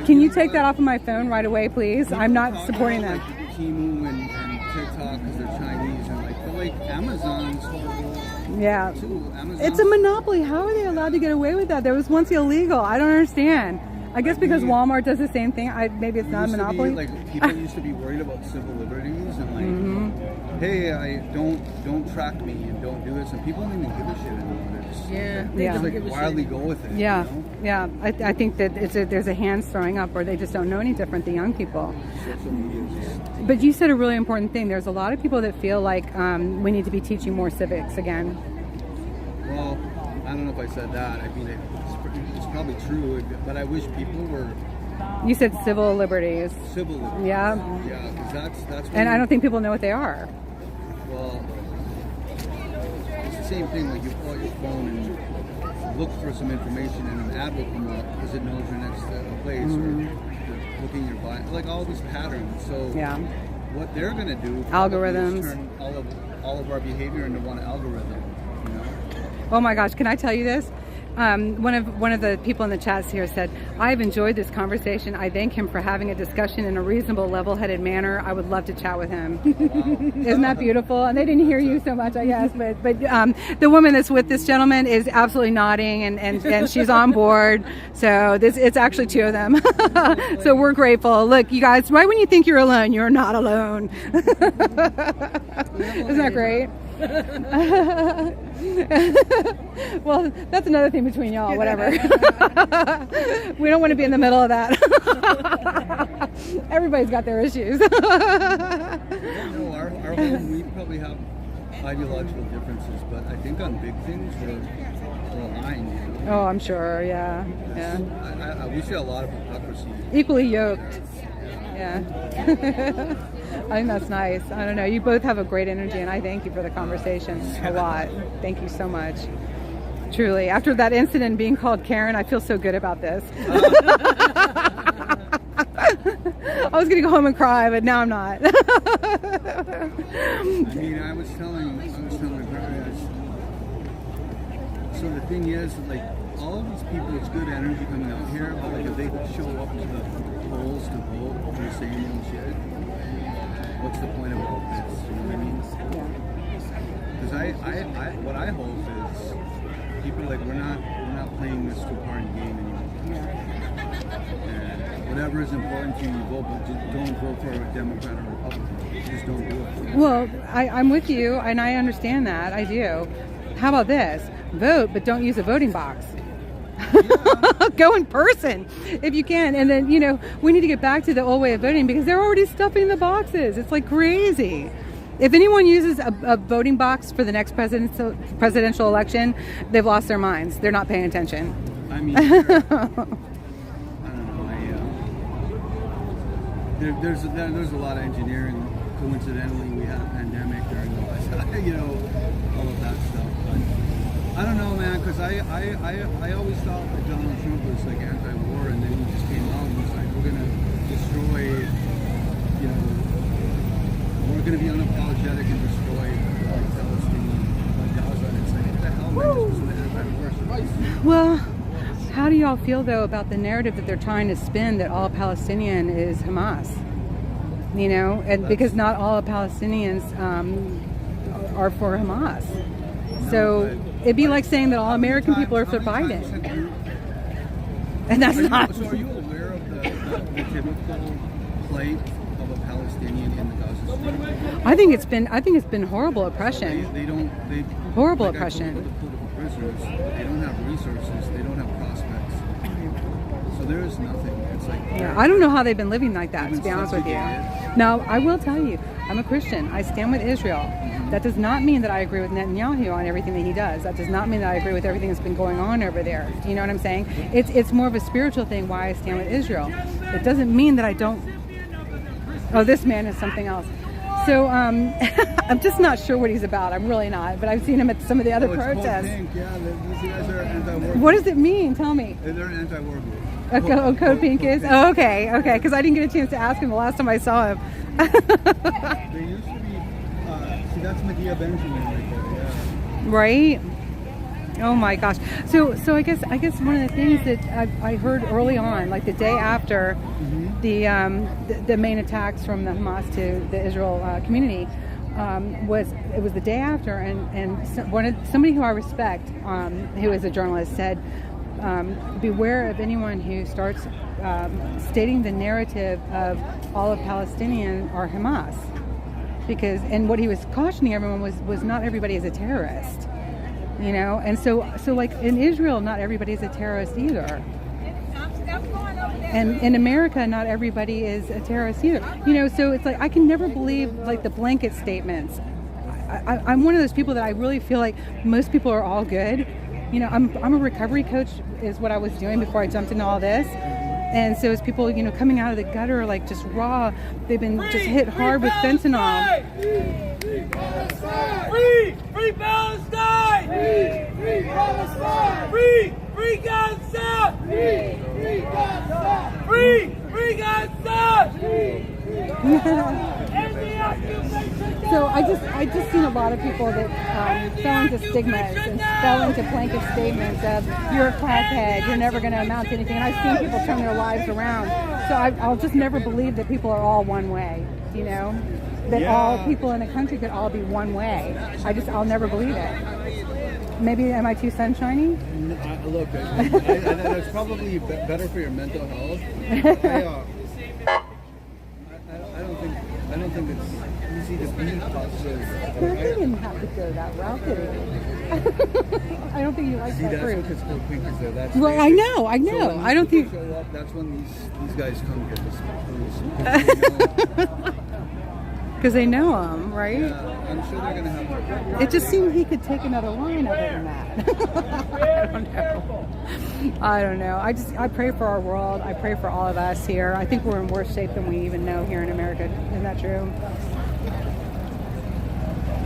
can you take that off of my phone right away, please? I'm not supporting them. Like Temu and TikTok because they're Chinese and like, but like Amazon's horrible. Yeah. Too. It's a monopoly. How are they allowed to get away with that? That was once illegal. I don't understand. I guess because Walmart does the same thing. Maybe it's not a monopoly. People used to be worried about civil liberties and like, hey, don't track me and don't do this, and people don't even give a shit anymore. They just like wildly go with it. Yeah, you know? yeah. I think that there's a hands throwing up, or they just don't know any different, the young people. Social media is just... But you said a really important thing. There's a lot of people that feel like we need to be teaching more civics again. Well, I don't know if I said that. I mean, it's probably true, but I wish people were... You said civil liberties. Civil liberties. Yeah. Yeah, because that's and I don't think people know what they are. Well, it's the same thing. Like you pull out your phone and look for some information, and an ad will come up because it knows you're next to a place, or you're looking at your body. Like all these patterns. So what they're going to do? Algorithms. Is turn all of our behavior into one algorithm. You know. Oh my gosh! Can I tell you this? One of the people in the chats here said, "I've enjoyed this conversation. I thank him for having a discussion in a reasonable, level-headed manner. I would love to chat with him." Isn't that beautiful? And they didn't hear you so much, I guess, but the woman that's with this gentleman is absolutely nodding, and she's on board. So it's actually two of them. So we're grateful. Look, you guys, right when you think you're alone, you're not alone. Isn't that great? Well, that's another thing between y'all, whatever. We don't want to be in the middle of that. Everybody's got their issues. No, our whole, we probably have ideological differences, but I think on big things we're aligned. You know? Oh, I'm sure, yeah. We see a lot of hypocrisy. Equally yoked. Yeah. I think that's nice. I don't know. You both have a great energy, and I thank you for the conversation a lot. Thank you so much. Truly. After that incident being called Karen, I feel so good about this. I was going to go home and cry, but now I'm not. I mean, I was telling her, so the thing is, like, all of these people, it's good energy coming out here, but like if they show up to the polls to vote, they're saying little shit. What's the point of all this? You know what I mean? Because what I hope is people like we're not playing this two-party game anymore. And whatever is important to you, vote, but just don't vote for a Democrat or Republican. Just don't do it. Well, I'm with you, and I understand that. I do. How about this? Vote, but don't use a voting box. Go in person if you can. And then, we need to get back to the old way of voting because they're already stuffing the boxes. It's like crazy. If anyone uses a voting box for the next presidential election, they've lost their minds. They're not paying attention. I mean, I don't know. There's a lot of engineering. Coincidentally, we had a pandemic during all of that stuff. But I don't know, man, because I always thought that Donald Trump was like anti-war, and then he just came out and was like, we're gonna destroy, we're gonna be unapologetic and destroy like Palestine, like Gaza, and it's like, what the hell, man, this was an anti-war. Well, how do y'all feel though about the narrative that they're trying to spin that all Palestinian is Hamas? And because not all Palestinians are for Hamas. So it'd be like saying that all American people are for Biden. And that's not. So are you aware of the typical plight of a Palestinian in the Gaza Strip? I think it's been horrible oppression. Horrible oppression. The political prisoners, they don't have resources, they don't have prospects. So there is nothing. It's like I don't know how they've been living like that, to be honest with you. Now, I will tell you, I'm a Christian. I stand with Israel. That does not mean that I agree with Netanyahu on everything that he does. That does not mean that I agree with everything that's been going on over there. Do you know what I'm saying? It's more of a spiritual thing why I stand with Israel. It doesn't mean that I don't. Oh, this man is something else. So I'm just not sure what he's about. I'm really not. But I've seen him at some of the other protests. Code Pink, yeah, these guys are anti-war. What does it mean? Tell me. They're an anti-war group. Code Pink is? Oh, okay. Because I didn't get a chance to ask him the last time I saw him. They used to be. See, that's Medea Benjamin right there. Yeah. Right. Oh my gosh. So I guess one of the things that I heard early on, like the day after the main attacks from the Hamas to the Israel community, was the day after, and somebody who I respect, who is a journalist, said, beware of anyone who starts stating the narrative of all of Palestinian are Hamas, and what he was cautioning everyone was not everybody is a terrorist, and so like in Israel, not everybody is a terrorist either. And in America, not everybody is a terrorist either. So it's like I can never believe like the blanket statements. I'm one of those people that I really feel like most people are all good. I'm a recovery coach is what I was doing before I jumped into all this. And so as people, coming out of the gutter, like just raw, they've been just hit hard with fentanyl. Free Palestine! Free Palestine! Free Gaza! Free Gaza! Free Gaza! So So I just seen a lot of people that fell into stigmas and fell into blanket statements of you're a crackhead, you're never going to amount to anything. And I've seen people turn their lives around. So I'll just never believe that people are all one way, you know? That all people in a country could all be one way. I'll never believe it. Maybe am I too sunshiny? Look, that's probably better for your mental health. I don't think it's easy to be positive. He didn't have to go that route, did he? I don't think he likes that fruit. That's what Pinkers do. That's well, I know. So I don't think. Show up, that's when these guys come get this. Because they know him, right? Yeah, I'm sure they're gonna have. It just seemed he could take another line other than that. I don't know. I pray for our world. I pray for all of us here. I think we're in worse shape than we even know here in America. Isn't that true?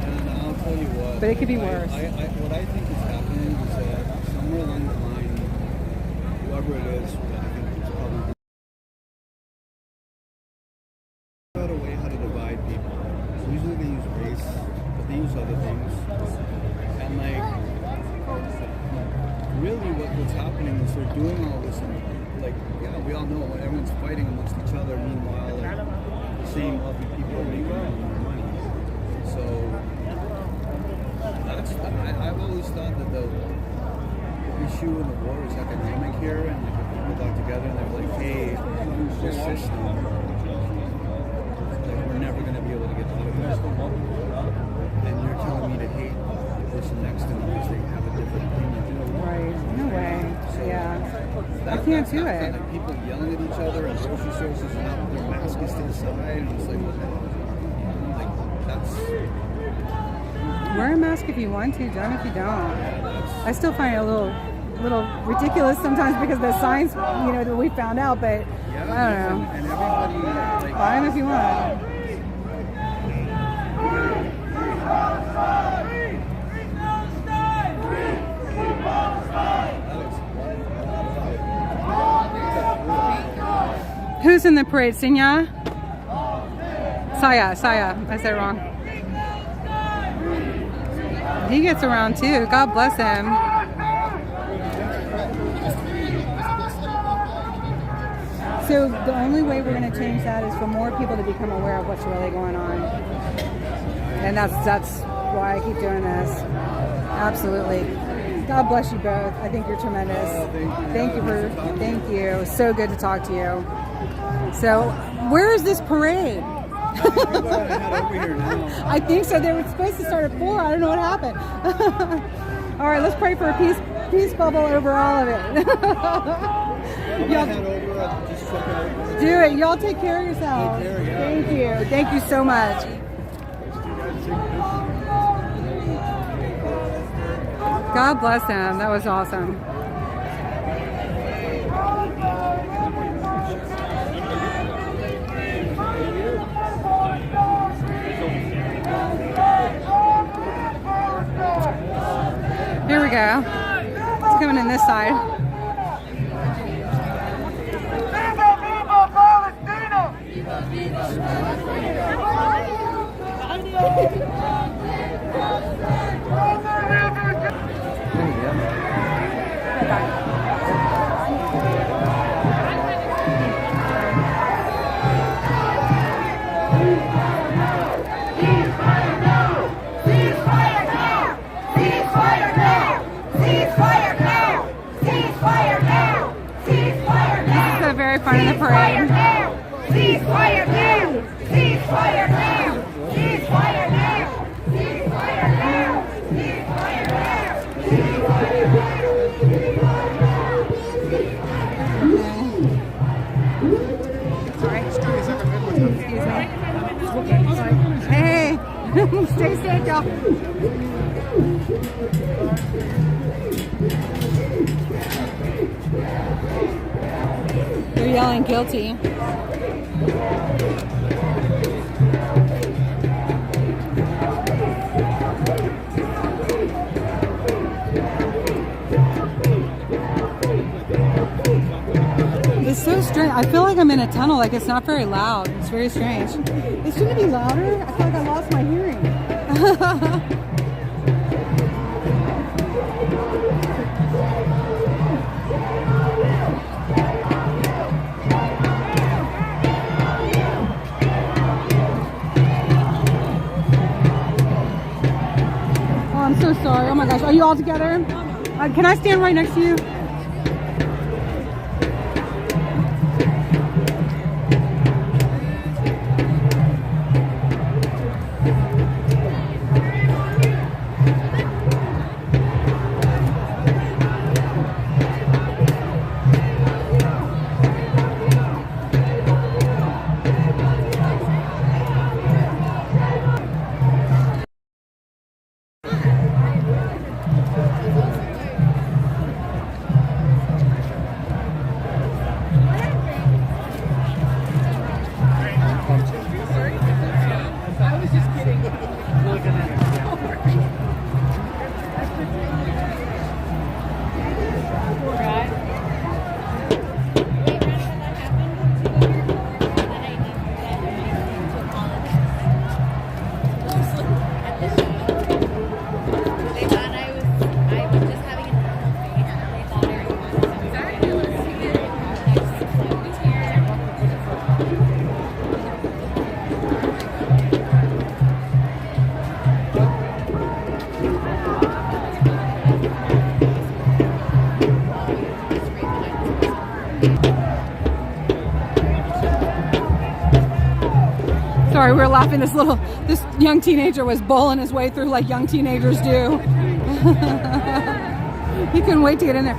And I'll tell you what. But it could be worse. What I think is happening is that somewhere along the line, whoever it is, I think it's probably out a way how to divide people. So usually they use race, but they use other things. And like, really what's happening is they're doing all this and like, yeah, we all know everyone's fighting amongst each other. Meanwhile, like, the same wealthy people are making more money. So I've always thought that the issue in the war is economic here, and like if people got together and they're like, hey, this system, like we're never going to be able to get out of this. And you're telling me to hate the person next to me because they have a different opinion. Right. No way. So yeah. I can't do it. Like people yelling at each other and grocery stores and not their masks to the side, and it's like, what the hell? Like that's. Wear a mask if you want to, don't if you don't. I still find it a little ridiculous sometimes because of the signs, you know, that we found out, but I don't know. And everybody, like, buy them if you want. Who's in the parade? Sinya? Saya. I said it wrong. He gets around too. God bless him. So the only way we're going to change that is for more people to become aware of what's really going on. And that's why I keep doing this. Absolutely. God bless you both. I think you're tremendous. Thank you. So good to talk to you. So, where is this parade? I think so. They were supposed to start at 4. I don't know what happened. All right, let's pray for a peace bubble over all of it. Do it. Y'all take care of yourselves. Thank you. Thank you so much. God bless him. That was awesome. Here we go. It's coming in this side. Very fun in the parade. Ceasefire now! Ceasefire now! Ceasefire now! Ceasefire now! Ceasefire now! Sorry. Excuse me. Hey! Stay safe, y'all. They're yelling guilty. It's so strange. I feel like I'm in a tunnel, like it's not very loud. It's very strange. It shouldn't be louder. I feel like I lost my hearing. Oh, I'm so sorry. Oh my gosh. Are you all together? Can I stand right next to you? Sorry, we were laughing. This young teenager was bowling his way through like young teenagers do. He couldn't wait to get in there.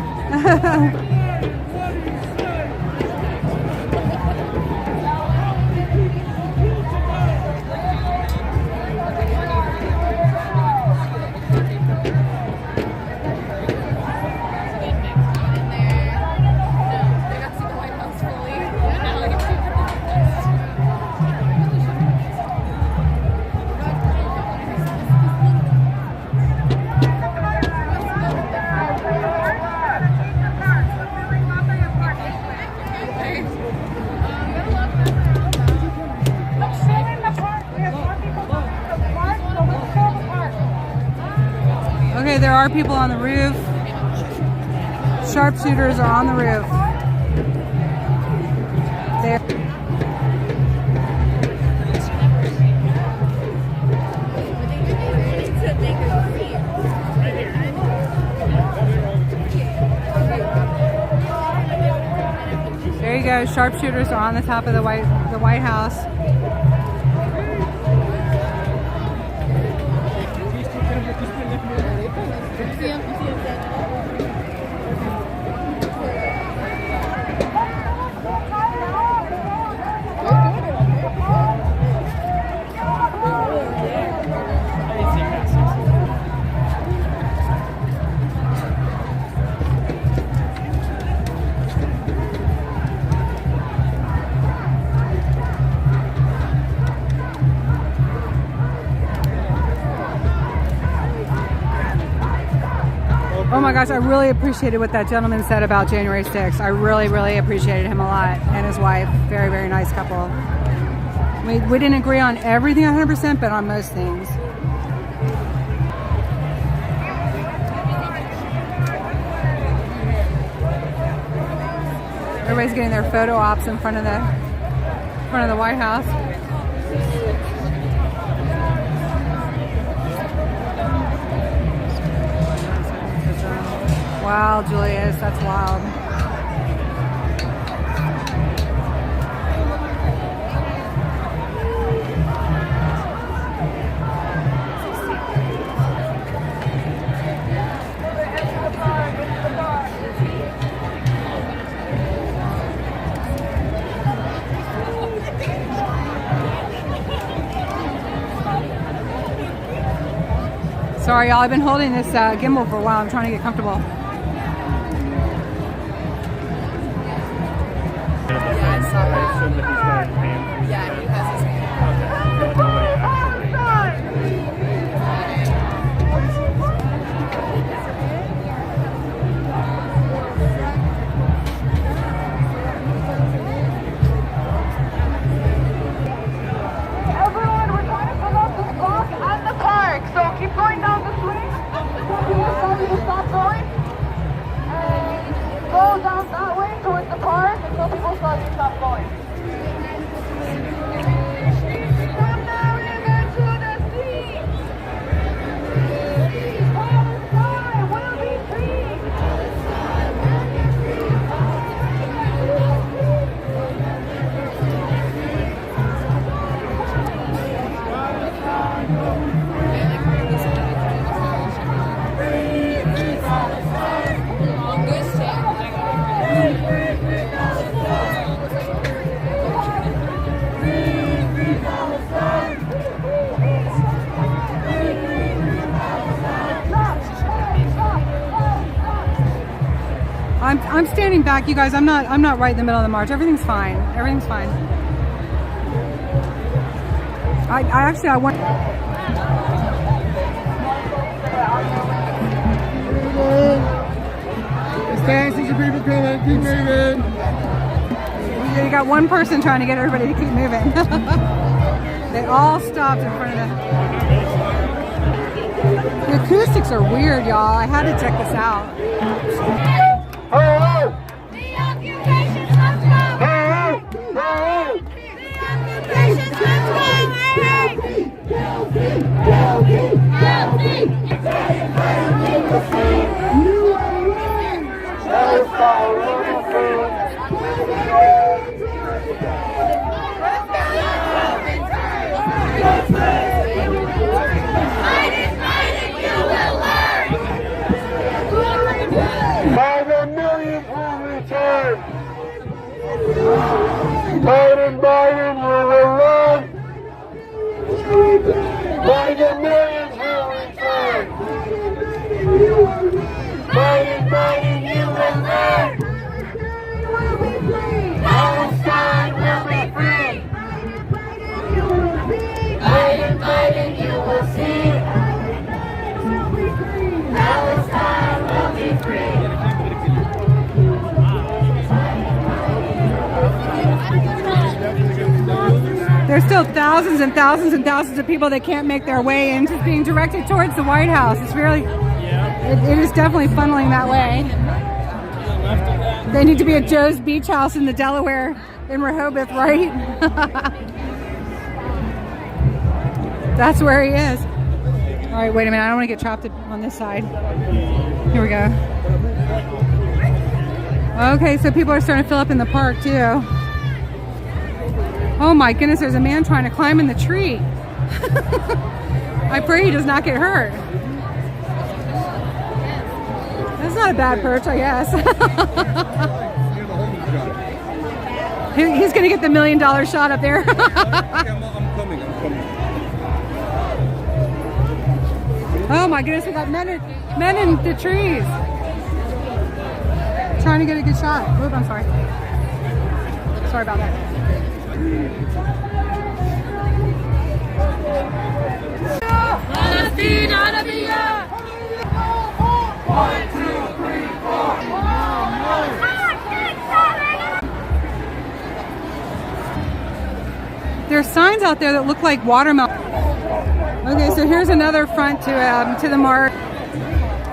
Okay, there are people on the roof. Sharpshooters are on the roof. There. There you go. Sharpshooters are on the top of the White House. Oh my gosh, I really appreciated what that gentleman said about January 6th. I really, really appreciated him a lot, and his wife. Very, very nice couple. We didn't agree on everything 100%, but on most things. Everybody's getting their photo ops in front of the White House. Wow, Julius, that's wild. Sorry, y'all, I've been holding this gimbal for a while. I'm trying to get comfortable. Yeah, he has his hand. I'm standing back, you guys. I'm not right in the middle of the march. Everything's fine. Everything's fine. I want. As fast as the people coming, keep moving. You got one person trying to get everybody to keep moving. They all stopped in front of the acoustics are weird, y'all. I had to check this out. Hello! The occupations must go! Hello! The occupations must go! By the millions will return. Biden will run. By the millions will return. Biden, you will run. Palestine will be free. Biden, you will see. Palestine will be free. There's still thousands and thousands and thousands of people that can't make their way in, just being directed towards the White House. It's really, it is definitely funneling that way. They need to be at Joe's Beach House in the Delaware in Rehoboth, right? That's where he is. All right, wait a minute. I don't want to get trapped on this side. Here we go. Okay, so people are starting to fill up in the park too. Oh my goodness, there's a man trying to climb in the tree. I pray he does not get hurt. That's not a bad perch, I guess. He's gonna get the $1 million shot up there. I'm coming. Oh my goodness, we got men in the trees. Trying to get a good shot. Oop, I'm sorry. Sorry about that. Palestine, Arabia! 1, 2, 3, 4. There's signs out there that look like watermelon. Okay, so here's another front to the march.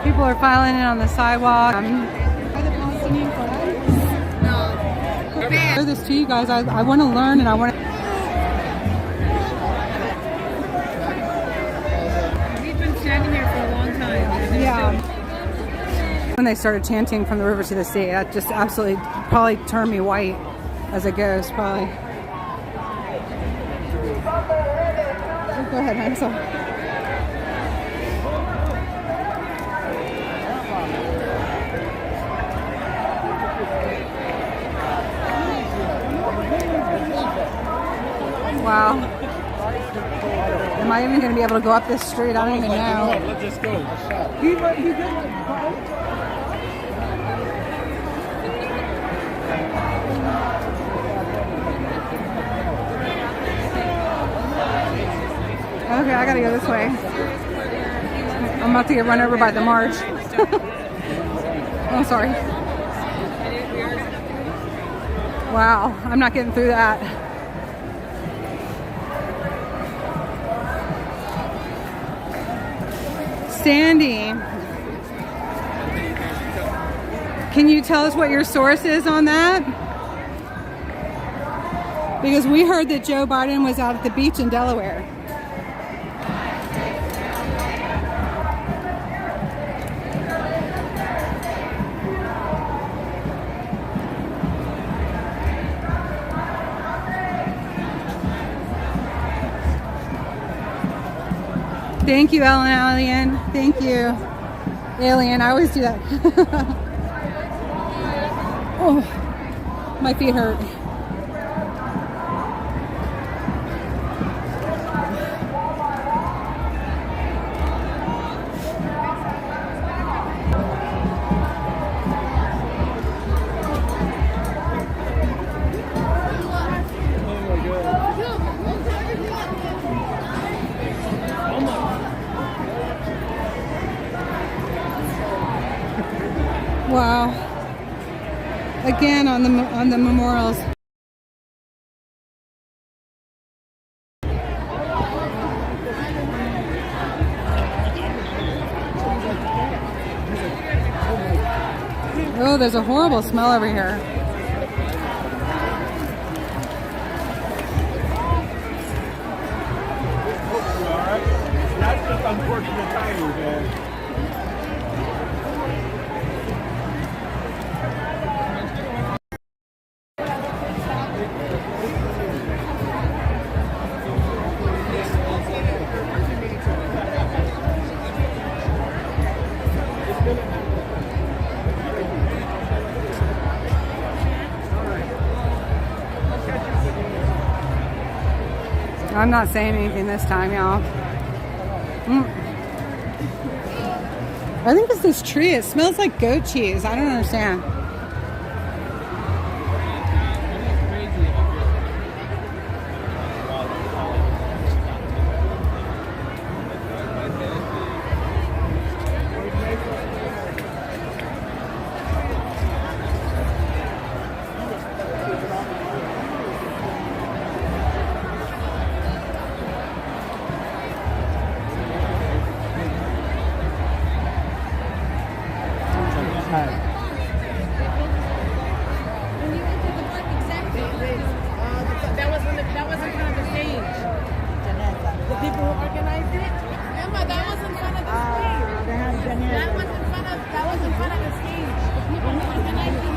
People are filing in on the sidewalk. Are the Palestinian Flag? No. Show this to you guys. I want to learn and I want to. We've been standing here for a long time. Yeah. When they started chanting from the river to the sea, that just absolutely probably turned me white as a ghost, probably. Oh, go ahead, I'm sorry. Wow. Am I even going to be able to go up this street? I don't even know. Let's just go. Okay, I gotta go this way. I'm about to get run over by the march. Oh, sorry. Wow, I'm not getting through that. Sandy, can you tell us what your source is on that? Because we heard that Joe Biden was out at the beach in Delaware. Thank you, Alien. Thank you. Alien, I always do that. Oh, my feet hurt. on the memorials. Oh, there's a horrible smell over here. That's just unfortunate timing, man. I'm not saying anything this time, y'all. I think it's this tree. It smells like goat cheese. I don't understand. That was in front of the stage. The people who organized it. Emma, that was in front of the stage. That was in front of the stage. The people who organized it.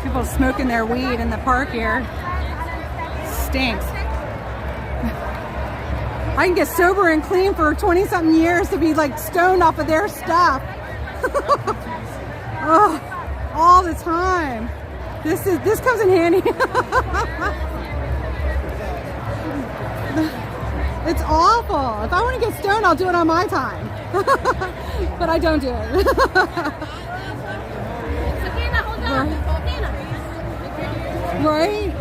People smoking their weed in the park here. Stinks. I can get sober and clean for 20-something years to be like stoned off of their stuff. Oh, all the time. This comes in handy. It's awful. If I want to get stoned, I'll do it on my time. But I don't do it. Right?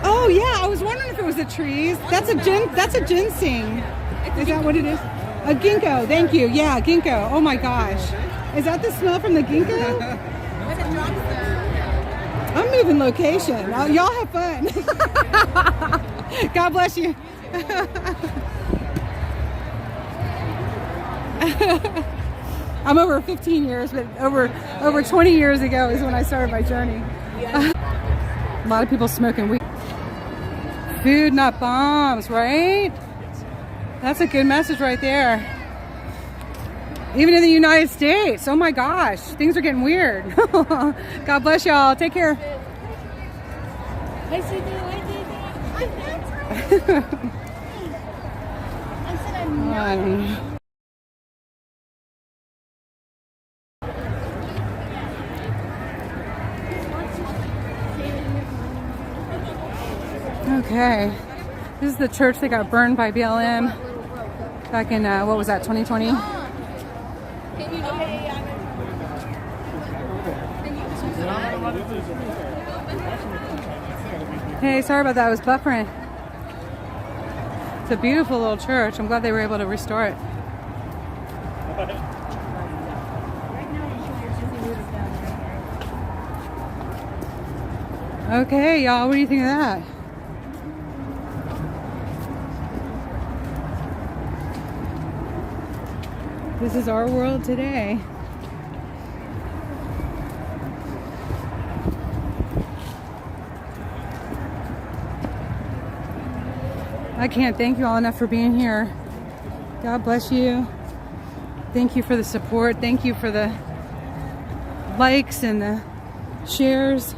Oh yeah, I was wondering if it was the trees. That's a ginseng. Is that what it is? A ginkgo. Thank you. Yeah, ginkgo. Oh my gosh. Is that the smell from the ginkgo? I'm moving location. Y'all have fun. God bless you. I'm over 15 years, but over 20 years ago is when I started my journey. A lot of people smoking weed. Food, not bombs, right? That's a good message right there. Even in the United States. Oh my gosh, things are getting weird. God bless y'all. Take care. Okay, this is the church that got burned by BLM back in, what was that, 2020? Hey, sorry about that, I was buffering. It's a beautiful little church. I'm glad they were able to restore it. Okay, y'all, what do you think of that? This is our world today. I can't thank you all enough for being here. God bless you. Thank you for the support. Thank you for the likes and the shares.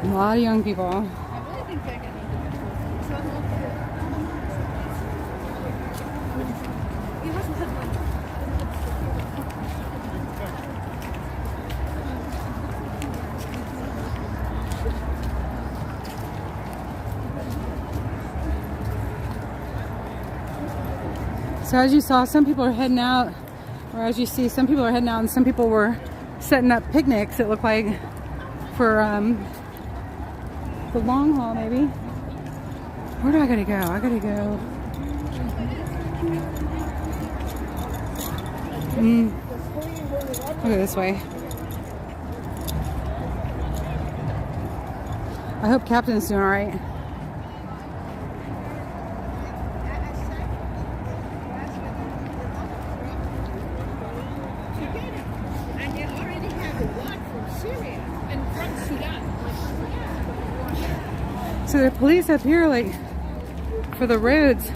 A lot of young people. So as you saw, some people are heading out, or as you see, some people are heading out and some people were setting up picnics, it looked like, for the long haul, maybe. Where do I gotta go? I gotta go. I'll go this way. I hope Captain's doing all right. And they already have a lot from Syria and from Sudan. So the police up here, like, for the roads.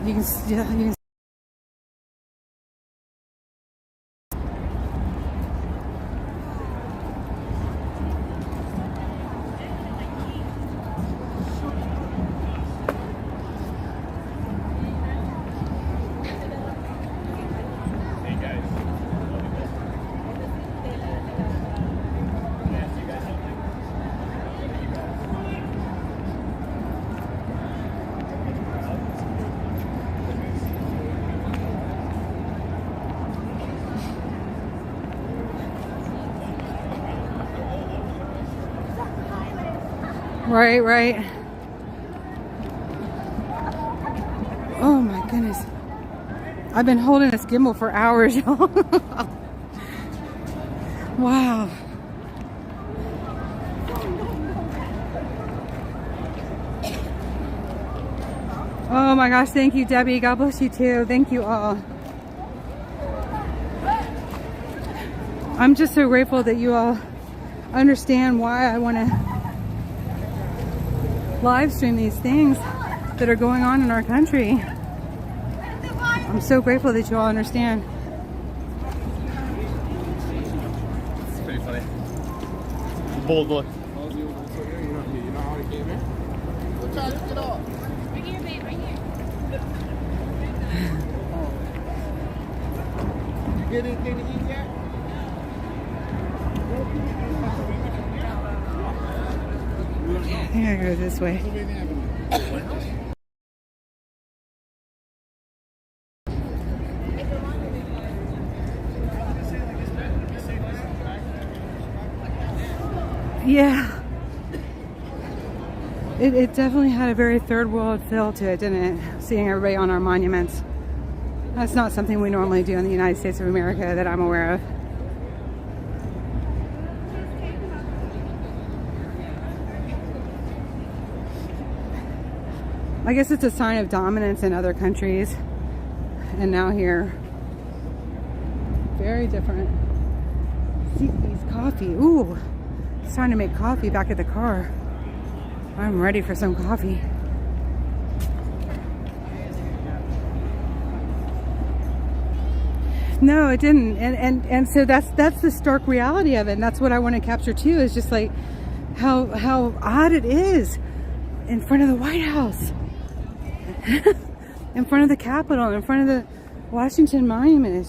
You can see, yeah, you can. Right, right. Oh my goodness. I've been holding this gimbal for hours, y'all. Wow. Oh my gosh, thank you, Debbie. God bless you too. Thank you all. I'm just so grateful that you all understand why I want to live stream these things that are going on in our country. I'm so grateful that you all understand. It's pretty funny. Bold look. You know how it came in? We're trying to lift it off. Right here, babe, right here. You get anything to eat yet? I think I go this way. Yeah. It definitely had a very third world feel to it, didn't it? Seeing everybody on our monuments. That's not something we normally do in the United States of America that I'm aware of. I guess it's a sign of dominance in other countries. And now here. Very different. These coffee. Ooh. It's time to make coffee back at the car. I'm ready for some coffee. No, it didn't. And so that's the stark reality of it. And that's what I want to capture too, is just like how odd it is in front of the White House. In front of the Capitol, in front of the Washington Monument.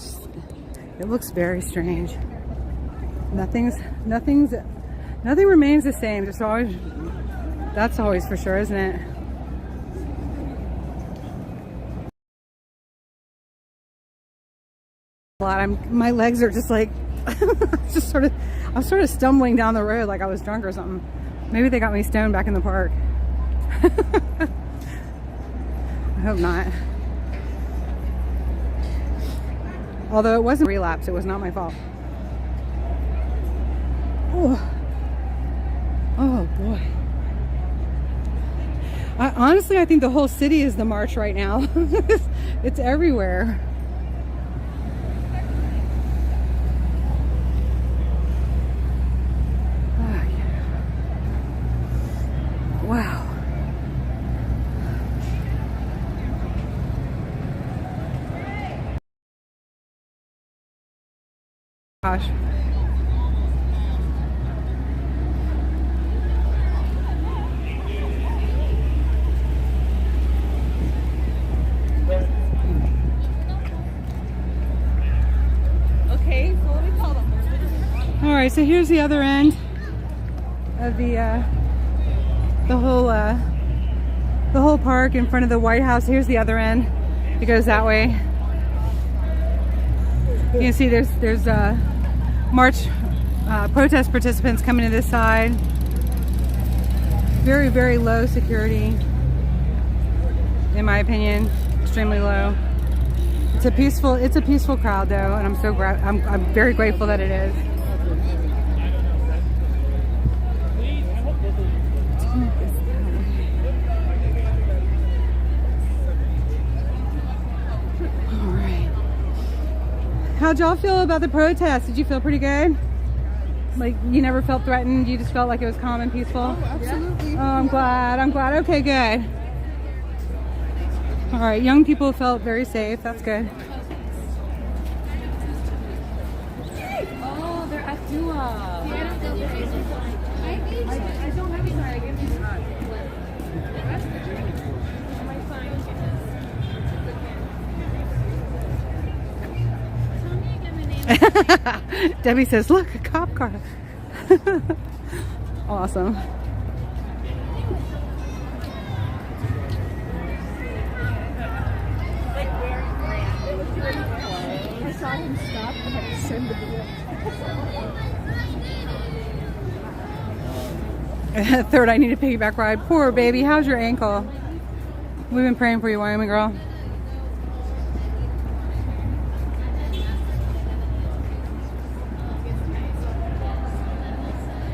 It looks very strange. Nothing remains the same. That's always for sure, isn't it? My legs are just like I'm sort of stumbling down the road like I was drunk or something. Maybe they got me stoned back in the park. I hope not. Although it wasn't a relapse, it was not my fault. Oh boy. Honestly, I think the whole city is the march right now. It's everywhere. Oh, yeah. Wow. Gosh. Okay, so what do we call them? All right, so here's the other end of the whole park in front of the White House. Here's the other end. It goes that way. You can see there's march protest participants coming to this side. Very, very low security, in my opinion, extremely low. It's a peaceful crowd though, and I'm very grateful that it is. All right. How'd y'all feel about the protest? Did you feel pretty good? Like you never felt threatened? You just felt like it was calm and peaceful? Oh, absolutely. Oh, I'm glad. Okay, good. All right, young people felt very safe. That's good. Oh, they're at Dua. I don't have a sign. I gave you a sign. Debbie says, look, a cop car. Awesome. I saw him stop and I had to send the video. Third, I need a piggyback ride. Poor baby, how's your ankle? We've been praying for you, Wyoming girl.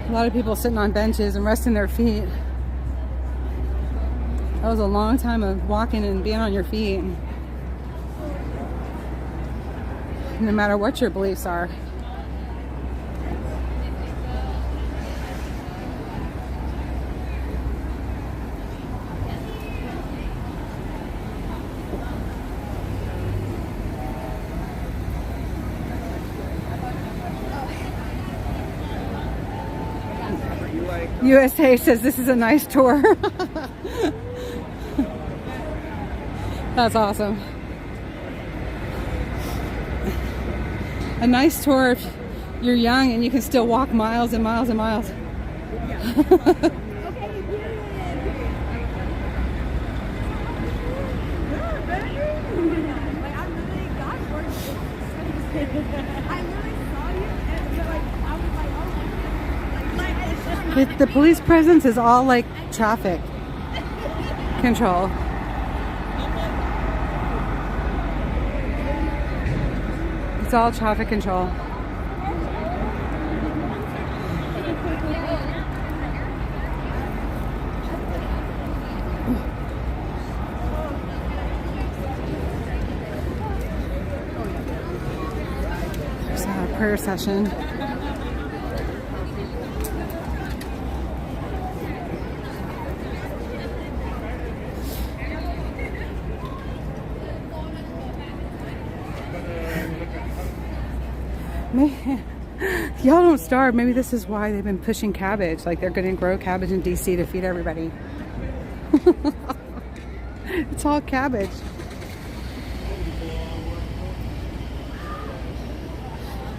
A lot of people sitting on benches and resting their feet. That was a long time of walking and being on your feet. No matter what your beliefs are. USA says this is a nice tour. That's awesome. A nice tour if you're young and you can still walk miles and miles and miles. The police presence is all like traffic control. It's all traffic control. There's a prayer session. Y'all don't starve. Maybe this is why they've been pushing cabbage. Like they're going to grow cabbage in DC to feed everybody. It's all cabbage.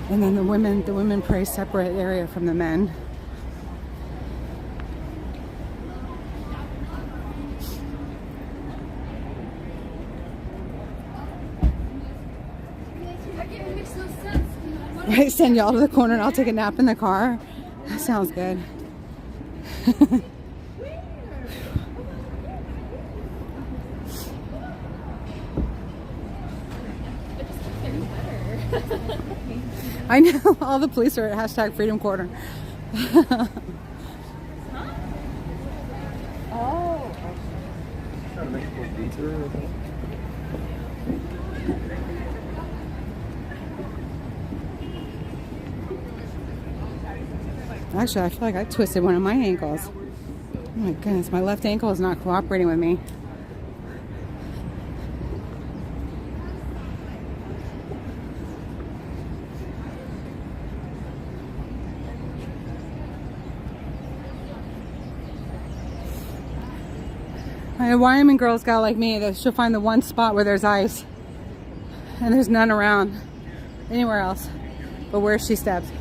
And then the women pray separate area from the men. Right, send y'all to the corner and I'll take a nap in the car. That sounds good. I know, all the police are at hashtag Freedom Corner. Oh. Actually, I feel like I twisted one of my ankles. Oh my goodness, my left ankle is not cooperating with me. A Wyoming girl's got like me that she'll find the one spot where there's ice and there's none around anywhere else but where she steps.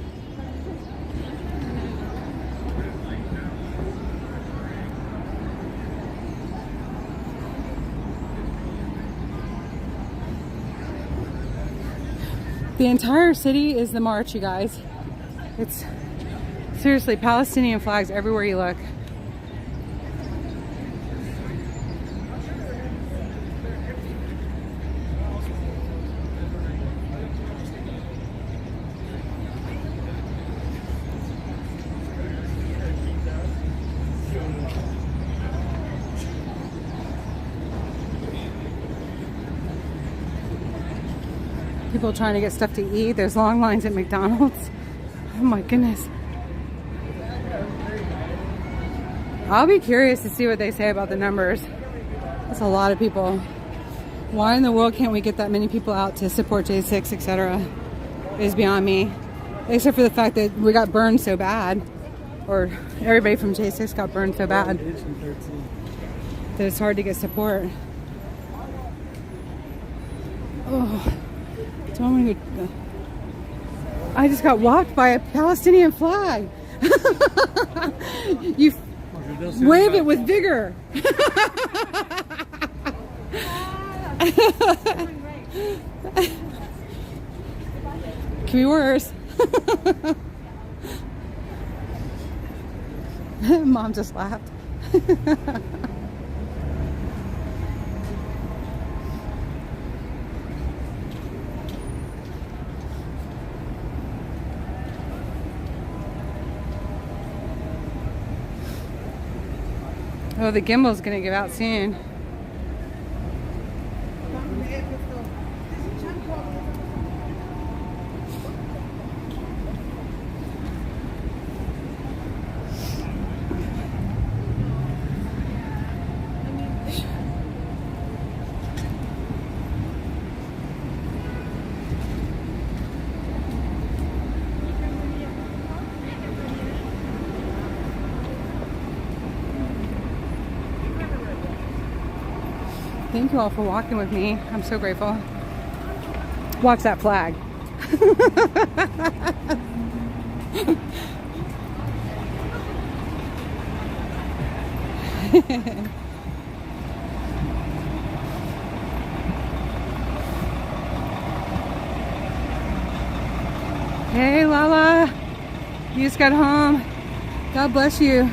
The entire city is the march, you guys. It's seriously Palestinian flags everywhere you look. People trying to get stuff to eat. There's long lines at McDonald's. Oh my goodness. I'll be curious to see what they say about the numbers. That's a lot of people. Why in the world can't we get that many people out to support J6, etc.? Is beyond me. Except for the fact that we got burned so bad. Or everybody from J6 got burned so bad that it's hard to get support. Oh. I just got walked by a Palestinian flag. You wave it with vigor. Can be worse. Mom just laughed. Oh, the gimbal's gonna give out soon. Thank you all for walking with me. I'm so grateful. Watch that flag. Hey Lala, you just got home. God bless you.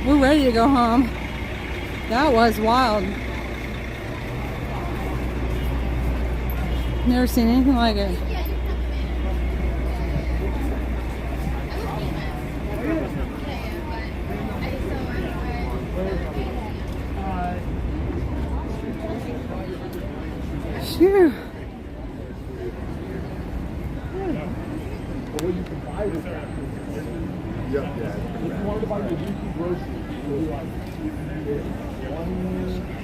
We're ready to go home. That was wild. Never seen anything like it. Phew. What you can buy with that. Yeah. If you wanted to buy your weekly groceries, you'll be like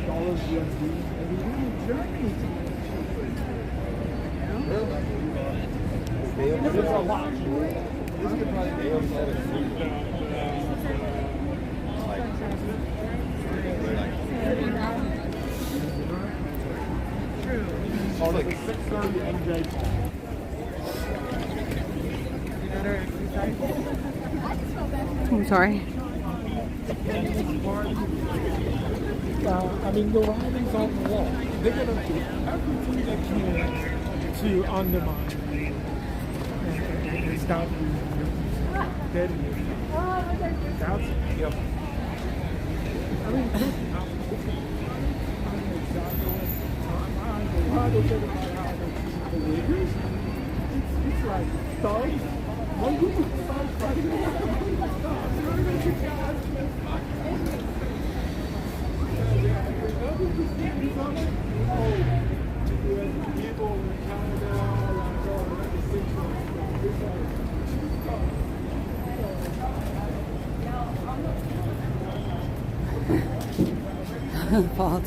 $1 USD every week. Germany. It's a lot. This could probably be 6:30 MJ call. I'm sorry. I mean, the writing's on the wall. They're going to do everything they can to undermine and stop you dead in your feet. That's yep. I mean, it's like thugs. One group of thugs fighting Fault.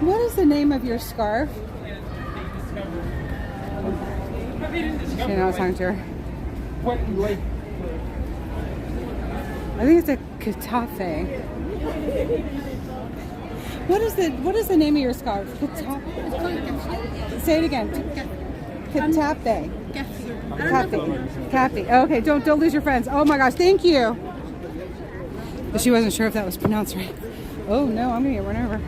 What is the name of your scarf? Okay, now I was talking to her. I think it's a katafe. What is the name of your scarf? Katafe. Say it again. Katafe. Kathy. Okay, don't lose your friends. Oh my gosh, thank you. But she wasn't sure if that was pronounced right. Oh no, I'm gonna get run over.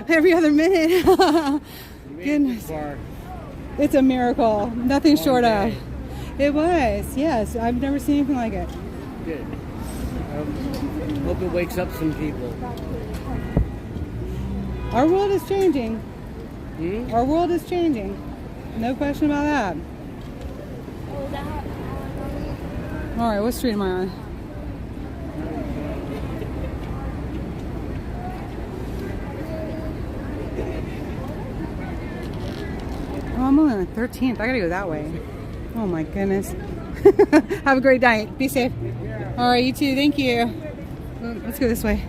Every other minute. Goodness. It's a miracle. Nothing short of. It was, yes. I've never seen anything like it. Good. Hope it wakes up some people. Our world is changing. Our world is changing. No question about that. All right, what street am I on? Oh, I'm only on the 13th. I gotta go that way. Oh my goodness. Have a great night. Be safe. All right, you too. Thank you. Let's go this way.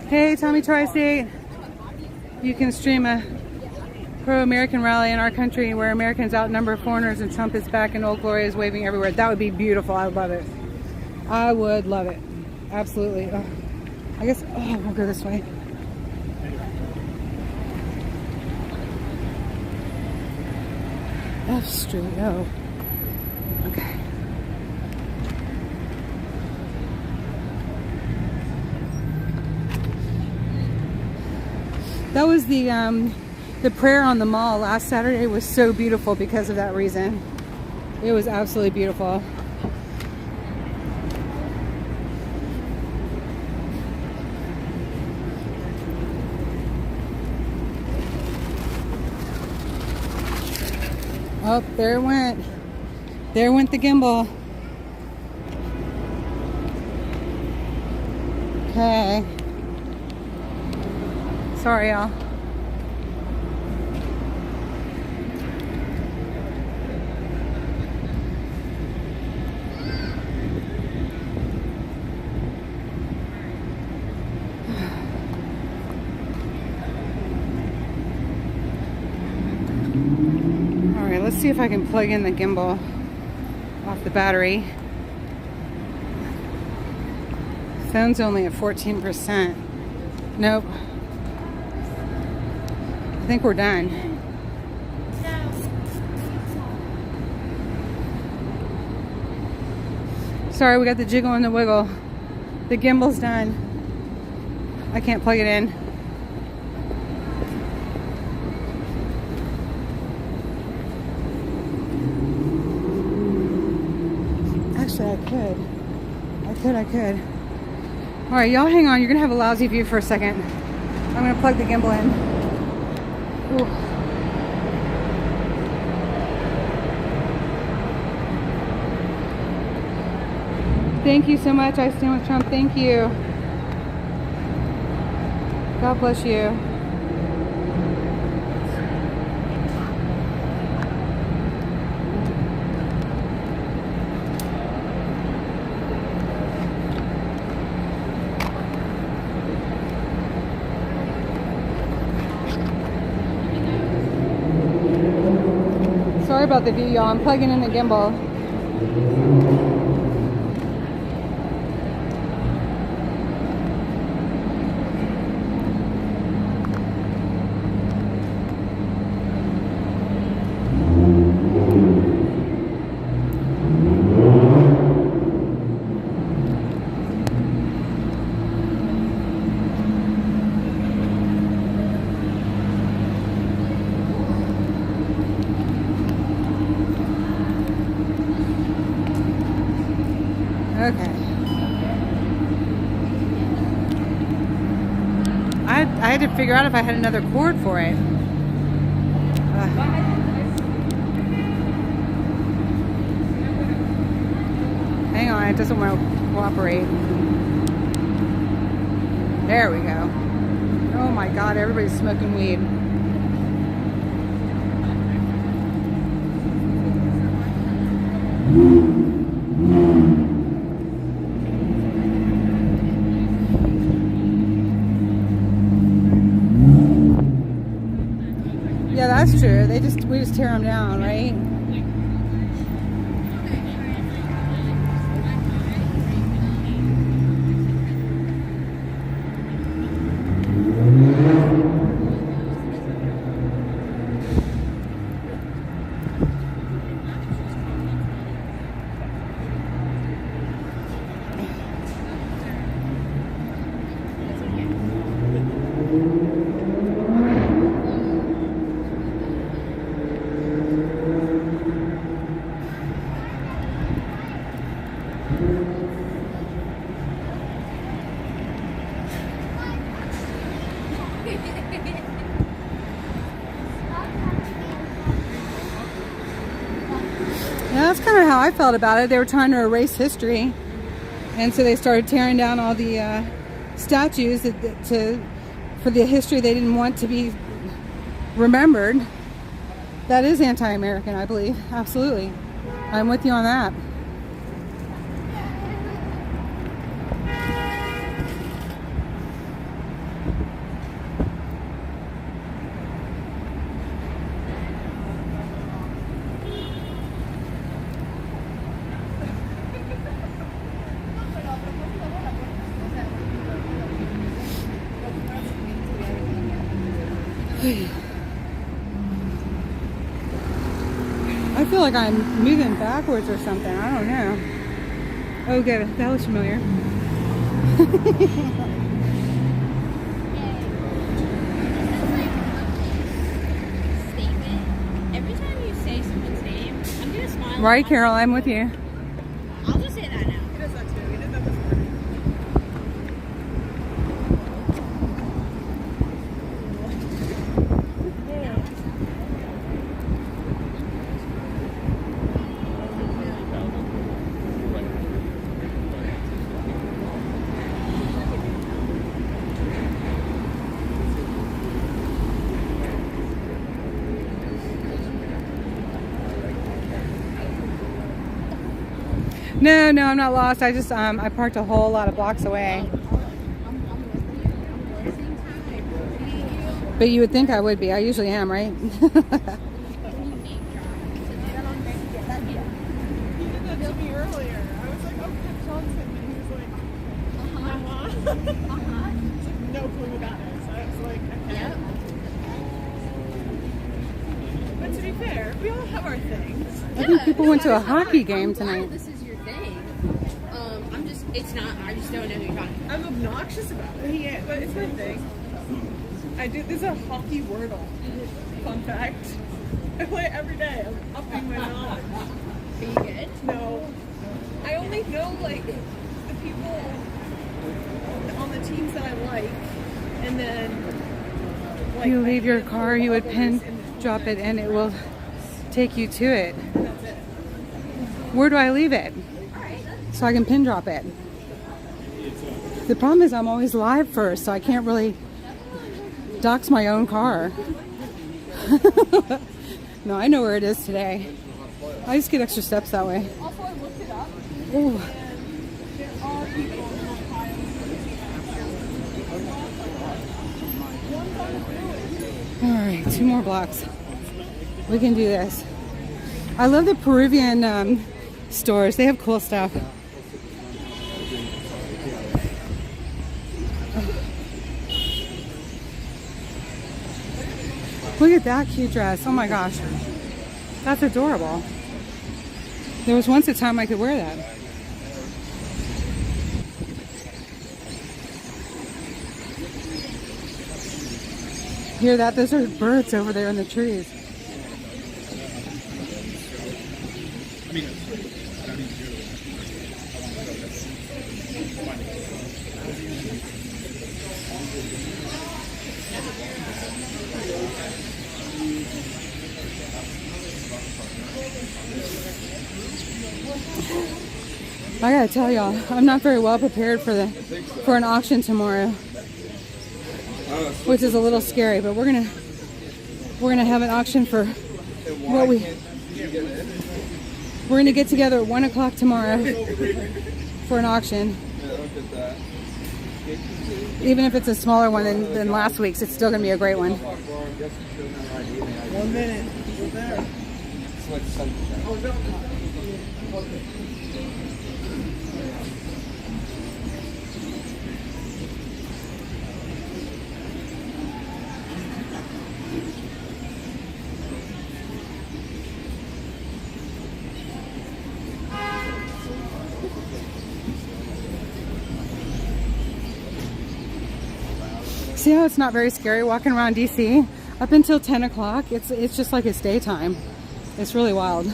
Hey, Tommy Tri-State. You can stream a pro-American rally in our country where Americans outnumber foreigners and Trump is back and Old Glory is waving everywhere. That would be beautiful. I would love it. I would love it. Absolutely. Oh, I guess, we'll go this way. F Street, oh. Okay. That was the prayer on the mall last Saturday was so beautiful because of that reason. It was absolutely beautiful. Oh, there it went. There went the gimbal. Okay. Sorry, y'all. Alright, let's see if I can plug in the gimbal off the battery. Phone's only at 14%. Nope. I think we're done. Sorry, we got the jiggle and the wiggle. The gimbal's done. I can't plug it in. Actually, I could. All right, y'all hang on. You're gonna have a lousy view for a second. I'm gonna plug the gimbal in. Ooh. Thank you so much. I stand with Trump. Thank you. God bless you. Sorry about the view, y'all. I'm plugging in the gimbal. Okay. I had to figure out if I had another cord for it. Hang on, it doesn't want to cooperate. There we go. Oh my God, everybody's smoking weed. Yeah, that's true. We just tear them down, right? I felt about it. They were trying to erase history, and so they started tearing down all the statues for the history they didn't want to be remembered. That is anti-American, I believe. Absolutely. I'm with you on that. I feel like I'm moving backwards or something. I don't know. Oh, good. That looks familiar. Every time you say someone's name, I'm gonna smile. Right, Carol, I'm with you. I'll just say that now. He does that too. He did that before. No, I'm not lost. I just I parked a whole lot of blocks away. But you would think I would be. I usually am, right? He did that to me earlier. I was like, oh, Ken Johnson. And he was like, no clue who that is. I was like, okay. Yep. But to be fair, we all have our things. I think people went to a hockey game tonight. This is your thing. It's not, I just don't know who you're talking about. I'm obnoxious about it. Yeah, but it's my thing. This is a hockey wordle. Fun fact. I play it every day. I'm upping my knowledge. Are you good? No. I only know, like, the people on the teams that I like, and then, like, You leave your car, you would pin drop it, and it will take you to it. that's it. Where do I leave it? So I can pin drop it. The problem is I'm always live first, so I can't really dox my own car. No, I know where it is today. I just get extra steps that way. Also, I looked it up. Ooh. There are people in Ohio. All right, 2 more blocks. We can do this. I love the Peruvian stores. They have cool stuff. Look at that cute dress. Oh my gosh. That's adorable. There was once a time I could wear that. Hear that? Those are birds over there in the trees. I gotta tell y'all, I'm not very well prepared for an auction tomorrow, which is a little scary. But we're gonna have an auction for what we're gonna get together at 1 o'clock tomorrow for an auction. Even if it's a smaller one than last week's, it's still gonna be a great one. 1 minute. We're there. See how it's not very scary walking around DC? Up until 10 o'clock, it's just like it's daytime. It's really wild.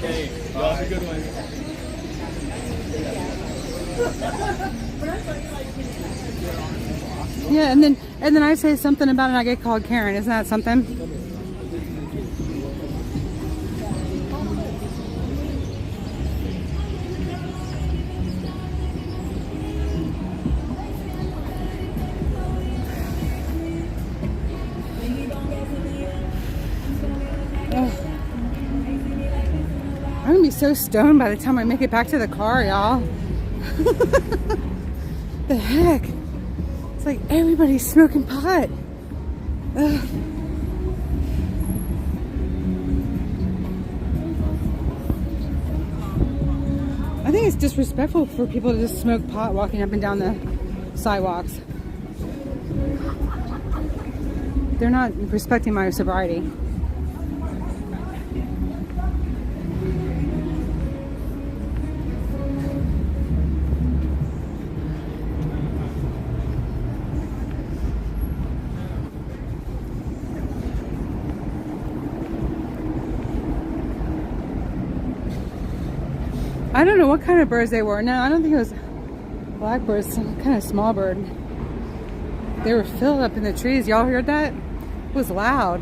Okay. Y'all have a good one. Yeah, and then I say something about it and I get called Karen. Isn't that something? I'm gonna be so stoned by the time I make it back to the car, y'all. The heck? It's like everybody's smoking pot. Ugh. I think it's disrespectful for people to just smoke pot walking up and down the sidewalks. They're not respecting my sobriety. I don't know what kind of birds they were. No, I don't think it was blackbirds, some kind of small bird. They were filled up in the trees. Y'all heard that? It was loud.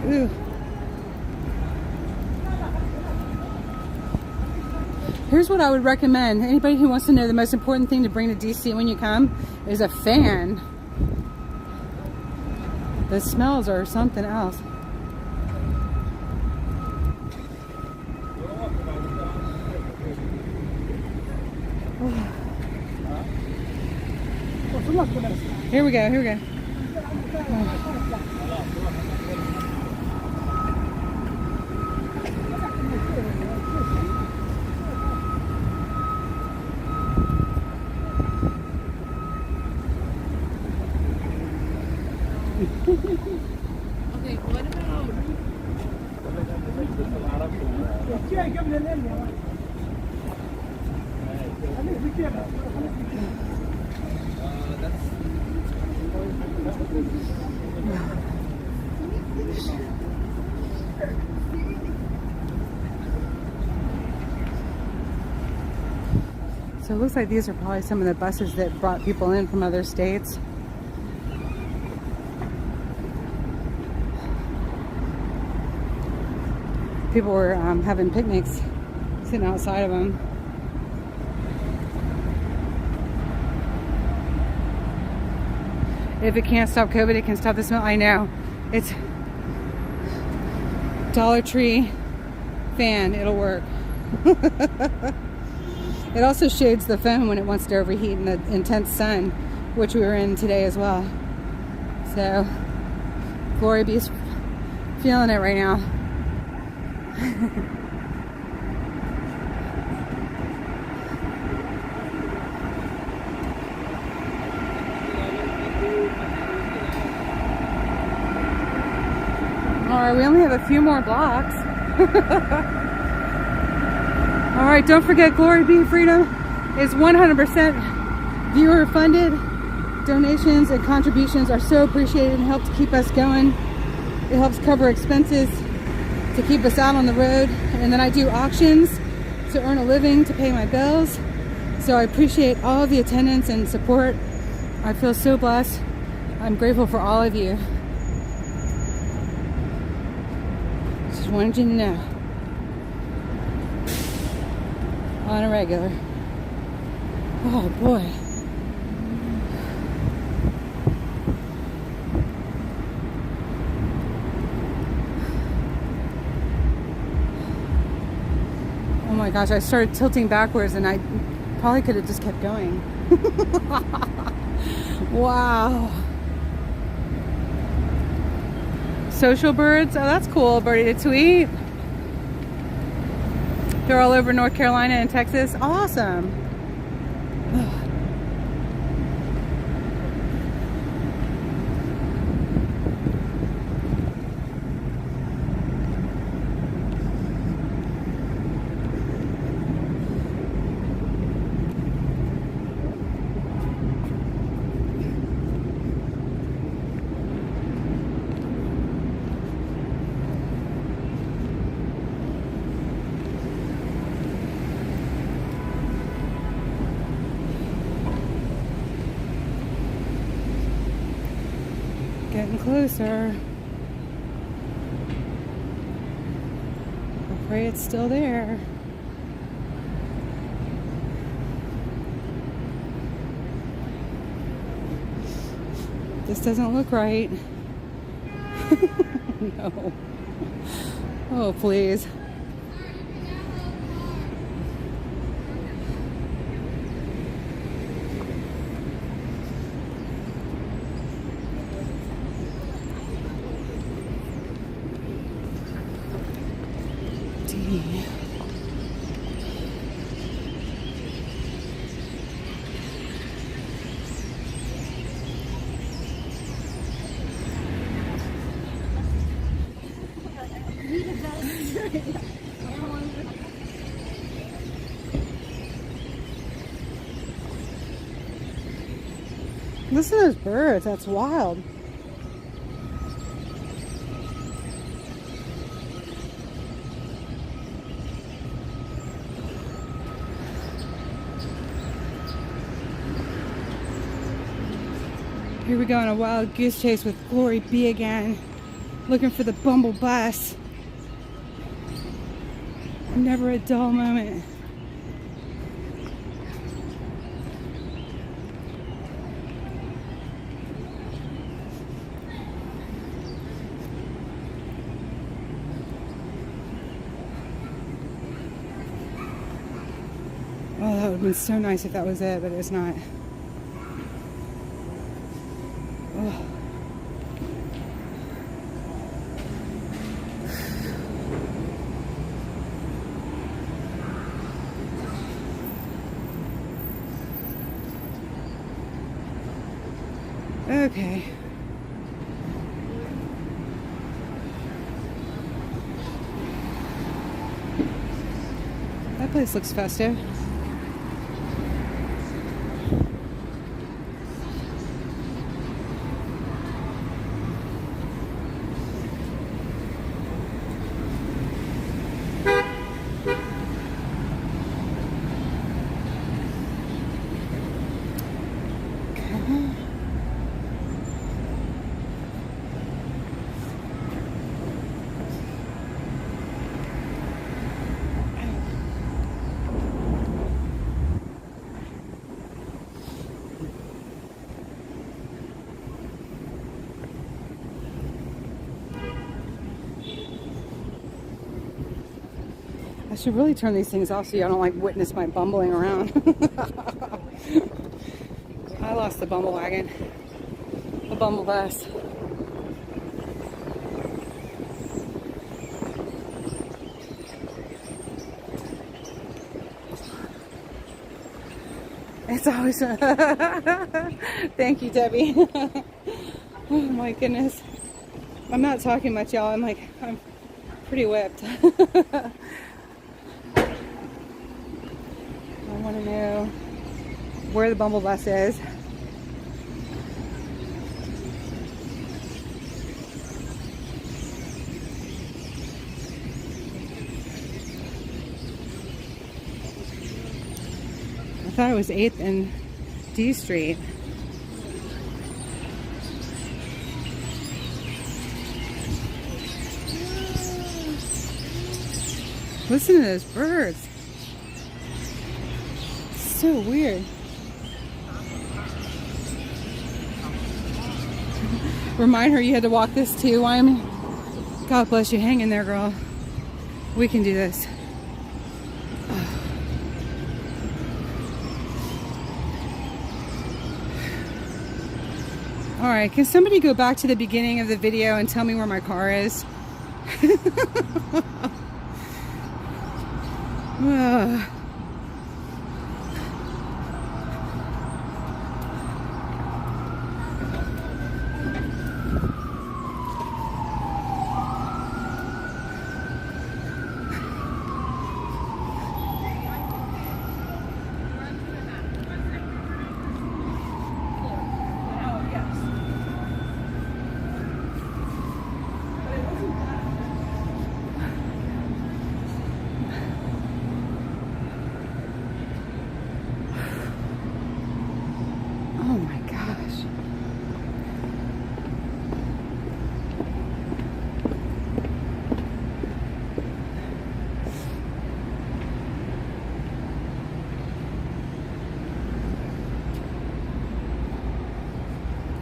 Ew. Here's what I would recommend. Anybody who wants to know the most important thing to bring to DC when you come is a fan. The smells are something else. Here we go, here we go. Okay, what about... So it looks like these are probably some of the buses that brought people in from other states. People were having picnics, sitting outside of them. If it can't stop COVID, it can stop the smell. I know. It's Dollar Tree fan. It'll work. It also shades the phone when it wants to overheat in the intense sun, which we were in today as well. So, Glory Be's feeling it right now. Alright, we only have a few more blocks. Alright, don't forget Glory Be Freedom is 100% viewer funded. Donations and contributions are so appreciated and help to keep us going. It helps cover expenses to keep us out on the road. And then I do auctions to earn a living, to pay my bills. So I appreciate all of the attendance and support. I feel so blessed. I'm grateful for all of you. Just wanted you to know. On a regular. Oh boy. Oh my gosh, I started tilting backwards and I probably could have just kept going. Wow. Social birds? Oh, that's cool. Birdie to tweet. They're all over North Carolina and Texas. Awesome. closer. I pray it's still there. This doesn't look right. No. Oh, please. Listen to those birds, that's wild. Here we go on a wild goose chase with Glory B again, looking for the Bumble bus. Never a dull moment. Oh, that would have been so nice if that was it, but it's not. Oh. Okay. That place looks festive. I should really turn these things off so y'all don't like witness my bumbling around. I lost the bumble wagon. The bumble bus. It's always thank you, Debbie. Oh my goodness. I'm not talking much, y'all. I'm pretty whipped. I want to know where the Bumble bus is. I thought it was 8th and D Street. Listen to those birds. So weird. Remind her you had to walk this too, Wyoming. God bless you. Hang in there, girl. We can do this. All right, can somebody go back to the beginning of the video and tell me where my car is?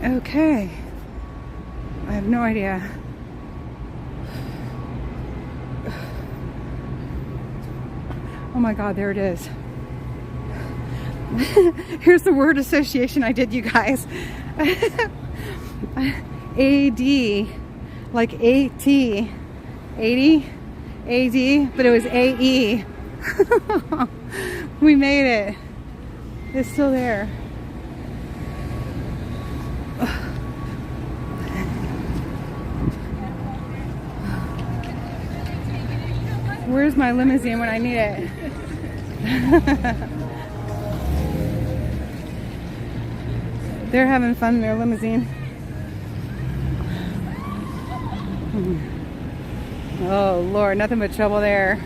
Okay. I have no idea. Oh my God, there it is. Here's the word association I did, you guys. AD, like AT, 80, AD, but it was AE. We made it. It's still there. Where's my limousine when I need it? They're having fun in their limousine. Oh Lord, nothing but trouble there.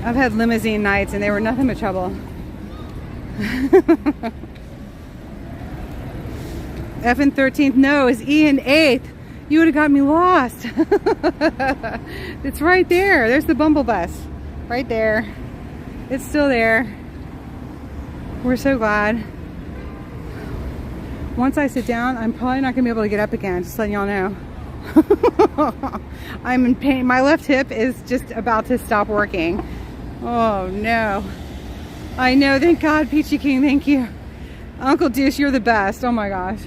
I've had limousine nights and they were nothing but trouble. F and 13th, no, is E and 8th. You would have got me lost. It's right there. There's the Bumble bus. Right there. It's still there. We're so glad. Once I sit down, I'm probably not going to be able to get up again. Just letting y'all know. I'm in pain. My left hip is just about to stop working. Oh no. I know. Thank God, Peachy King. Thank you. Uncle Deuce, you're the best. Oh my gosh.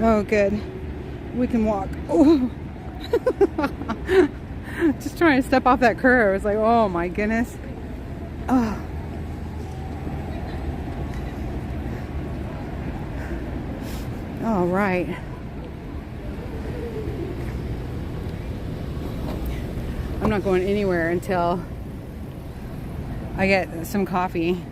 Oh, good. We can walk. Oh. Just trying to step off that curve. It's like, oh my goodness. Oh. All right. I'm not going anywhere until I get some coffee.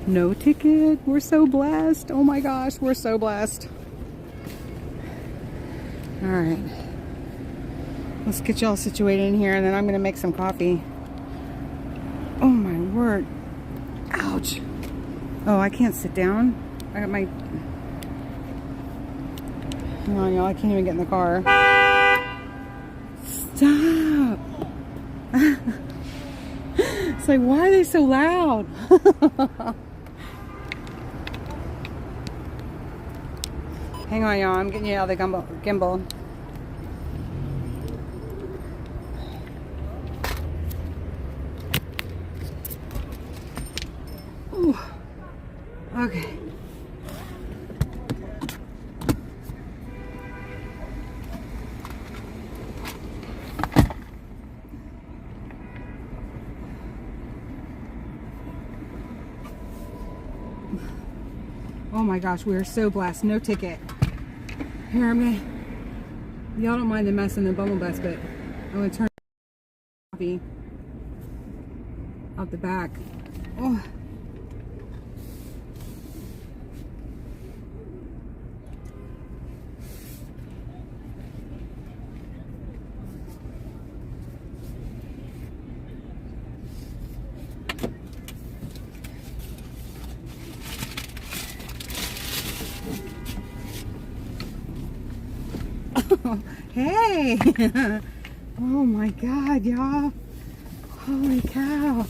No ticket. We're so blessed. Oh my gosh, we're so blessed. All right. Let's get y'all situated in here and then I'm going to make some coffee. Oh my word. Ouch. Oh, I can't sit down. I got my... Hang on, y'all. I can't even get in the car. Stop. It's like, why are they so loud? Hang on, y'all. I'm getting you out of the gimbal. Ooh. Okay. Oh my gosh, we are so blessed. No ticket. Here, I'm gonna... Y'all don't mind the mess in the Bumble bus, but I'm gonna turn coffee out the back. Oh. Hey! Oh my God, y'all. Holy cow.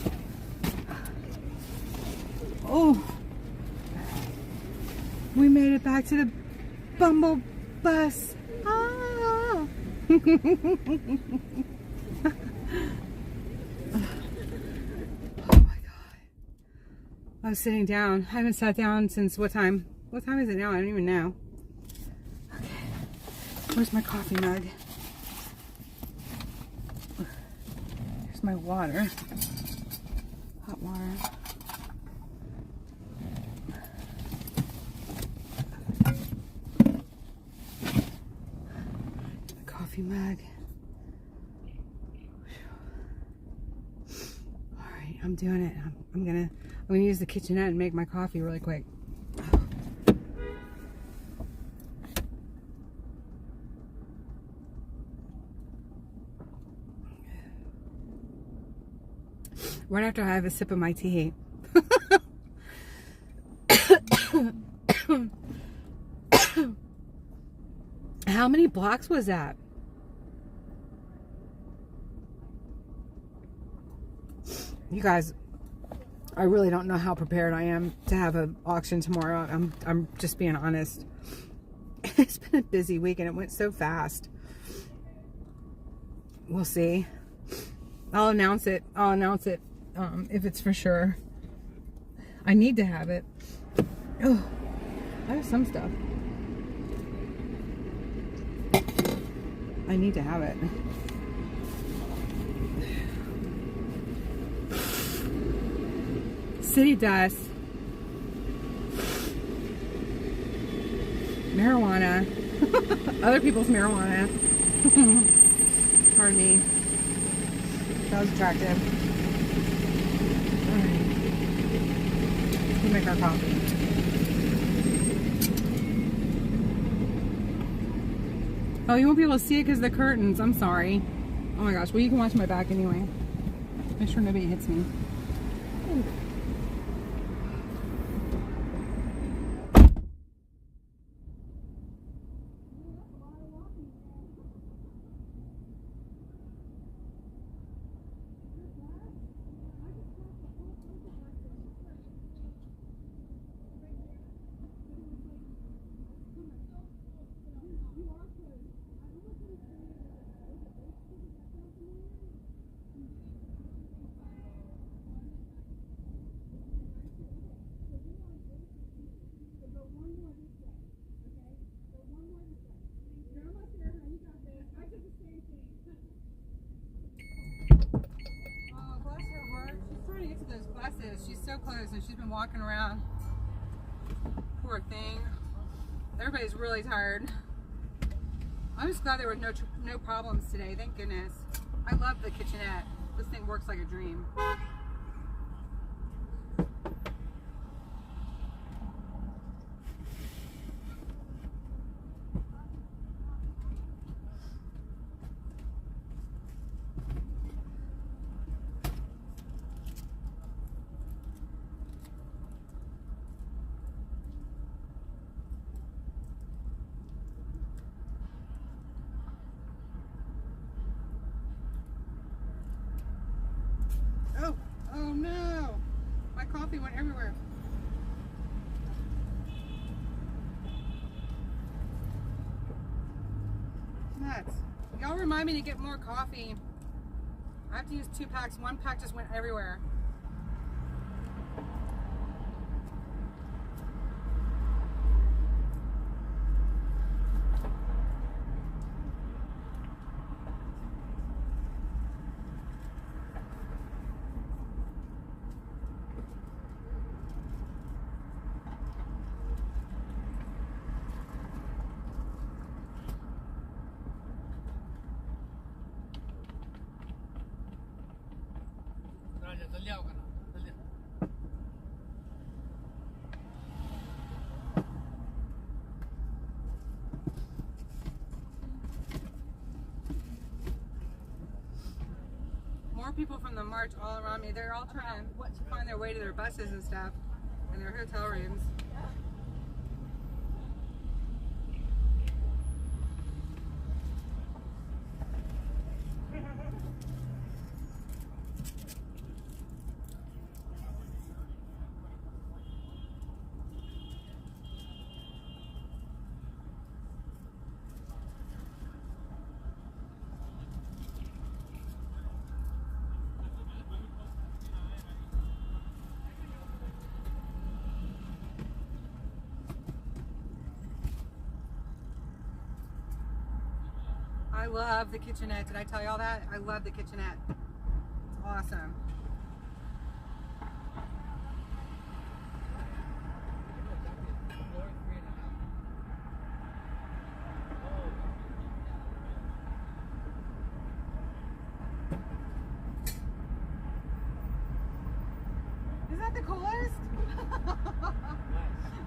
Oh. We made it back to the Bumble bus. Ah. Oh my God. I was sitting down. I haven't sat down since what time? What time is it now? I don't even know. Where's my coffee mug? Here's my water. Hot water. The coffee mug. Alright, I'm doing it. I'm gonna use the kitchenette and make my coffee really quick. Right after I have a sip of my tea. How many blocks was that? You guys, I really don't know how prepared I am to have an auction tomorrow. I'm just being honest. It's been a busy week and it went so fast. We'll see. I'll announce it. If it's for sure. I need to have it. Oh, I have some stuff. I need to have it. City dust. Marijuana. Other people's marijuana. Pardon me. That was attractive. Alright. We'll make our coffee. Oh, you won't be able to see it because of the curtains. I'm sorry. Oh my gosh. Well, you can watch my back anyway. Make sure nobody hits me. Ooh. She's so close and she's been walking around. Poor thing. Everybody's really tired. I'm just glad there were no problems today. Thank goodness. I love the kitchenette. This thing works like a dream. Oh no! My coffee went everywhere. Nuts. Y'all remind me to get more coffee. I have to use 2 packs. 1 pack just went everywhere. More people from the march all around me. They're all trying to find their way to their buses and stuff and their hotel rooms. I love the kitchenette. Did I tell y'all that? I love the kitchenette. It's awesome. Isn't that the coolest?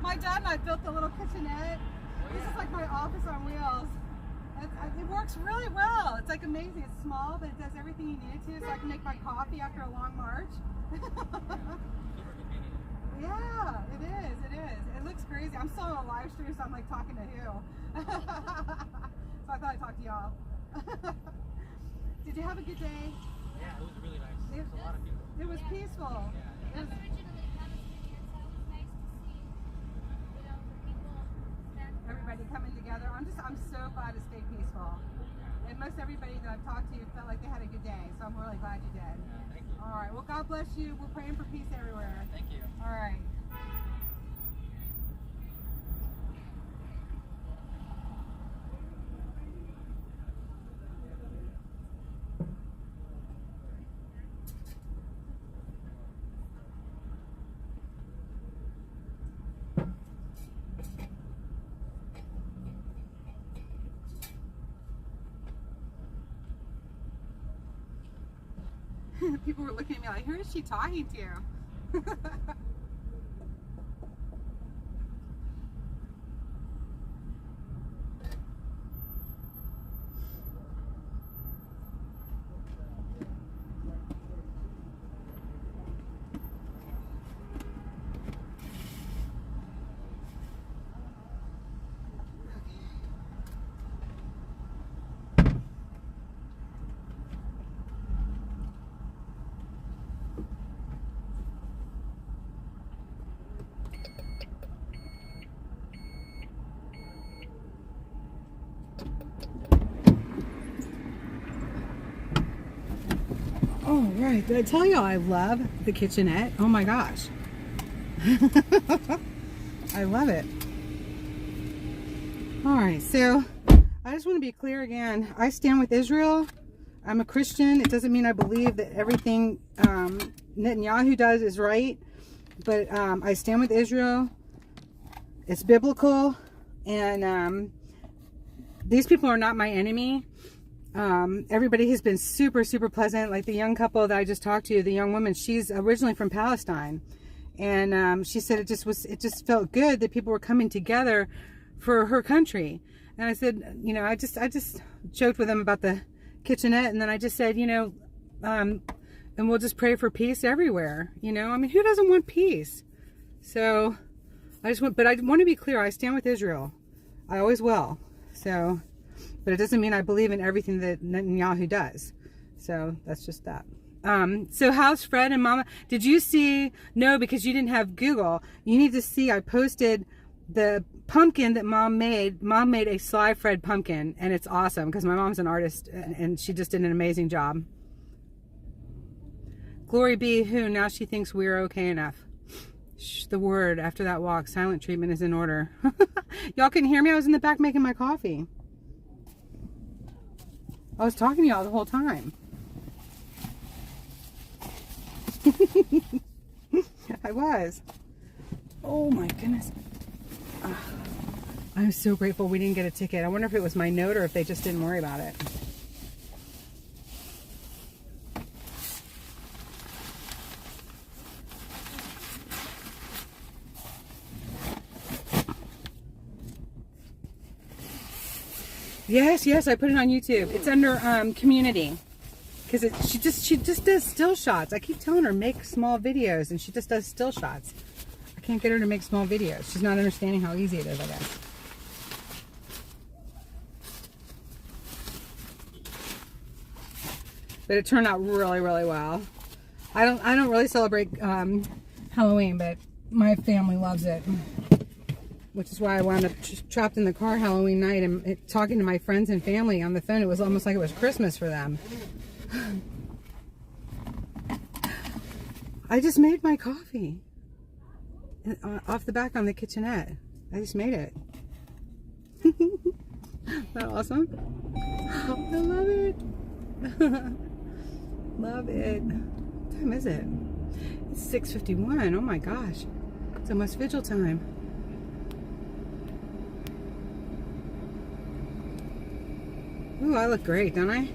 My dad and I built the little kitchenette. This is like my office on wheels. It works really well. It's like amazing. It's small, but it does everything you need it to, so I can make my coffee after a long march. Yeah, it is. It is. It looks crazy. I'm still on a live stream, so I'm like talking to you. So I thought I'd talk to y'all. Did you have a good day? Yeah, it was really nice. There's a lot of people. It was peaceful. It was, everybody coming together. I'm so glad it stayed peaceful. And most everybody that I've talked to felt like they had a good day, so I'm really glad you did. Thank you. All right, well, God bless you. We're praying for peace everywhere. Thank you. All right. People were looking at me like, who is she talking to? Oh, right. Did I tell you I love the kitchenette? Oh my gosh. I love it. All right, so I just want to be clear again. I stand with Israel. I'm a Christian. It doesn't mean I believe that everything Netanyahu does is right, but I stand with Israel. It's biblical, and these people are not my enemy. Everybody has been super pleasant. Like the young couple that I just talked to, the young woman, she's originally from Palestine, and she said it just felt good that people were coming together for her country. And I said, you know, I just joked with them about the kitchenette, and then I just said, you know, and we'll just pray for peace everywhere. You know, I mean, who doesn't want peace? So I want to be clear. I stand with Israel. I always will. So. But it doesn't mean I believe in everything that Netanyahu does. So that's just that. So how's Fred and Mama? Did you see? No, because you didn't have Google. You need to see. I posted the pumpkin that Mom made. Mom made a Sly Fred pumpkin, and it's awesome because my mom's an artist, and she just did an amazing job. Glory be who? Now she thinks we're okay enough. Shh, the word after that walk. Silent treatment is in order. Y'all couldn't hear me? I was in the back making my coffee. I was talking to y'all the whole time. I was. Oh my goodness. I'm so grateful we didn't get a ticket. I wonder if it was my note or if they just didn't worry about it. Yes, I put it on YouTube. It's under community, because she just does still shots. I keep telling her make small videos, and she just does still shots. I can't get her to make small videos. She's not understanding how easy it is, I guess. But it turned out really well. I don't really celebrate Halloween, but my family loves it. Which is why I wound up trapped in the car Halloween night and talking to my friends and family on the phone. It was almost like it was Christmas for them. I just made my coffee off the back on the kitchenette. I just made it. Isn't that awesome? I love it. Love it. What time is it? It's 6:51. Oh my gosh. It's almost vigil time. Ooh, I look great, don't I?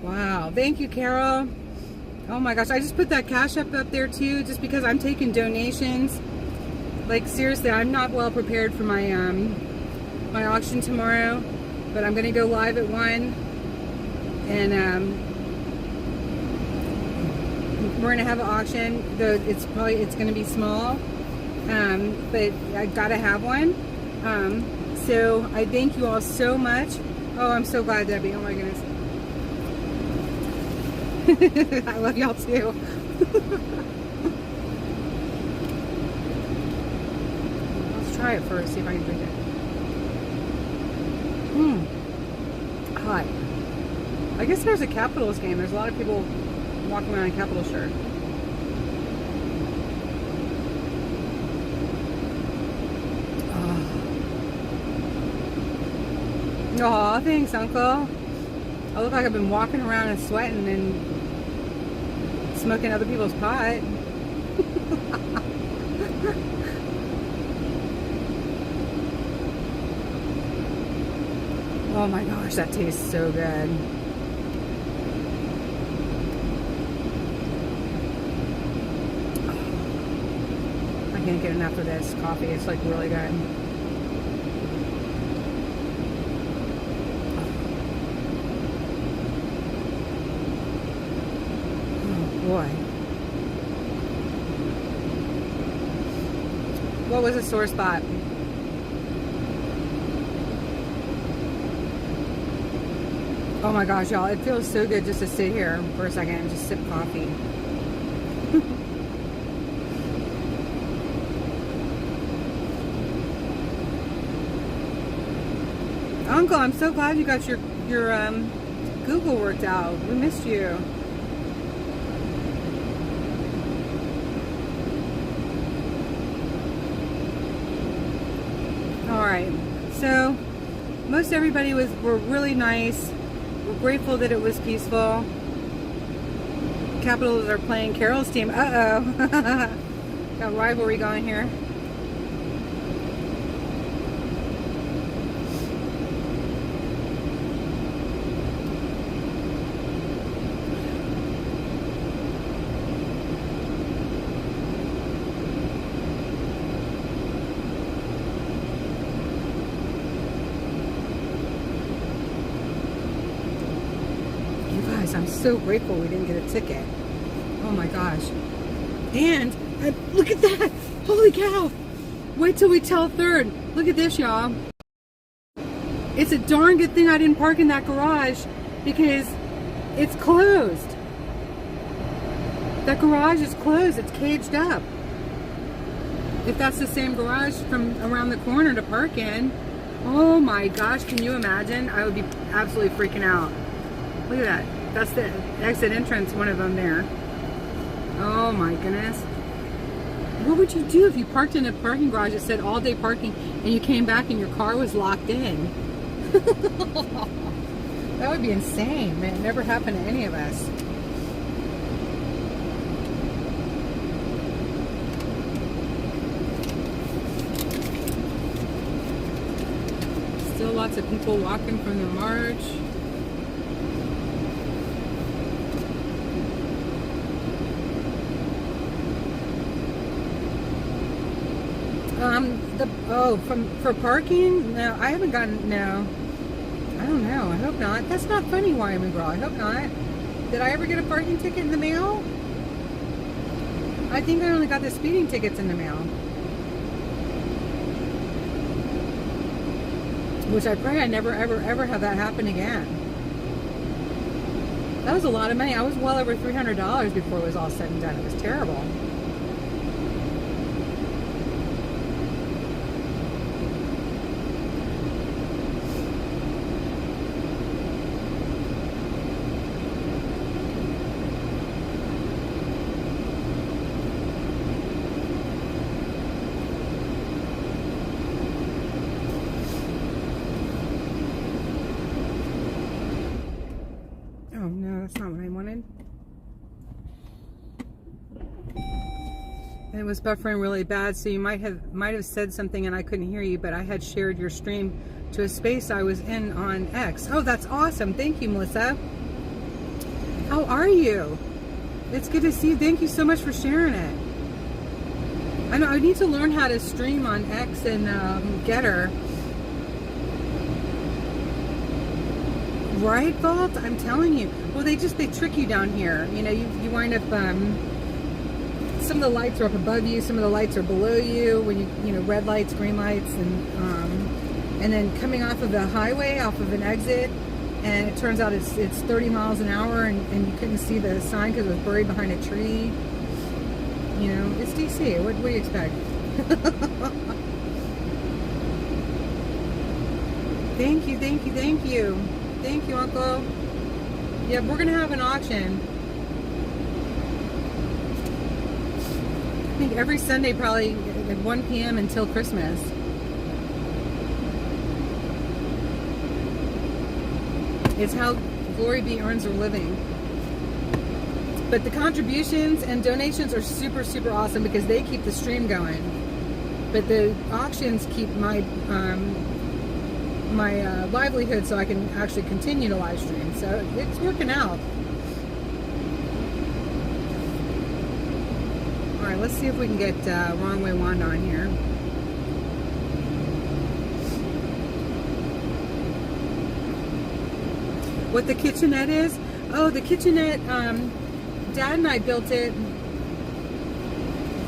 Wow. Thank you, Carol. Oh my gosh. I just put that Cash App up there too, just because I'm taking donations. Like seriously, I'm not well prepared for my my auction tomorrow, but I'm gonna go live at 1, and we're gonna have an auction. Though it's gonna be small, but I gotta have one. So I thank you all so much. Oh, I'm so glad, Debbie. Oh my goodness. I love y'all too. Let's try it first, see if I can drink it. Hot. I guess there's a Capitals game. There's a lot of people walking around in Capital shirt. Oh, thanks, Uncle. I look like I've been walking around and sweating and smoking other people's pot. Oh my gosh, that tastes so good. I can't get enough of this coffee. It's like really good. Boy. What was a sore spot? Oh my gosh, y'all, it feels so good just to sit here for a second and just sip coffee. Uncle, I'm so glad you got your Google worked out. We missed you. Alright, so most everybody were really nice. We're grateful that it was peaceful. Capitals are playing Carol's team. Uh-oh. Got rivalry going here. I'm so grateful we didn't get a ticket. Oh my gosh. And look at that. Holy cow. Wait till we tell third. Look at this, y'all. It's a darn good thing I didn't park in that garage because it's closed. That garage is closed. It's caged up. If that's the same garage from around the corner to park in, oh my gosh, can you imagine? I would be absolutely freaking out. Look at that. That's the exit entrance, one of them there. Oh my goodness. What would you do if you parked in a parking garage that said all day parking and you came back and your car was locked in? That would be insane, man. It never happened to any of us. Still lots of people walking from the march. For parking? No, I haven't gotten, no. I don't know, I hope not. That's not funny, Wyoming girl, I hope not. Did I ever get a parking ticket in the mail? I think I only got the speeding tickets in the mail. Which I pray I never, ever have that happen again. That was a lot of money. I was well over $300 before it was all said and done. It was terrible. That's not what I wanted. And it was buffering really bad, so you might have said something and I couldn't hear you, but I had shared your stream to a space I was in on X. Oh, that's awesome. Thank you, Melissa. How are you? It's good to see you. Thank you so much for sharing it. I know I need to learn how to stream on X and Getter. Right, Vault? I'm telling you. Well, they trick you down here. You know, you wind up, some of the lights are up above you, some of the lights are below you, when you know, red lights, green lights, and then coming off of the highway, off of an exit, and it turns out it's 30 miles an hour, and you couldn't see the sign because it was buried behind a tree. You know, it's DC. What do you expect? Thank you, thank you, thank you. Thank you, Uncle. Yeah, we're going to have an auction. I think every Sunday, probably at 1 p.m. until Christmas. It's how Glory Be earns her living. But the contributions and donations are super, super awesome because they keep the stream going. But the auctions keep my livelihood, so I can actually continue to live stream. So it's working out. All right, let's see if we can get Wrong Way Wanda on here. What the kitchenette is? Oh, the kitchenette, Dad and I built it. It'd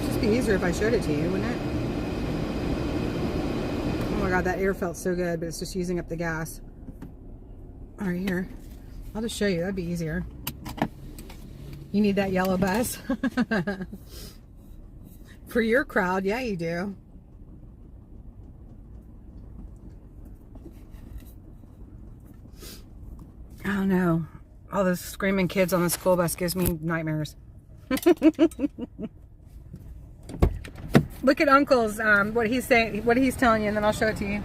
just be easier if I showed it to you, wouldn't it? Oh my God, that air felt so good, but it's just using up the gas. All right, here. I'll just show you, that'd be easier. You need that yellow bus? For your crowd, yeah, you do. I don't know. All those screaming kids on the school bus gives me nightmares. Look at Uncle's, what he's saying, what he's telling you, and then I'll show it to you.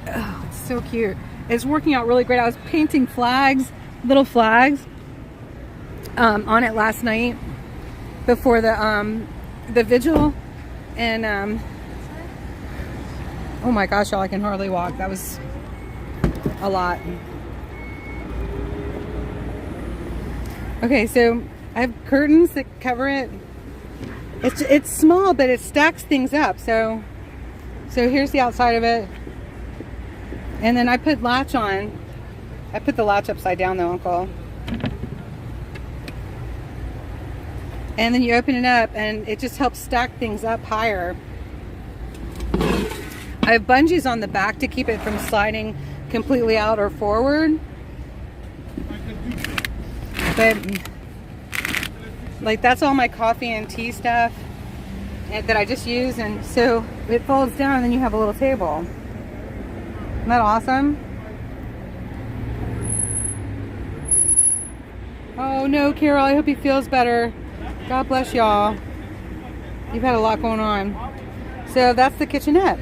Oh, it's so cute. It's working out really great. I was painting flags, little flags, on it last night before the vigil, and oh my gosh, y'all, I can hardly walk. That was a lot. Okay, so I have curtains that cover it. It's small, but it stacks things up. So here's the outside of it, and then I put latch on. I put the latch upside down though, Uncle. And then you open it up, and it just helps stack things up higher. I have bungees on the back to keep it from sliding completely out or forward. But like, that's all my coffee and tea stuff that I just use, and so it folds down and then you have a little table. Isn't that awesome? Oh no, Carol, I hope he feels better. God bless y'all. You've had a lot going on. So that's the kitchenette.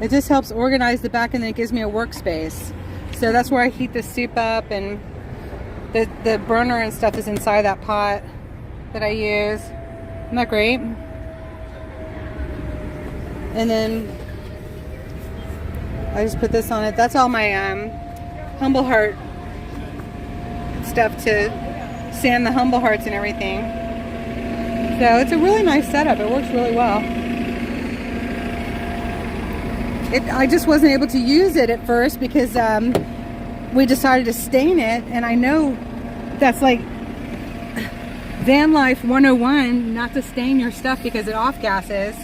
It just helps organize the back, and then it gives me a workspace. So that's where I heat the soup up, and the burner and stuff is inside that pot that I use. Isn't that great? And then I just put this on it. That's all my Humble Heart stuff to sand the Humble Hearts and everything. So it's a really nice setup. It works really well. I just wasn't able to use it at first because we decided to stain it, and I know that's like van life 101, not to stain your stuff because it off-gasses.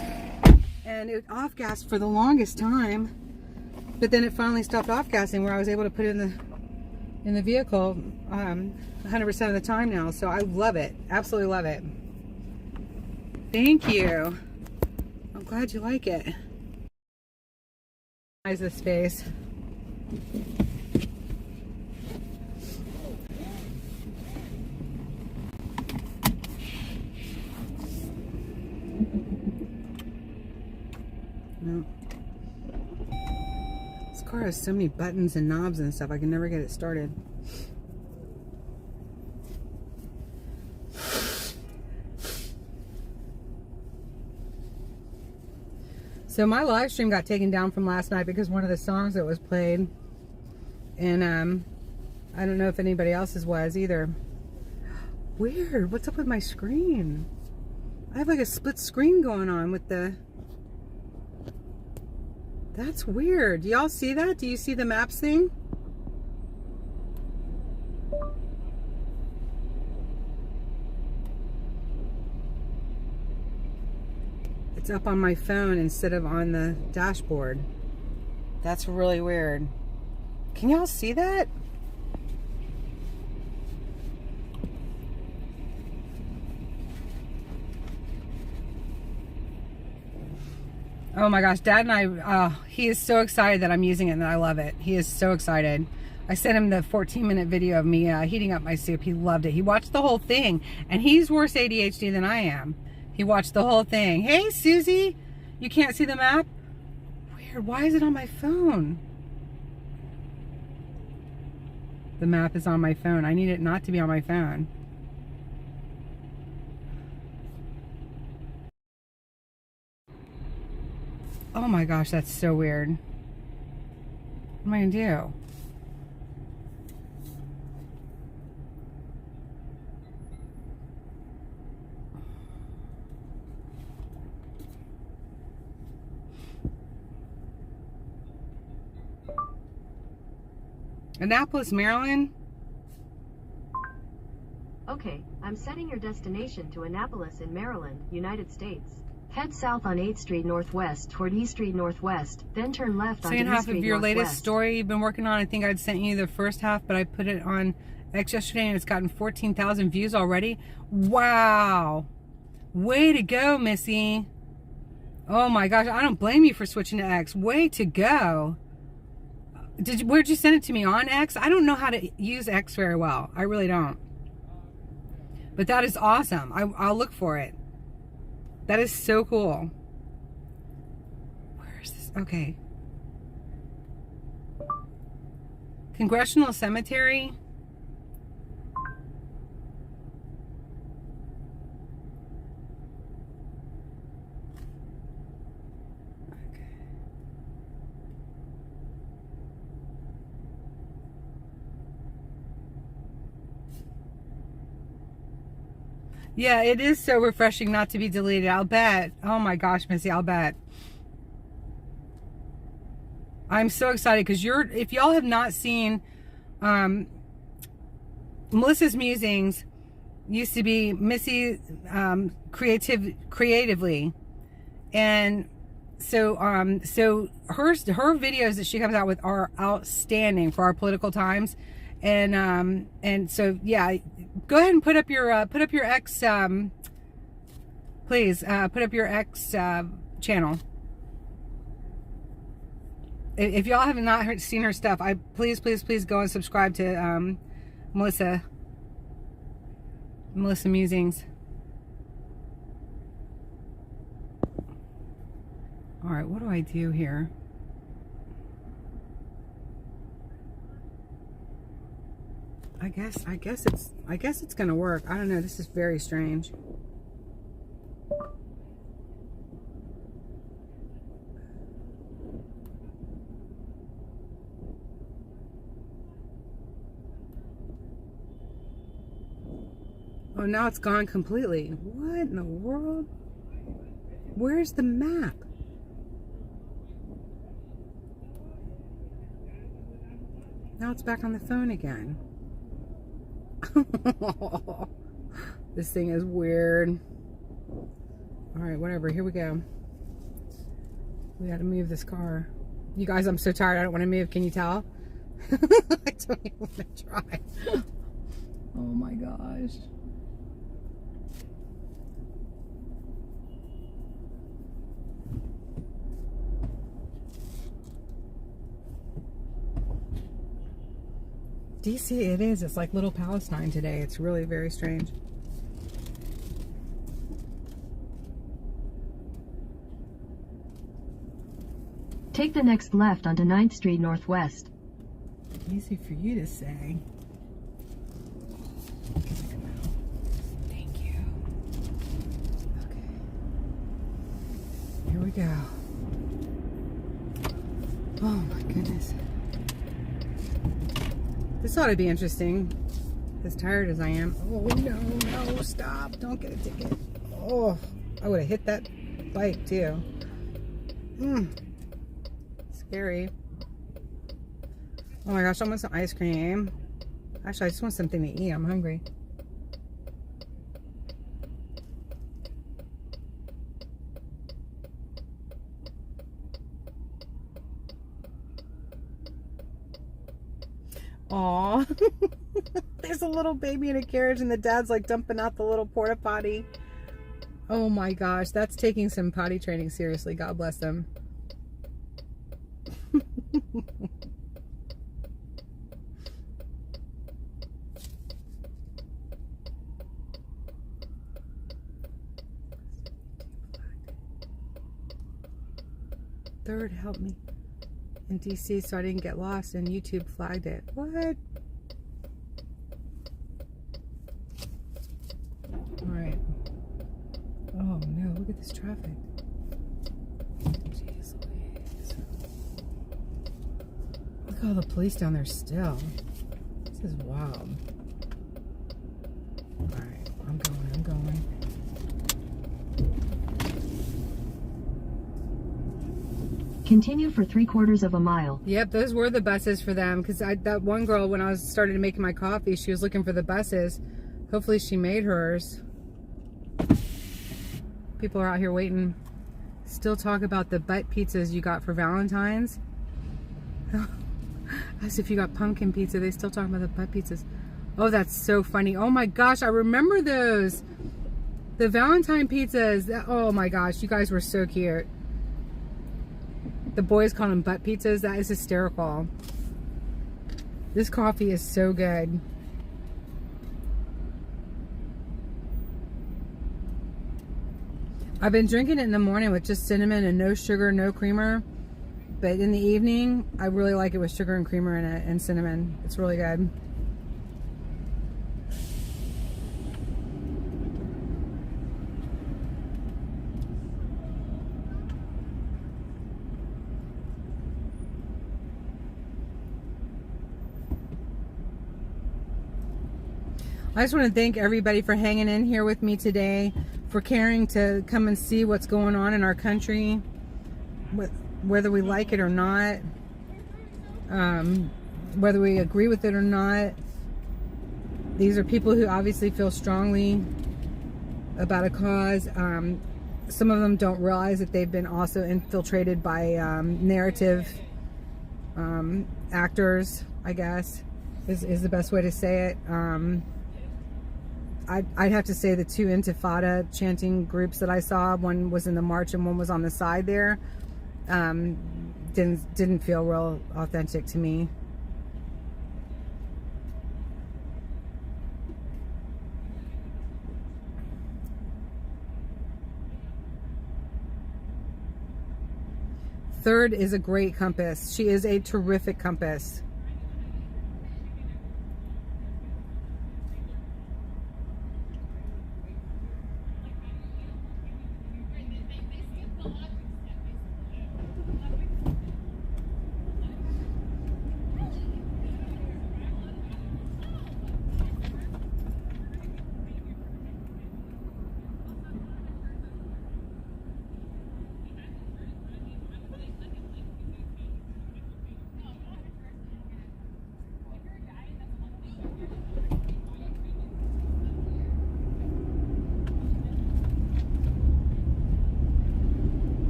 And it off-gassed for the longest time, but then it finally stopped off-gassing where I was able to put it in the vehicle 100% of the time now. So I love it, absolutely love it. Thank you. I'm glad you like it. The space. No. This car has so many buttons and knobs and stuff, I can never get it started. So my live stream got taken down from last night because one of the songs that was played, and I don't know if anybody else's was either. Weird, what's up with my screen? I have like a split screen going on with the... That's weird. Do y'all see that? Do you see the maps thing? It's up on my phone instead of on the dashboard. That's really weird. Can y'all see that? Oh my gosh, Dad and I, he is so excited that I'm using it and that I love it. He is so excited. I sent him the 14-minute video of me heating up my soup. He loved it. He watched the whole thing, and he's worse ADHD than I am. He watched the whole thing. Hey, Susie, you can't see the map? Weird, why is it on my phone? The map is on my phone. I need it not to be on my phone. Oh my gosh, that's so weird. What am I gonna do? Annapolis, Maryland? Okay, I'm setting your destination to Annapolis in Maryland, United States. Head south on 8th Street Northwest toward East Street Northwest, then turn left on 2nd Street Northwest. Second half of your latest story you've been working on. I think I'd sent you the first half, but I put it on X yesterday and it's gotten 14,000 views already. Wow. Way to go, Missy. Oh my gosh, I don't blame you for switching to X. Way to go. Where'd you send it to me? On X? I don't know how to use X very well. I really don't. But that is awesome. I'll look for it. That is so cool. Where is this? Okay. Congressional Cemetery. Yeah, it is so refreshing not to be deleted. I'll bet. Oh my gosh, Missy, I'll bet. I'm so excited because if y'all have not seen Melissa's Musings, used to be Missy creatively, and so her videos that she comes out with are outstanding for our political times. And so yeah, go ahead and put up your X, please put up your X channel. If y'all have not seen her stuff, please go and subscribe to Melissa Musings. All right, what do I do here? I guess it's gonna work. I don't know. This is very strange. Oh, now it's gone completely. What in the world? Where's the map? Now it's back on the phone again. This thing is weird. Alright, whatever. Here we go. We gotta move this car. You guys, I'm so tired. I don't want to move. Can you tell? I don't even want to try. Oh my gosh. DC, it is. It's like Little Palestine today. It's really very strange. Take the next left onto 9th Street Northwest. Easy for you to say. Thank you. Okay. Here we go. Oh my goodness. This ought to be interesting. As tired as I am. Oh no, stop. Don't get a ticket. Oh, I would have hit that bike too. Scary. Oh my gosh, I want some ice cream. Actually, I just want something to eat. I'm hungry. Aw. There's a little baby in a carriage and the dad's like dumping out the little porta potty. Oh my gosh, that's taking some potty training seriously. God bless them. Third, help me in DC so I didn't get lost, and YouTube flagged it. What? Alright. Oh no, look at this traffic. Jeez Louise. Look at all the police down there still. This is wild. Alright, I'm going. Continue for 3/4 of a mile. Yep, those were the buses for them. Because that one girl, when I started making my coffee, she was looking for the buses. Hopefully she made hers. People are out here waiting. Still talk about the butt pizzas you got for Valentine's. As if you got pumpkin pizza. They still talk about the butt pizzas. Oh, that's so funny. Oh my gosh, I remember those. The Valentine pizzas. Oh my gosh, you guys were so cute. The boys call them butt pizzas. That is hysterical. This coffee is so good. I've been drinking it in the morning with just cinnamon and no sugar, no creamer. But in the evening, I really like it with sugar and creamer in it and cinnamon. It's really good. I just want to thank everybody for hanging in here with me today, for caring to come and see what's going on in our country, whether we like it or not, whether we agree with it or not. These are people who obviously feel strongly about a cause. Some of them don't realize that they've been also infiltrated by narrative actors, I guess, is the best way to say it. I'd have to say the two Intifada chanting groups that I saw, one was in the march and one was on the side there, didn't feel real authentic to me. Third is a great compass. She is a terrific compass.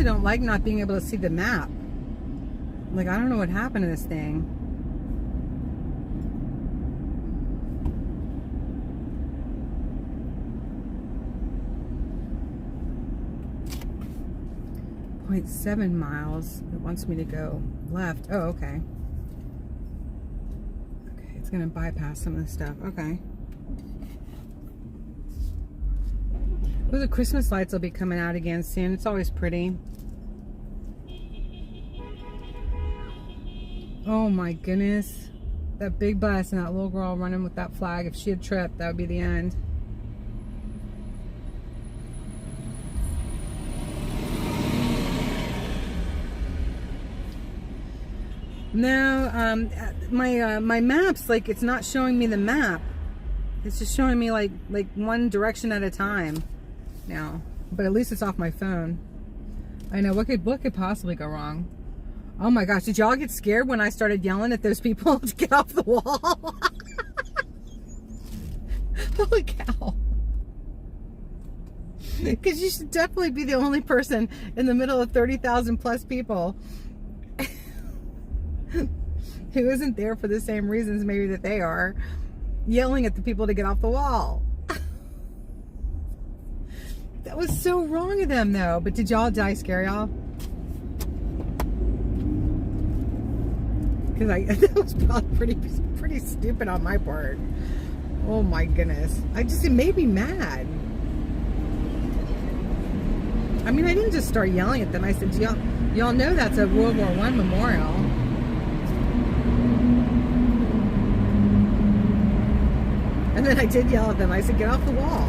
Don't like not being able to see the map. Like, I don't know what happened to this thing. .7 miles. It wants me to go left. Oh, okay. Okay, it's gonna bypass some of the stuff. Okay. Well, the Christmas lights will be coming out again soon. It's always pretty. Oh my goodness. That big bus and that little girl running with that flag. If she had tripped, that would be the end. No, my maps, like, it's not showing me the map. It's just showing me like one direction at a time now. But at least it's off my phone. I know, what could possibly go wrong? Oh my gosh, did y'all get scared when I started yelling at those people to get off the wall? Holy cow. Because you should definitely be the only person in the middle of 30,000 plus people who isn't there for the same reasons maybe that they are, yelling at the people to get off the wall. That was so wrong of them though. But did y'all scare y'all? Because that was probably pretty stupid on my part. Oh my goodness. It made me mad. I mean, I didn't just start yelling at them. I said, y'all know that's a World War I memorial. And then I did yell at them. I said, get off the wall.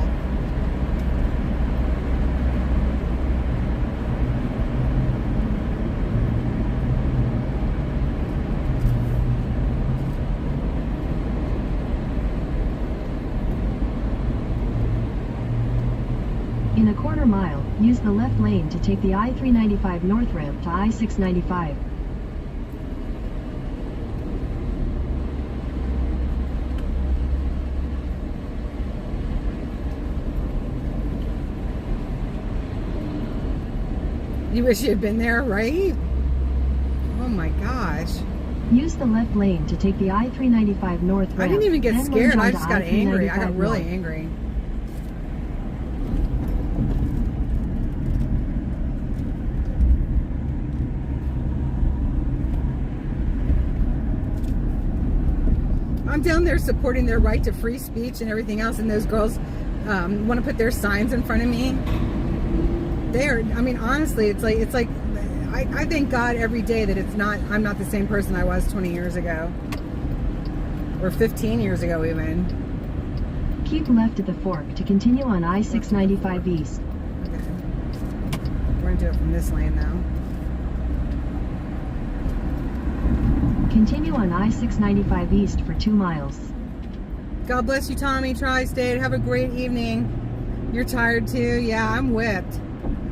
In a quarter mile, use the left lane to take the I-395 north ramp to I-695. You wish you had been there, right? Oh my gosh. Use the left lane to take the I-395 north ramp. I didn't even get then scared. merge I onto just got angry. I got I-395 really north. angry. I'm down there supporting their right to free speech and everything else, and those girls want to put their signs in front of me. I mean, honestly, it's like I thank God every day that I'm not the same person I was 20 years ago. Or 15 years ago even. Keep left at the fork to continue on I-695 east. Okay. We're gonna do it from this lane now. Continue on I-695 east for 2 miles. God bless you, Tommy, Tri-State. Have a great evening. You're tired too? Yeah, I'm whipped.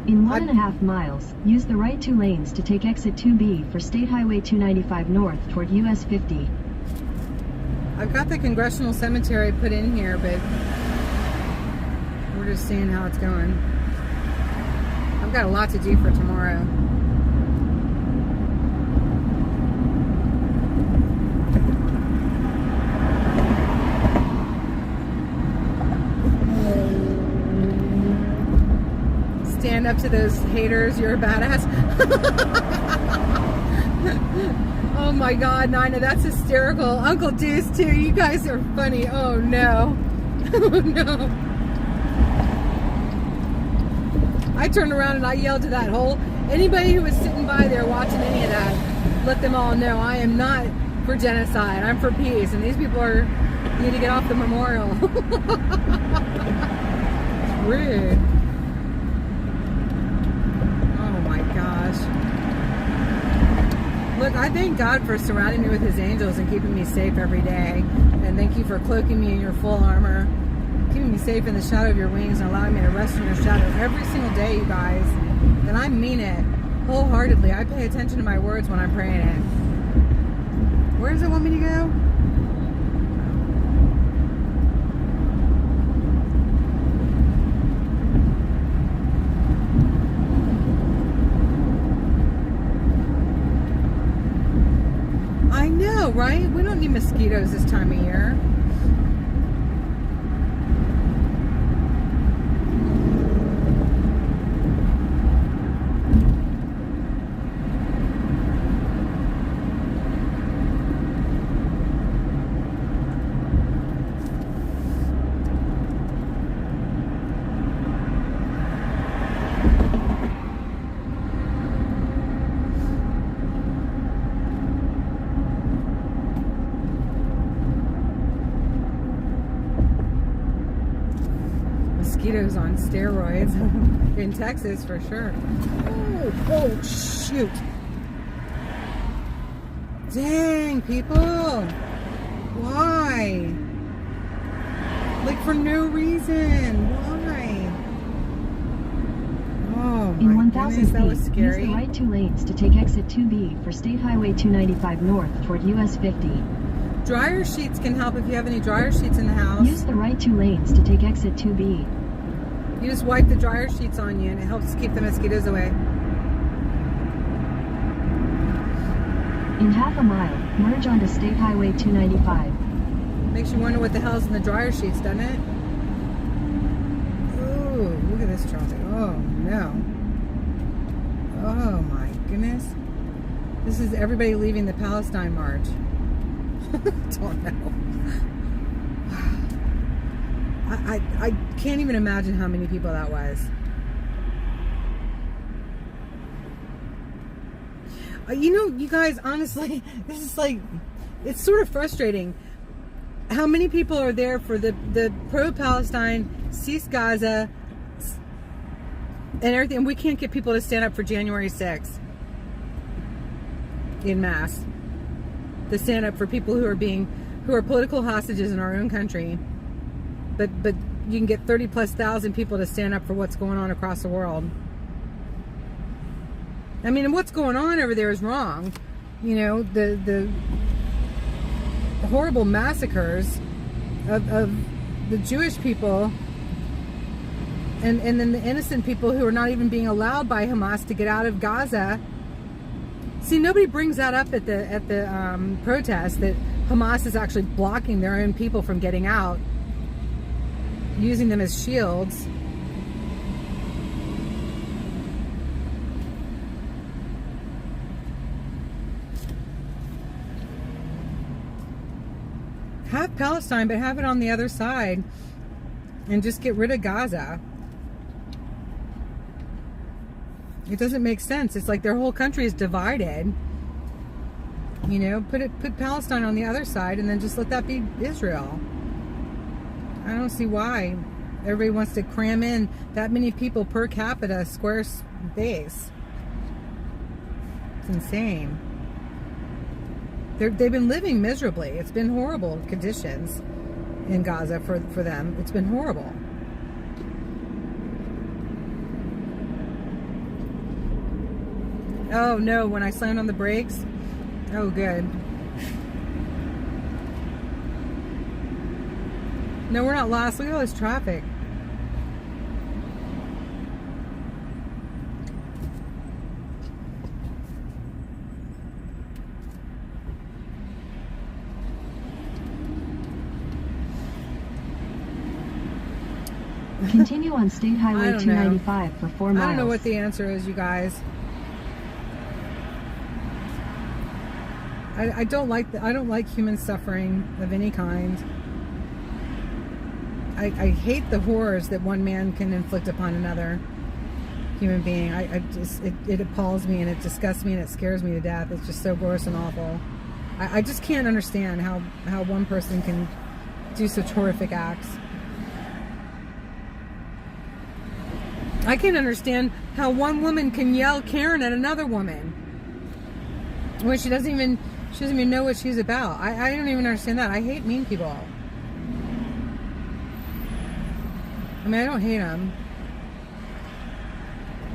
In 1.5 miles, use the right 2 lanes to take exit 2B for State Highway 295 north toward US 50. I've got the Congressional Cemetery put in here, but we're just seeing how it's going. I've got a lot to do for tomorrow. Stand up to those haters, you're a badass. Oh my God, Nina, that's hysterical. Uncle Deuce too, you guys are funny. Oh no. Oh no. I turned around and I yelled to that whole, anybody who was sitting by there watching any of that, let them all know I am not for genocide, I'm for peace. And these people need to get off the memorial. It's rude. Look, I thank God for surrounding me with his angels and keeping me safe every day. And thank you for cloaking me in your full armor, keeping me safe in the shadow of your wings and allowing me to rest in your shadow every single day, you guys. And I mean it wholeheartedly. I pay attention to my words when I'm praying it. Where does it want me to go? I know, right? We don't need mosquitoes this time of year. Mosquitoes on steroids in Texas for sure. Oh shoot. Dang, people. Why? Like for no reason. Why? Oh In my 1,000 goodness, that was feet, scary. use the right 2 lanes to take exit 2B for State Highway 295 north toward US 50. Dryer sheets can help if you have any dryer sheets in the house. Use the right 2 lanes to take exit 2B. You just wipe the dryer sheets on you and it helps keep the mosquitoes away. In half a mile, merge onto State Highway 295. Makes you wonder what the hell's in the dryer sheets, doesn't it? Ooh, look at this traffic. Oh no. Oh my goodness. This is everybody leaving the Palestine march. Don't know. I can't even imagine how many people that was. You know, you guys, honestly, this is like, it's sort of frustrating how many people are there for the pro-Palestine, cease Gaza, and everything. And we can't get people to stand up for January 6th in mass. To stand up for people who are political hostages in our own country. But you can get 30,000+ people to stand up for what's going on across the world. I mean, what's going on over there is wrong. You know, the horrible massacres of the Jewish people and then the innocent people who are not even being allowed by Hamas to get out of Gaza. See, nobody brings that up at the protest, that Hamas is actually blocking their own people from getting out, using them as shields. Have Palestine, but have it on the other side and just get rid of Gaza. It doesn't make sense. It's like their whole country is divided. You know, put Palestine on the other side and then just let that be Israel. I don't see why everybody wants to cram in that many people per capita square space. It's insane. They've been living miserably. It's been horrible conditions in Gaza for them. It's been horrible. Oh no, when I slammed on the brakes. Oh good. No, we're not lost. Look at all this traffic. Continue on State Highway 295 for 4 miles. I don't know what the answer is, you guys. I don't like human suffering of any kind. I hate the horrors that one man can inflict upon another human being. It appalls me and it disgusts me and it scares me to death. It's just so gross and awful. I just can't understand how one person can do such horrific acts. I can't understand how one woman can yell Karen at another woman when she doesn't even know what she's about. I don't even understand that. I hate mean people. I mean, I don't hate them,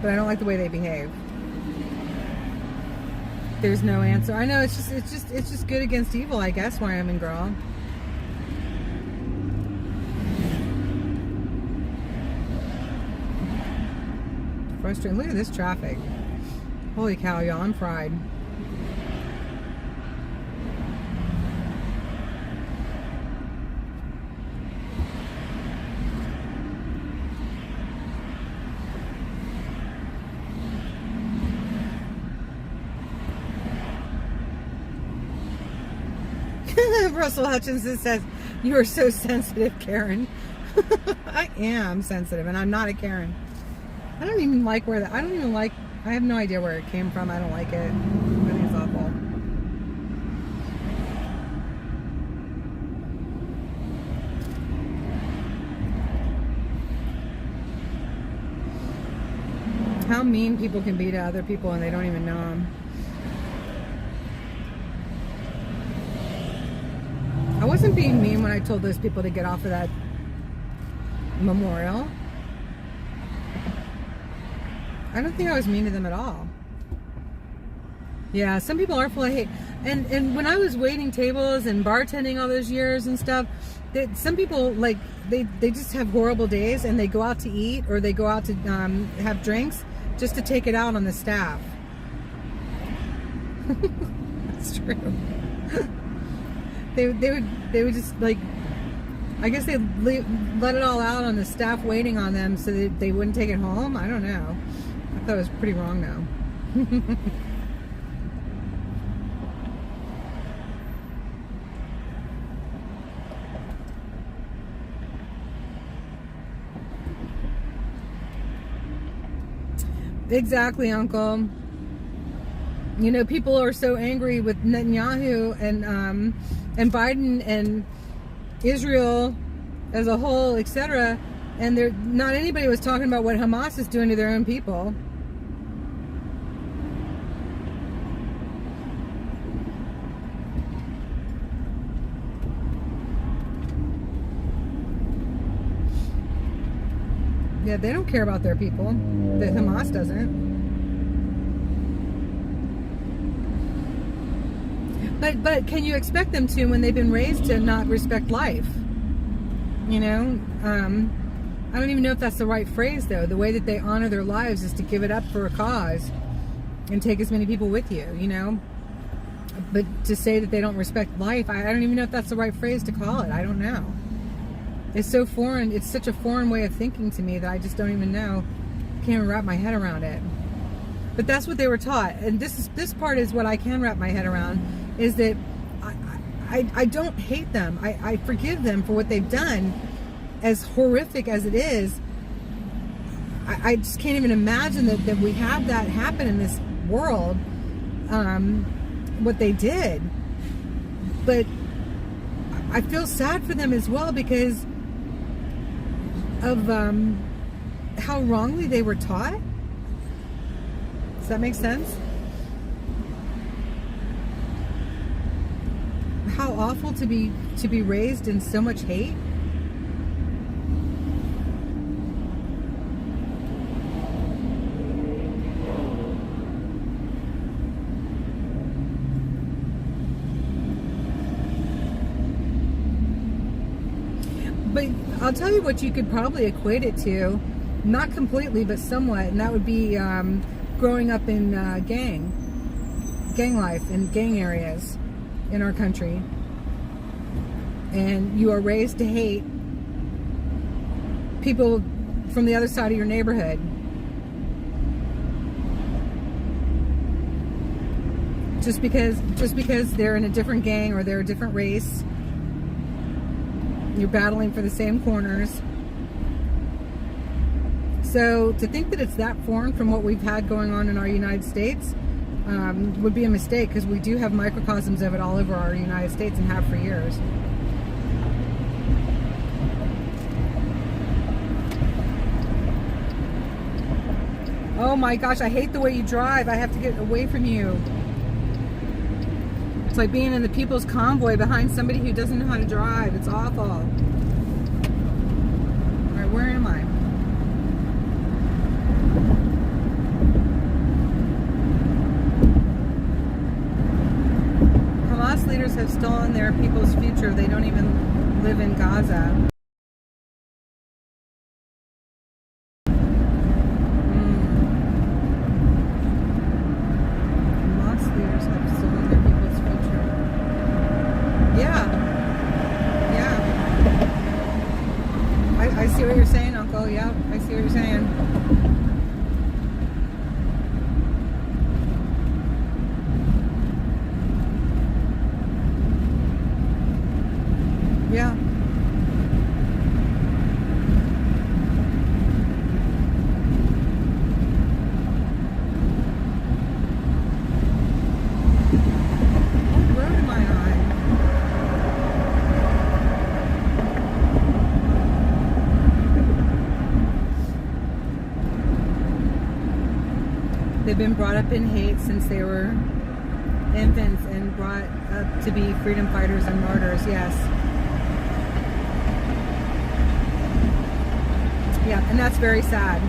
but I don't like the way they behave. There's no answer. I know it's just good against evil, I guess, where I am in girl. Frustrating. Look at this traffic. Holy cow, y'all, I'm fried. Russell Hutchinson says, "You are so sensitive, Karen." I am sensitive, and I'm not a Karen. I don't even like I have no idea where it came from. I don't like it. I think it's awful. How mean people can be to other people and they don't even know them. I wasn't being mean when I told those people to get off of that memorial. I don't think I was mean to them at all. Yeah, some people are full of hate. And when I was waiting tables and bartending all those years and stuff, some people, like, they just have horrible days and they go out to eat or they go out to have drinks just to take it out on the staff. That's true. They would just, like, I guess they'd let it all out on the staff waiting on them so that they wouldn't take it home. I don't know. I thought it was pretty wrong though. Exactly, Uncle. You know, people are so angry with Netanyahu and Biden and Israel as a whole, etc. And not anybody was talking about what Hamas is doing to their own people. Yeah, they don't care about their people. That Hamas doesn't. But can you expect them to when they've been raised to not respect life? You know, I don't even know if that's the right phrase though. The way that they honor their lives is to give it up for a cause and take as many people with you, you know. But to say that they don't respect life, I don't even know if that's the right phrase to call it. I don't know. It's so foreign. It's such a foreign way of thinking to me that I just don't even know. Can't even wrap my head around it. But that's what they were taught. And this part is what I can wrap my head around, is that I don't hate them. I forgive them for what they've done, as horrific as it is. I just can't even imagine that we have that happen in this world, what they did. But I feel sad for them as well because of how wrongly they were taught. Does that make sense? How awful to be raised in so much hate. But I'll tell you what you could probably equate it to, not completely, but somewhat, and that would be growing up in gang life in gang areas in our country, and you are raised to hate people from the other side of your neighborhood just because they're in a different gang or they're a different race. You're battling for the same corners. So to think that it's that foreign from what we've had going on in our United States would be a mistake, because we do have microcosms of it all over our United States and have for years. Oh my gosh, I hate the way you drive. I have to get away from you. It's like being in the people's convoy behind somebody who doesn't know how to drive. It's awful. All right, where am I? Hamas leaders have stolen their people's future. They don't even live in Gaza. I see what you're saying, Uncle. Yeah, I see what you're saying. Yeah. What road am I on? They've been brought up in hate since they were infants and brought up to be freedom fighters and martyrs, yes. Yeah, and that's very sad.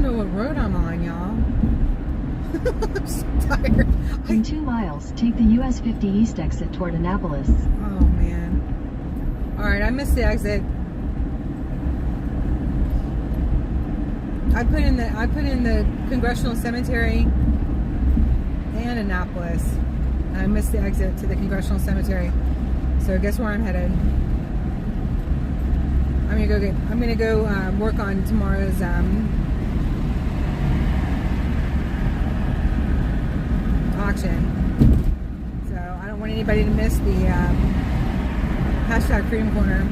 What road I'm on, y'all. I'm so tired. In 2 miles, take the US 50 East exit toward Annapolis. Oh man. Alright, I missed the exit. I put in the Congressional Cemetery and Annapolis. And I missed the exit to the Congressional Cemetery. So guess where I'm headed? I'm gonna go work on tomorrow's auction. So I don't want anybody to miss the hashtag Freedom Corner.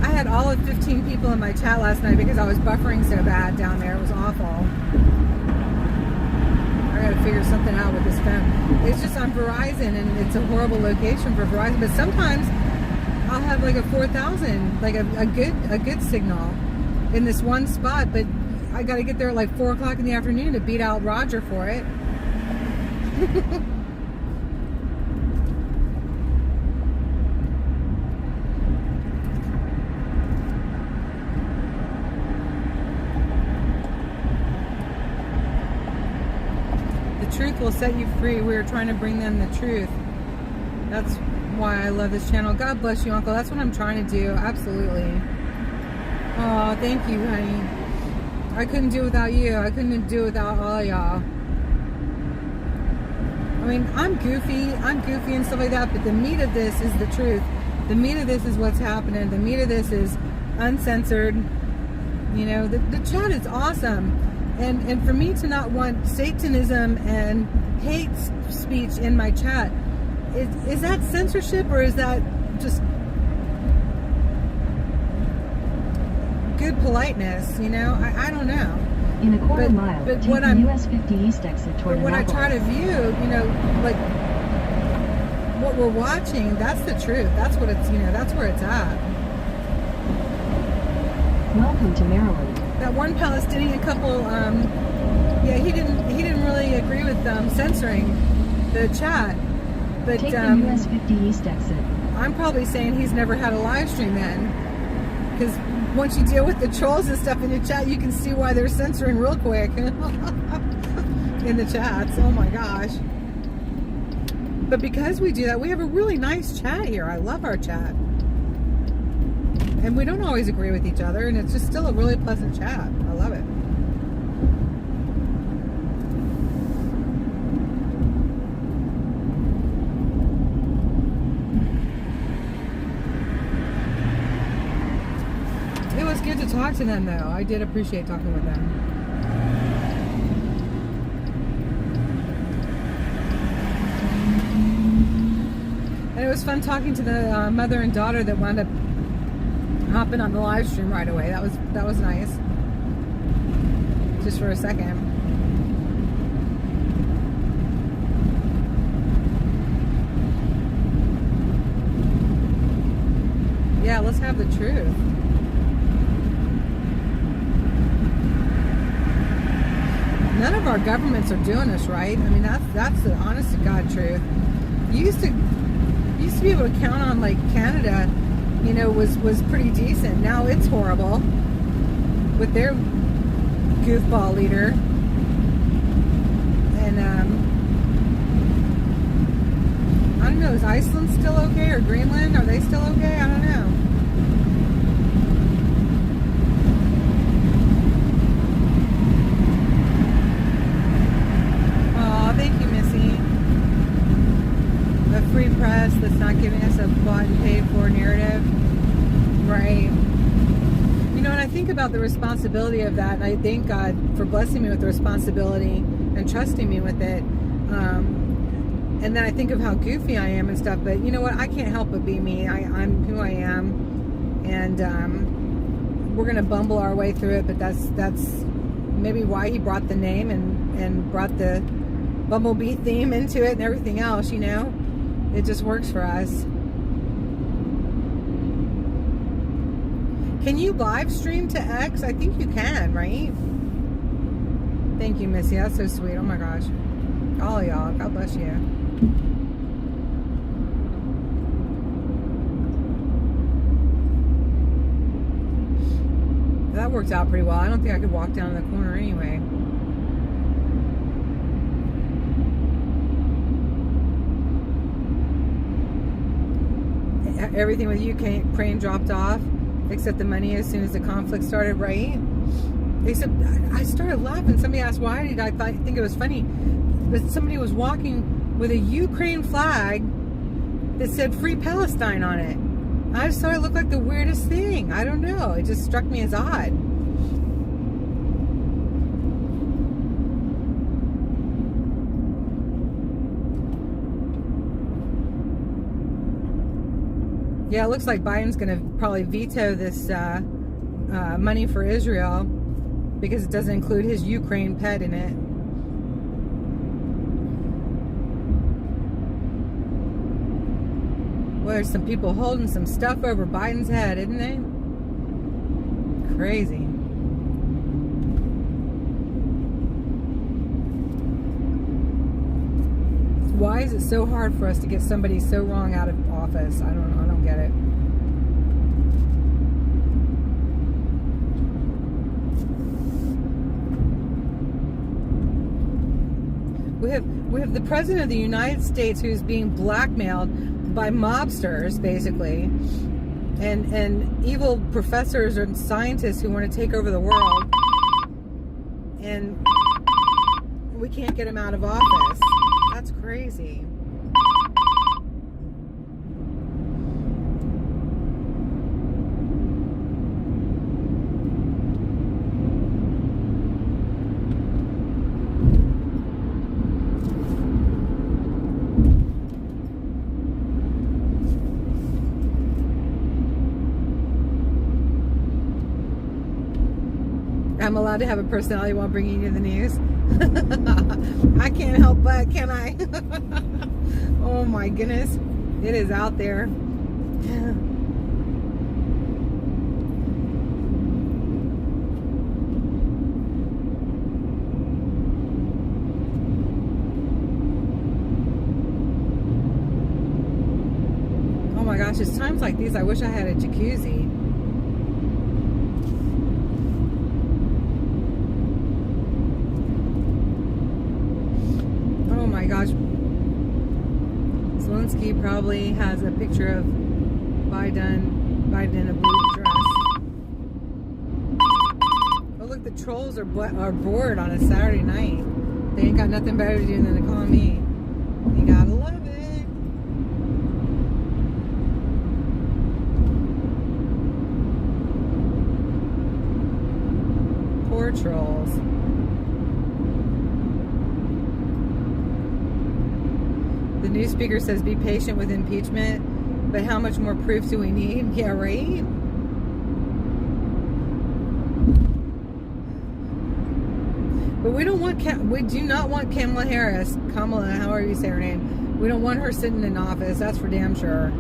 I had all of 15 people in my chat last night because I was buffering so bad down there. It was awful. I gotta figure something out with this phone. It's just on Verizon and it's a horrible location for Verizon, but sometimes I'll have like a 4,000, like a good signal in this one spot, but I gotta get there at like 4 o'clock in the afternoon to beat out Roger for it. The truth will set you free. We're trying to bring them the truth. That's why I love this channel. God bless you, Uncle. That's what I'm trying to do. Absolutely. Oh, thank you, honey. I couldn't do it without you. I couldn't do it without all of y'all. I mean, I'm goofy and stuff like that, but the meat of this is the truth. The meat of this is what's happening. The meat of this is uncensored. You know, the chat is awesome. And for me to not want Satanism and hate speech in my chat, is that censorship or is that just good politeness, you know? I don't know. In a quarter mile, but take what the I'm, US 50 East exit toward when I Annapolis. try to view, you know, like what we're watching, that's the truth. That's what it's, you know, that's where it's at. Welcome to Maryland. That one Palestinian couple, yeah, he didn't really agree with censoring the chat, but take the US 50 East exit. I'm probably saying he's never had a live stream then, because once you deal with the trolls and stuff in the chat, you can see why they're censoring real quick in the chats. Oh my gosh. But because we do that, we have a really nice chat here. I love our chat. And we don't always agree with each other, and it's just still a really pleasant chat. I love it. It was good to talk to them, though. I did appreciate talking with them. And it was fun talking to the mother and daughter that wound up hopping on the live stream right away. That was nice. Just for a second. Yeah, let's have the truth. None of our governments are doing us right. I mean, that's the honest to God truth. You used to be able to count on, like, Canada, you know, was pretty decent. Now it's horrible with their goofball leader. And I don't know, is Iceland still okay, or Greenland? Are they still okay? I don't know. Oh, thank you, Missy. A free press that's not giving us a bought and paid for narrative. Right. You know, and I think about the responsibility of that, and I thank God for blessing me with the responsibility and trusting me with it. And then I think of how goofy I am and stuff, but you know what? I can't help but be me. I'm who I am. And we're going to bumble our way through it, but that's maybe why he brought the name and brought the Bumblebee theme into it and everything else, you know? It just works for us. Can you live stream to X? I think you can, right? Thank you, Missy. That's so sweet. Oh my gosh. all of y'all. God bless you. That worked out pretty well. I don't think I could walk down the corner anyway. Everything with Ukraine dropped off, except the money as soon as the conflict started, right? Except I started laughing. Somebody asked why did I think it was funny, but somebody was walking with a Ukraine flag that said "Free Palestine" on it. I just thought it looked like the weirdest thing. I don't know. It just struck me as odd. Yeah, it looks like Biden's going to probably veto this money for Israel because it doesn't include his Ukraine pet in it. Well, there's some people holding some stuff over Biden's head, isn't they? Crazy. Why is it so hard for us to get somebody so wrong out of office? I don't get it. We have the President of the United States who's being blackmailed by mobsters, basically, and evil professors and scientists who want to take over the world, and we can't get him out of office. That's crazy. I'm allowed to have a personality while bringing you the news. I can't help but, can I? Oh my goodness. It is out there. Oh my gosh, it's times like these I wish I had a jacuzzi. Oh my gosh. Zelensky probably has a picture of Biden in a blue dress. Oh look, the trolls are bored on a Saturday night. They ain't got nothing better to do than to call me. You gotta love it. Poor trolls. The new speaker says be patient with impeachment, but how much more proof do we need? Yeah, right? But we don't want, we do not want Kamala Harris, however you say her name, we don't want her sitting in office, that's for damn sure.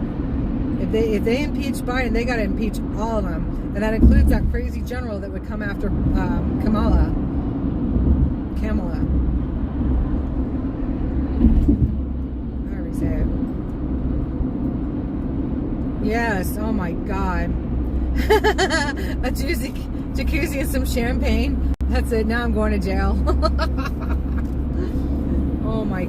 If they impeach Biden, they gotta impeach all of them. And that includes that crazy general that would come after Kamala. Yes, oh my god. A jacuzzi and some champagne. That's it, now I'm going to jail.